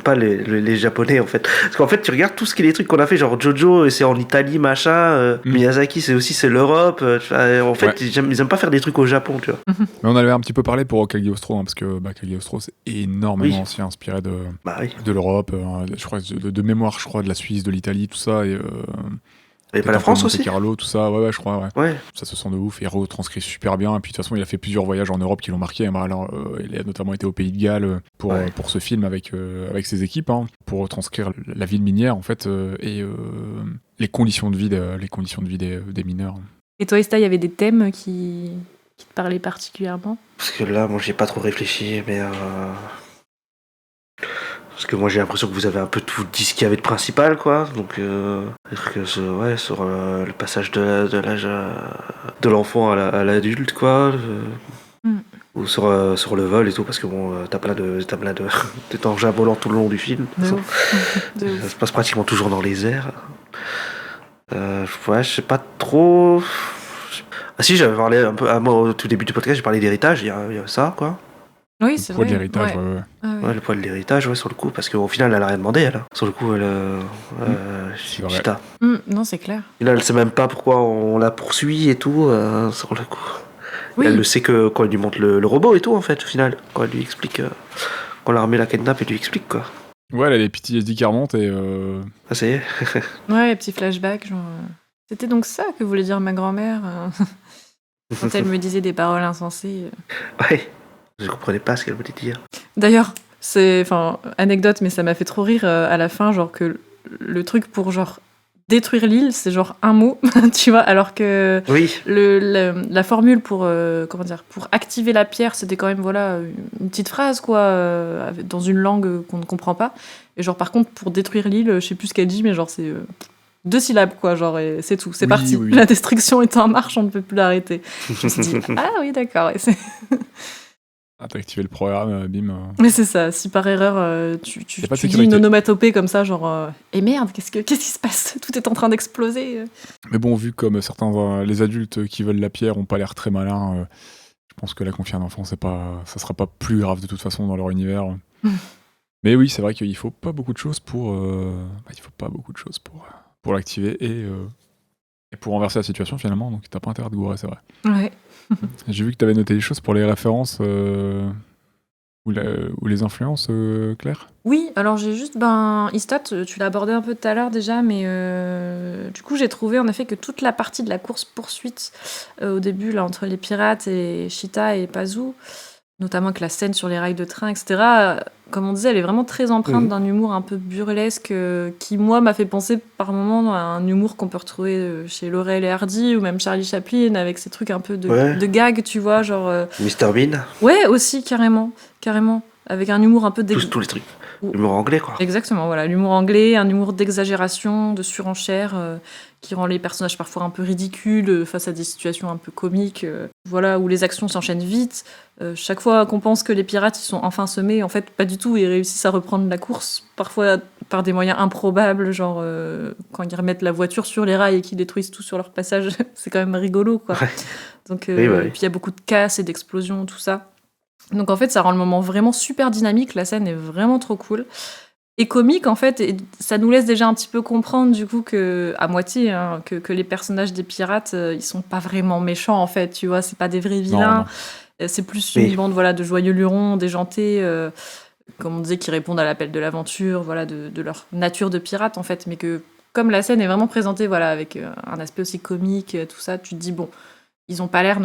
pas les Japonais en fait. Parce qu'en fait tu regardes tout ce qui est les trucs qu'on a fait, genre Jojo c'est en Italie machin, Miyazaki c'est l'Europe, en fait ils aiment pas faire des trucs au Japon, tu vois. Mais on avait un petit peu parlé pour Cagliostro, parce que Cagliostro c'est énormément aussi inspiré de l'Europe, je crois de mémoire, je crois de la Suisse, de l'Italie, tout ça, et pas la France aussi. Carlo, tout ça, ouais, je crois, ouais. Ça se sent de ouf, et il retranscrit super bien. Et puis de toute façon, il a fait plusieurs voyages en Europe qui l'ont marqué. Alors, il a notamment été au Pays de Galles pour ce film avec ses équipes, pour retranscrire la ville minière en fait, et les conditions de vie des mineurs. Et toi, Esta, il y avait des thèmes qui te parlaient particulièrement? Parce que là, moi, j'ai pas trop réfléchi, mais Parce que moi j'ai l'impression que vous avez un peu tout dit ce qu'il y avait de principal, quoi. Donc, sur le passage de l'âge de l'enfant à l'adulte, quoi. Ou sur le vol et tout, parce que bon, t'as plein de d'engins volants tout le long du film. De Ça, ouf. De ouf. ça se passe pratiquement toujours dans les airs. Je sais pas trop. Ah si, j'avais parlé un peu, moi, au tout début du podcast, j'ai parlé d'héritage, il y a ça, quoi. Oui, c'est Le poids vrai. de l'héritage, ouais. ouais. Ah ouais. Ouais, le poids de l'héritage, ouais, sur le coup, parce qu'au final, elle a rien demandé, elle. Sur le coup, elle. C'est vrai. Chita. Non, c'est clair. Et là, elle sait même pas pourquoi on la poursuit et tout, sur le coup. Oui. Elle le sait que quand elle lui montre le robot et tout, en fait, au final. Quand elle lui explique. Quand l'armée la kidnappe et lui explique, quoi. Ouais, elle a les PTSD qui remontent et. Ah, ça y est. Ouais, petit flashback, genre. C'était donc ça que voulait dire ma grand-mère quand elle me disait des paroles insensées. Ouais. Je comprenais pas ce qu'elle voulait dire. D'ailleurs, enfin, anecdote, mais ça m'a fait trop rire à la fin, genre que le truc pour genre détruire l'île, c'est genre un mot, tu vois, alors que Oui. la formule pour pour activer la pierre, c'était quand même voilà une petite phrase quoi, dans une langue qu'on ne comprend pas. Et genre par contre pour détruire l'île, je sais plus ce qu'elle dit, mais genre c'est 2 syllabes quoi, genre et c'est tout, c'est Oui, parti. oui. La destruction est en marche, on ne peut plus l'arrêter. Je me suis dit ah oui d'accord. Ah, t'as activé le programme, bim. Mais c'est ça, si par erreur tu Y a pas de dis sécurité. une onomatopée comme ça, genre et merde, qu'est-ce qui se passe? Tout est en train d'exploser. Mais bon, vu comme certains les adultes qui veulent la pierre ont pas l'air très malins, je pense que la confier à un enfant, ça sera pas plus grave de toute façon dans leur univers. Mais oui, c'est vrai qu'il faut pas beaucoup de choses pour l'activer et pour renverser la situation finalement. Donc t'as pas intérêt de gourer, c'est vrai. Ouais. J'ai vu que t'avais noté des choses pour les références ou les influences, Claire. Oui, alors j'ai juste, Istot, tu l'as abordé un peu tout à l'heure déjà, mais du coup j'ai trouvé en effet que toute la partie de la course-poursuite au début, là, entre les pirates et Chita et Pazu, notamment avec la scène sur les rails de train, etc., comme on disait, elle est vraiment très empreinte d'un humour un peu burlesque qui, moi, m'a fait penser par moments à un humour qu'on peut retrouver chez Laurel et Hardy ou même Charlie Chaplin avec ces trucs un peu de gag, tu vois, genre... Mr Bean. Ouais, aussi, carrément, avec un humour un peu... Tous les trucs. L'humour anglais, quoi. Exactement, voilà, l'humour anglais, un humour d'exagération, de surenchère, qui rend les personnages parfois un peu ridicules face à des situations un peu comiques, voilà, où les actions s'enchaînent vite. Chaque fois qu'on pense que les pirates ils sont enfin semés, en fait, pas du tout, ils réussissent à reprendre la course, parfois par des moyens improbables, genre quand ils remettent la voiture sur les rails et qu'ils détruisent tout sur leur passage, c'est quand même rigolo, quoi. Ouais. Donc, Oui. Et puis il y a beaucoup de casse et d'explosions, tout ça. Donc en fait, ça rend le moment vraiment super dynamique, la scène est vraiment trop cool. Et comique en fait, et ça nous laisse déjà un petit peu comprendre du coup que, à moitié, hein, que les personnages des pirates, ils sont pas vraiment méchants en fait, tu vois, c'est pas des vrais vilains. Non. C'est plus une bande voilà, de joyeux lurons, déjantés, comme on disait, qui répondent à l'appel de l'aventure, voilà, de leur nature de pirate en fait, mais que comme la scène est vraiment présentée voilà, avec un aspect aussi comique, tout ça, tu te dis bon, ils ont pas l'air,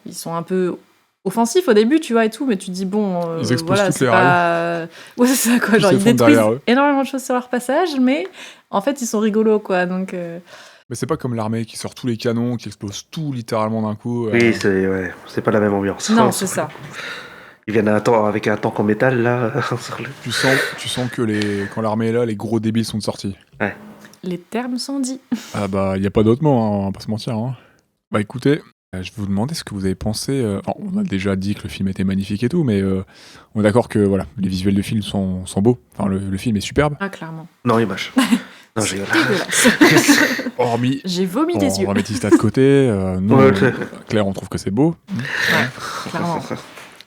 ils sont un peu offensifs au début, tu vois, et tout, mais tu te dis bon, ils explosent voilà, toutes les c'est pas... Ouais, c'est ça, quoi, genre ils détruisent énormément de choses sur leur passage, mais en fait, ils sont rigolos, quoi, donc... Mais c'est pas comme l'armée qui sort tous les canons, qui explose tout littéralement d'un coup. Oui, c'est pas la même ambiance. Non, c'est ça. Ils viennent avec un tank en métal, là. Tu sens que quand l'armée est là, les gros débiles sont sortis. Ouais. Les termes sont dits. Ah bah, y a pas d'autre mot, hein, on va pas se mentir. Hein. Bah écoutez, je vais vous demander ce que vous avez pensé. On a déjà dit que le film était magnifique et tout, mais on est d'accord que voilà, les visuels du film sont beaux. Enfin, le film est superbe. Ah, clairement. Non, il est moche. Non, j'ai dégueulasse. Hormis. J'ai vomi des yeux. On va mettre ça de côté. Non, Claire, on trouve que c'est beau. Ouais, clairement.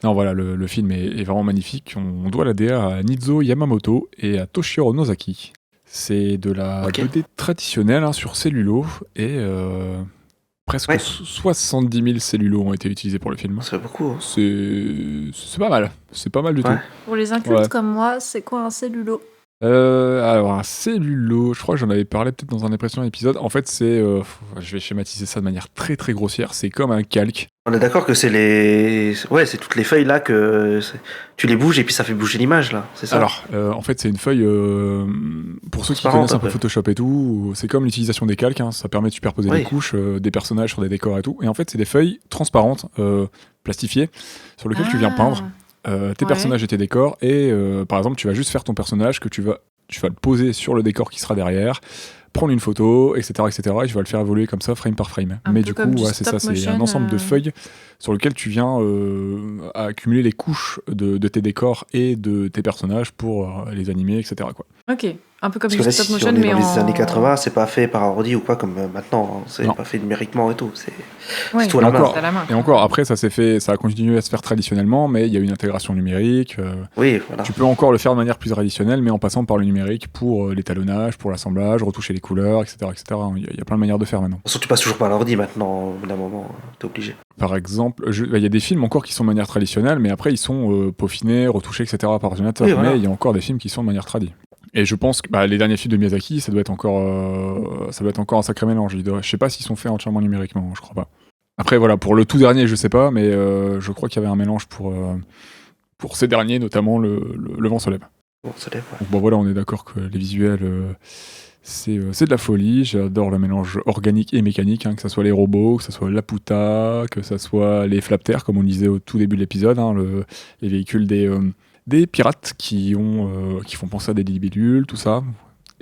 Non, voilà, le film est vraiment magnifique. On doit la DA à Nizo Yamamoto et à Toshiro Nozaki. C'est de la 2D traditionnelle hein, sur cellulo et presque 70 000 cellulos ont été utilisés pour le film. C'est beaucoup. Hein. C'est pas mal. C'est pas mal du tout. Pour les incultes comme moi, c'est quoi un cellulo ? Alors un cellulo, je crois que j'en avais parlé peut-être dans un des précédents épisodes. En fait, c'est, je vais schématiser ça de manière très très grossière. C'est comme un calque. On est d'accord que c'est c'est toutes les feuilles là que tu les bouges et puis ça fait bouger l'image là. C'est ça. Alors, en fait, c'est une feuille. Pour ceux qui connaissent un peu Photoshop et tout, c'est comme l'utilisation des calques. Hein, ça permet de superposer des couches, des personnages sur des décors et tout. Et en fait, c'est des feuilles transparentes, plastifiées, sur lesquelles tu viens peindre. tes Ouais. personnages et tes décors, et par exemple, tu vas juste faire ton personnage que tu vas le poser sur le décor qui sera derrière, prendre une photo, etc., etc., et tu vas le faire évoluer comme ça, frame par frame. Un Mais peu du coup, comme du ouais, c'est ça, stop c'est un motion, ensemble de feuilles sur lequel tu viens accumuler les couches de tes décors et de tes personnages pour les animer, etc., quoi. Ok, un peu comme Parce du que là, stop si motion, on est mais dans les en... années 80, c'est pas fait par ordi ou quoi comme maintenant. Hein. C'est Non. pas fait numériquement et tout. C'est Ouais, tout à la main. encore, à la main, et quoi. encore, après, ça a continué à se faire traditionnellement, mais il y a une intégration numérique. Oui, voilà. Tu peux encore le faire de manière plus traditionnelle, mais en passant par le numérique pour l'étalonnage, pour l'assemblage, retoucher les couleurs, etc., etc. Il y a plein de manières de faire maintenant. De toute façon, tu passes toujours par l'ordi maintenant. Au bout d'un moment, t'es obligé. Par exemple, il y a des films encore qui sont de manière traditionnelle, mais après ils sont peaufinés, retouchés, etc. par ordinateur. Oui, voilà. Mais il y a encore des films qui sont de manière tradie. Et je pense que les derniers films de Miyazaki, ça doit être encore un sacré mélange. Je sais pas s'ils sont faits entièrement numériquement, je crois pas. Après voilà, pour le tout dernier, je sais pas, mais je crois qu'il y avait un mélange pour ces derniers, notamment le vent se lève. Bon, ça lève, ouais. Donc bon voilà, on est d'accord que les visuels, c'est de la folie. J'adore le mélange organique et mécanique, hein, que ce soit les robots, que ce soit la puta, que ce soit les flapters, comme on le disait au tout début de l'épisode, hein, les véhicules des pirates qui font penser à des libidules, tout ça.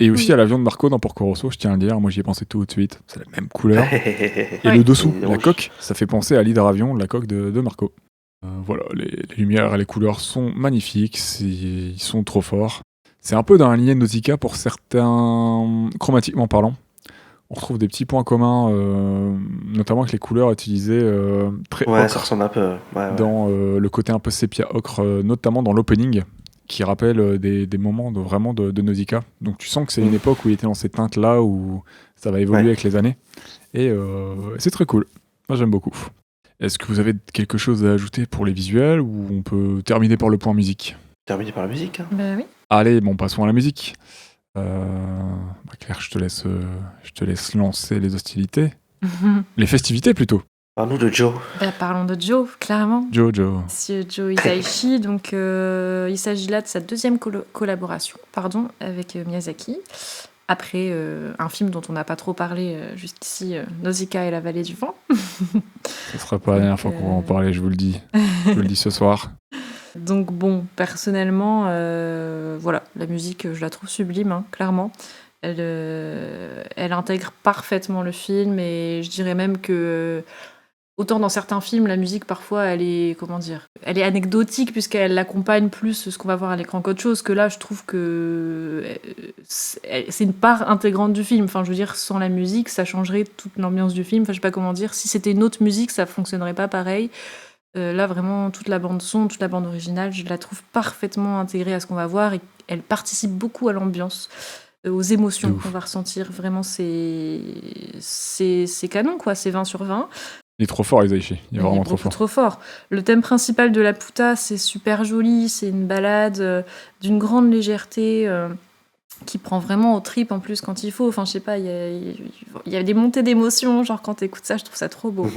Et aussi Oui. à l'avion de Marco dans Porco Rosso, je tiens à le dire, moi j'y ai pensé tout de suite, c'est la même couleur. Et Ouais. le dessous, Et la rouge. coque, ça fait penser à l'hydravion, la coque de Marco. Voilà, les lumières et les couleurs sont magnifiques, ils sont trop forts. C'est un peu dans la lignée de Nausicaa pour certains, chromatiquement parlant. On retrouve des petits points communs, notamment avec les couleurs utilisées très Ouais, ça ocre, ressemble un peu. Ouais. dans le côté un peu sépia ocre, notamment dans l'opening, qui rappelle des moments vraiment de Nausicaa. Donc tu sens que c'est une époque où il était dans ces teintes-là, où ça va évoluer Ouais. avec les années. Et c'est très cool. Moi j'aime beaucoup. Est-ce que vous avez quelque chose à ajouter pour les visuels, ou on peut terminer par le point musique ? Terminé par la musique. Hein. Ben oui. Allez, bon, passons à la musique. Claire, je te laisse lancer les hostilités. Les festivités, plutôt. Parle-nous de Joe. Bah, parlons de Joe, clairement. Jojo. Monsieur Joe Hisaishi, donc il s'agit là de sa deuxième collaboration avec Miyazaki. Après un film dont on n'a pas trop parlé jusqu'ici, Nausicaa et la vallée du vent. Ce sera pas la dernière fois qu'on va en parler, je vous le dis. Je vous le dis ce soir. Donc bon, personnellement, voilà, la musique, je la trouve sublime, hein, clairement. Elle intègre parfaitement le film, et je dirais même que autant dans certains films, la musique parfois elle est, comment dire, elle est anecdotique puisqu'elle accompagne plus ce qu'on va voir à l'écran qu'autre chose, que là je trouve que c'est une part intégrante du film. Enfin, je veux dire, sans la musique, ça changerait toute l'ambiance du film. Enfin, je sais pas comment dire. Si c'était une autre musique, ça fonctionnerait pas pareil. Là, vraiment, toute la bande son, toute la bande originale, je la trouve parfaitement intégrée à ce qu'on va voir, et elle participe beaucoup à l'ambiance, aux émotions De ouf. qu'on va ressentir. Vraiment, c'est canon, quoi. C'est 20 sur 20. Il est trop fort, Isaichi. Il est vraiment trop beaucoup fort. trop fort. Le thème principal de la puta, c'est super joli. C'est une balade d'une grande légèreté qui prend vraiment aux tripes en plus quand il faut. Enfin, je sais pas, il y a des montées d'émotions. Genre, quand t'écoutes ça, je trouve ça trop beau.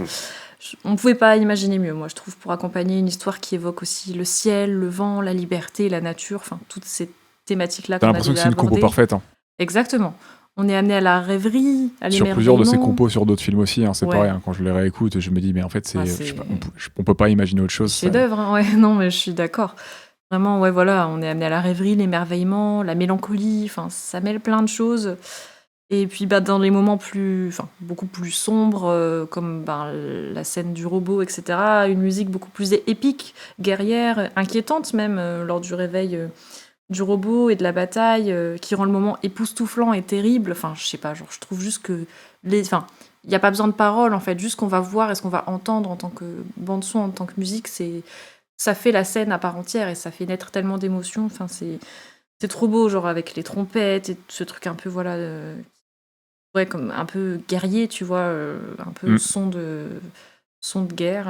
On pouvait pas imaginer mieux, moi, je trouve, pour accompagner une histoire qui évoque aussi le ciel, le vent, la liberté, la nature, enfin, toutes ces thématiques-là T'as qu'on a l'impression que déjà c'est une compo abordées. parfaite. Hein. Exactement. On est amené à la rêverie, à Sur l'émerveillement. plusieurs de ses compos sur d'autres films aussi, hein, c'est Ouais. pareil. Hein, quand je les réécoute, je me dis, mais en fait, Ah, je c'est- sais pas, on peut pas imaginer autre chose. ça- Chef-d'œuvre, hein, ouais, non, mais je suis d'accord. Vraiment, ouais, voilà, on est amené à la rêverie, l'émerveillement, la mélancolie, enfin, ça mêle plein de choses. Et puis, dans les moments beaucoup plus sombres, comme la scène du robot, etc., une musique beaucoup plus épique, guerrière, inquiétante même, lors du réveil du robot et de la bataille, qui rend le moment époustouflant et terrible. Enfin, je sais pas, genre, je trouve juste que il n'y a pas besoin de paroles, en fait, juste ce qu'on va voir et ce qu'on va entendre en tant que bande-son, en tant que musique, ça fait la scène à part entière, et ça fait naître tellement d'émotions. Enfin, c'est trop beau, genre avec les trompettes et ce truc un peu, voilà, ouais, comme un peu guerrier, tu vois, un peu son de guerre.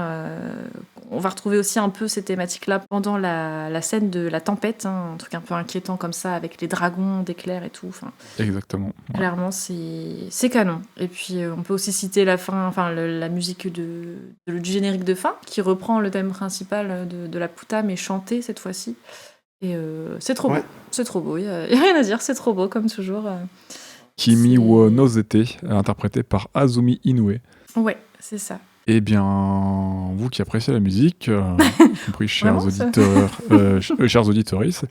On va retrouver aussi un peu ces thématiques-là pendant la scène de la tempête, hein, un truc un peu inquiétant comme ça, avec les dragons d'éclairs et tout. Enfin, Exactement. Ouais. clairement, c'est canon. Et puis, on peut aussi citer la fin, la musique du générique de fin, qui reprend le thème principal de la puta, mais chanté cette fois-ci. Et c'est trop beau. C'est trop beau. Il y a rien à dire. C'est trop beau, comme toujours. Kimi C'est- wo Nozete, interprété par Azumi Inoue. Ouais, c'est ça. Eh bien, vous qui appréciez la musique, y compris chers Vraiment, ça auditeurs, chers auditeuristes,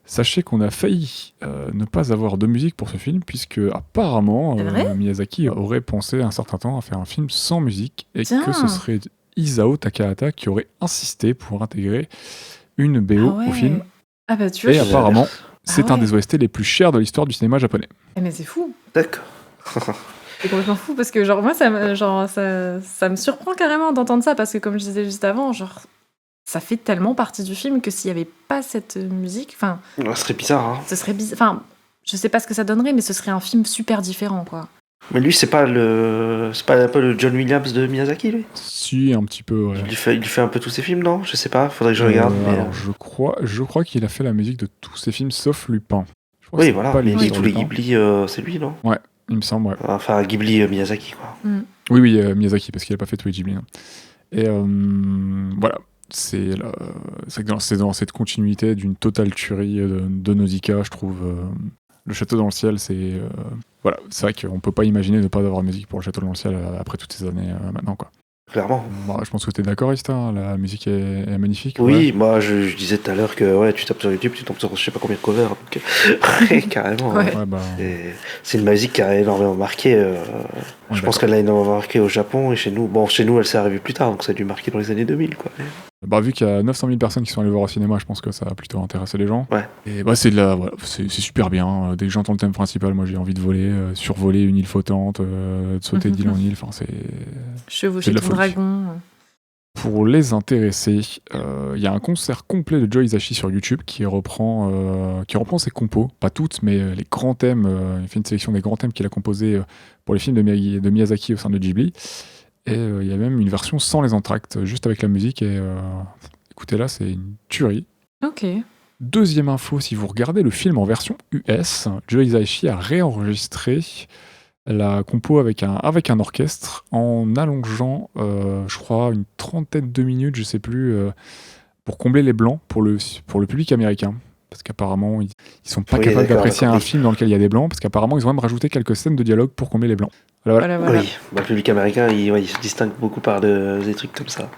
sachez qu'on a failli ne pas avoir de musique pour ce film, puisque apparemment C'est vrai Miyazaki aurait pensé un certain temps à faire un film sans musique, et Tiens. que ce serait Isao Takahata qui aurait insisté pour intégrer une BO Ah au film. ouais. Ah bah tu vois, Et je- apparemment, c'est un ouais. des OST les plus chers de l'histoire du cinéma japonais. Eh, mais c'est fou. D'accord. C'est complètement fou parce que genre moi ça me surprend carrément d'entendre ça parce que comme je disais juste avant, genre ça fait tellement partie du film que s'il y avait pas cette musique, enfin Ce serait bizarre, hein. ce serait bizarre. Enfin, je sais pas ce que ça donnerait, mais ce serait un film super différent quoi. Mais lui, c'est pas un peu le John Williams de Miyazaki, lui. Si, un petit peu, ouais. Il lui fait un peu tous ses films, non? Je sais pas, faudrait que je regarde. Mais... Alors, je crois qu'il a fait la musique de tous ses films sauf Lupin. Je crois que Oui, c'est voilà, pas mais lui tous sur les Lupin. Ghibli, c'est lui, non? Il me semble, ouais. Enfin, Ghibli Miyazaki, quoi. Oui, Miyazaki, parce qu'il a pas fait tous les Ghibli. Hein. Et voilà, c'est dans cette continuité d'une totale tuerie de Nausicaa, je trouve. Le Château dans le ciel, c'est... voilà, c'est vrai qu'on peut pas imaginer ne pas avoir de musique pour le Château dans le ciel après toutes ces années maintenant, quoi. Clairement. Bon, je pense que t'es d'accord, Ista, hein, la musique est magnifique. Oui, ouais. moi je disais tout à l'heure que ouais, tu tapes sur YouTube, tu tombes sur je sais pas combien de covers. Donc, carrément. Ouais. Ouais, bah, C'est une musique qui a énormément marqué. Je pense qu'elle a énormément marqué au Japon et chez nous. Bon, chez nous, elle s'est arrivée plus tard, donc ça a dû marquer dans les années 2000, quoi. bah, vu qu'il y a 900 000 personnes qui sont allées voir au cinéma, je pense que ça a plutôt intéressé les gens. Ouais. Et bah, c'est super bien. Dès que j'entends le thème principal, moi j'ai envie de voler, survoler une île flottante, de sauter d'île en île. Enfin, c'est Chevaucher de la ton folie. dragon. Pour les intéressés, il y a un concert complet de Joe Hisaishi sur YouTube qui reprend ses compos, pas toutes, mais les grands thèmes. Il fait une sélection des grands thèmes qu'il a composés pour les films de Miyazaki au sein de Ghibli. Et il y a même une version sans les entractes, juste avec la musique. Et écoutez, là, c'est une tuerie. Ok. Deuxième info, si vous regardez le film en version US, Joe Hisaishi a réenregistré la compo avec un orchestre en allongeant, je crois, une trentaine de minutes, je sais plus, pour combler les blancs pour le public américain. Parce qu'apparemment, ils sont pas Oui, capables d'accord, d'apprécier un compris. film dans lequel il y a des blancs, parce qu'apparemment, ils ont même rajouté quelques scènes de dialogue pour combler les blancs. Voilà. Voilà. Oui, bah, le public américain, il se distingue beaucoup par des trucs comme ça.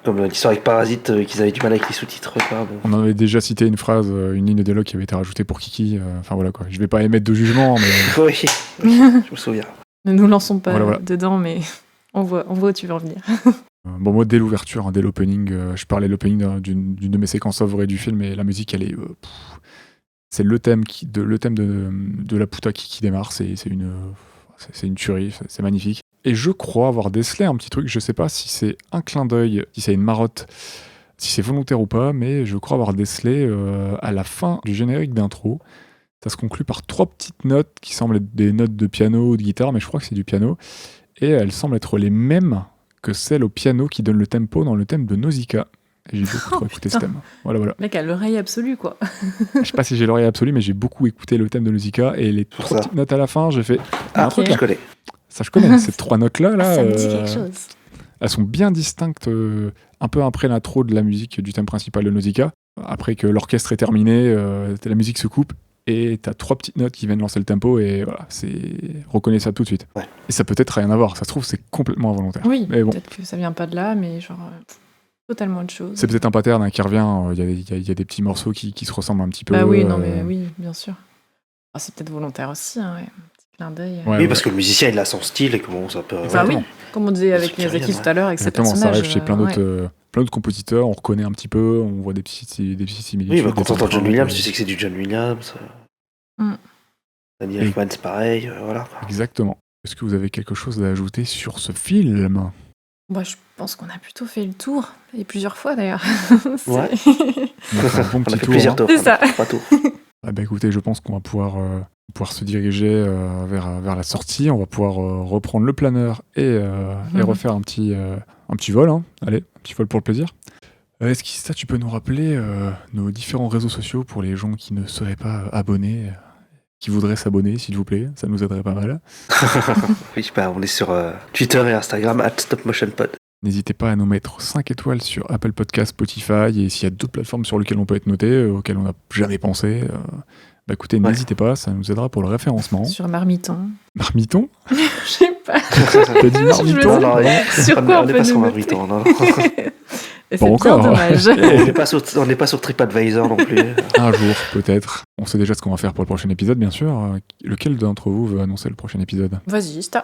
Comme l'histoire avec Parasite, qu'ils avaient du mal avec les sous-titres, quoi. Bon. On en avait déjà cité une phrase, une ligne de dialogue qui avait été rajoutée pour Kiki. Enfin voilà quoi. Je vais pas émettre de jugement, mais Oui, je me souviens. Ne nous lançons pas Voilà. dedans, mais on voit où tu veux en venir. bon moi dès l'ouverture, hein, dès l'opening, je parlais de l'opening d'une de mes séquences favoris du film, et la musique elle est, c'est le thème de la Puta qui démarre. C'est une tuerie, c'est magnifique. Et je crois avoir décelé un petit truc. Je sais pas si c'est un clin d'œil, si c'est une marotte, si c'est volontaire ou pas, mais je crois avoir décelé à la fin du générique d'intro. Ça se conclut par 3 petites notes qui semblent être des notes de piano ou de guitare, mais je crois que c'est du piano. Et elles semblent être les mêmes que celles au piano qui donnent le tempo dans le thème de Nausicaa. Et j'ai beaucoup trop écouté ce putain. thème. Voilà. Le mec a l'oreille absolue, quoi. Je sais pas si j'ai l'oreille absolue, mais j'ai beaucoup écouté le thème de Nausicaa. Et les Pour 3 ça. petites notes à la fin, j'ai fait... il y a un Ok. truc Je là. connais. Ça, je connais. Ces 3 notes-là, là, Ça me dit quelque chose. elles sont bien distinctes un peu après l'intro de la musique du thème principal de Nausicaa. Après que l'orchestre est terminé, la musique se coupe et t'as 3 petites notes qui viennent lancer le tempo, et voilà, c'est reconnaissable tout de suite. Ouais. Et ça peut être rien à voir, ça se trouve c'est complètement involontaire. Oui, Mais bon, peut-être que ça vient pas de là, mais genre totalement autre chose. c'est peut-être un pattern qui revient, il y a des petits morceaux qui se ressemblent un petit peu. Bah oui, non mais oui, bien sûr. Ah, c'est peut-être volontaire aussi, hein, ouais. Un petit clin d'œil. Ouais, Oui, parce que le musicien, il a son style et comment ça peut. Enfin oui, Exactement. comme on disait avec C'est curieux, Miyazaki ouais. tout à l'heure avec ses Exactement, ça personnages. arrive chez plein d'autres compositeurs, on reconnaît un petit peu, on voit des petites similitudes. Oui, bah, quand des t'entends John empreintes, Williams, tu sais que c'est du John Williams. Mm. Danny Et- Elfman, c'est pareil, voilà. Exactement. Est-ce que vous avez quelque chose à ajouter sur ce film? Moi, je pense qu'on a plutôt fait le tour, et plusieurs fois d'ailleurs. C'est- Ouais. On a fait un bon On a petit fait tour. plusieurs hein. tours. C'est on a ça. fait 3 tours. Ah bah écoutez, je pense qu'on va pouvoir se diriger vers la sortie. On va pouvoir reprendre le planeur et refaire un petit vol. Hein. Allez, un petit vol pour le plaisir. Est-ce que ça, tu peux nous rappeler nos différents réseaux sociaux pour les gens qui ne seraient pas abonnés, qui voudraient s'abonner, s'il vous plaît? Ça nous aiderait pas mal. Oui, bah, on est sur Twitter et Instagram, @stopmotionpod. N'hésitez pas à nous mettre 5 étoiles sur Apple Podcast, Spotify, et s'il y a d'autres plateformes sur lesquelles on peut être noté, auxquelles on n'a jamais pensé, Bah écoutez, Ouais. n'hésitez pas, ça nous aidera pour le référencement. Sur Marmiton. Marmiton? Je sais pas. T'as dit Je Marmiton? me Non, non, Sur quoi on on n'est peut pas sur nous Marmiton, non. Et Pas c'est bien encore. dommage. On n'est pas sur TripAdvisor non plus. Un jour, peut-être. On sait déjà ce qu'on va faire pour le prochain épisode, bien sûr. Lequel d'entre vous veut annoncer le prochain épisode? Vas-y, stop.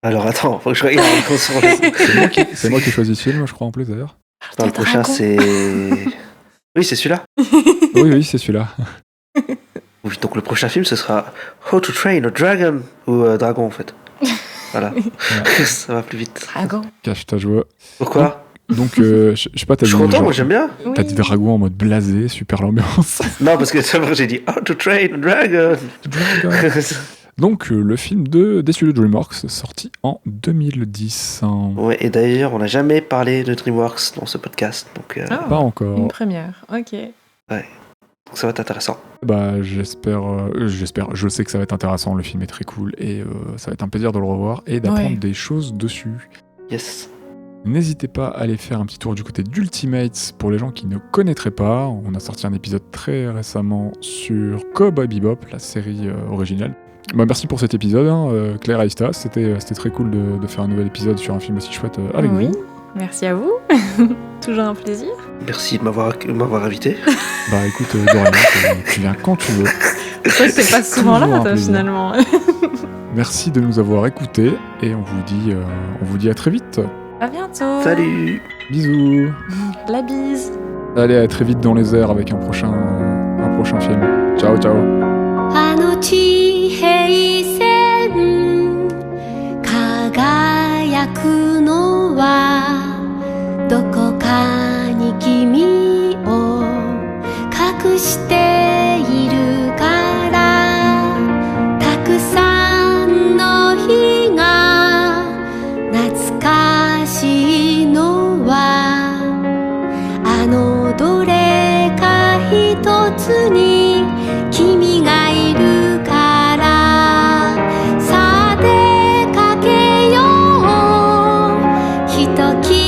Alors attends, faut que je regarde sur C'est moi qui choisis ce film, je crois, en plus, d'ailleurs. Dans le prochain, Dragon. c'est... Oui, c'est celui-là. Oui, c'est celui-là. Oui, donc le prochain film, ce sera How to Train a Dragon, ou Dragon, en fait. Voilà. Ça va plus vite. Dragon. Cache ta joie. Pourquoi Donc, je sais pas, t'as Je dit... suis content, genre- moi j'aime bien. T'as dit dragon en mode blasé, super l'ambiance. Non, parce que c'est vrai, j'ai dit How to Train a Dragon. Donc, le film des studios DreamWorks, sorti en 2010. Ouais, et d'ailleurs, on n'a jamais parlé de DreamWorks dans ce podcast, donc Ah, Pas encore. une première. Ok. ça va être intéressant. Bah, j'espère, je sais que ça va être intéressant, le film est très cool, et ça va être un plaisir de le revoir et d'apprendre Ouais. des choses dessus. Yes. N'hésitez pas à aller faire un petit tour du côté d'Ultimates pour les gens qui ne connaîtraient pas. On a sorti un épisode très récemment sur Cowboy Bebop, la série originale. Bah, merci pour cet épisode, hein, Claire et Aïsta. C'était très cool de faire un nouvel épisode sur un film aussi chouette avec Oui. vous. Merci à vous. Toujours un plaisir. Merci de m'avoir invité. Bah écoute, Dorian, tu viens quand tu veux. C'est vrai que c'est pas souvent là, Toujours un toi, plaisir. finalement. Merci de nous avoir écoutés et on vous dit à très vite. À bientôt. Salut. Bisous. La bise. Allez, à très vite dans les airs avec un prochain film. Ciao, ciao. あの地平線輝くのはどこかに君を隠しているからたくさんの日が懐かしいのはあのどれか一つに君がいるからさあ出かけようひとき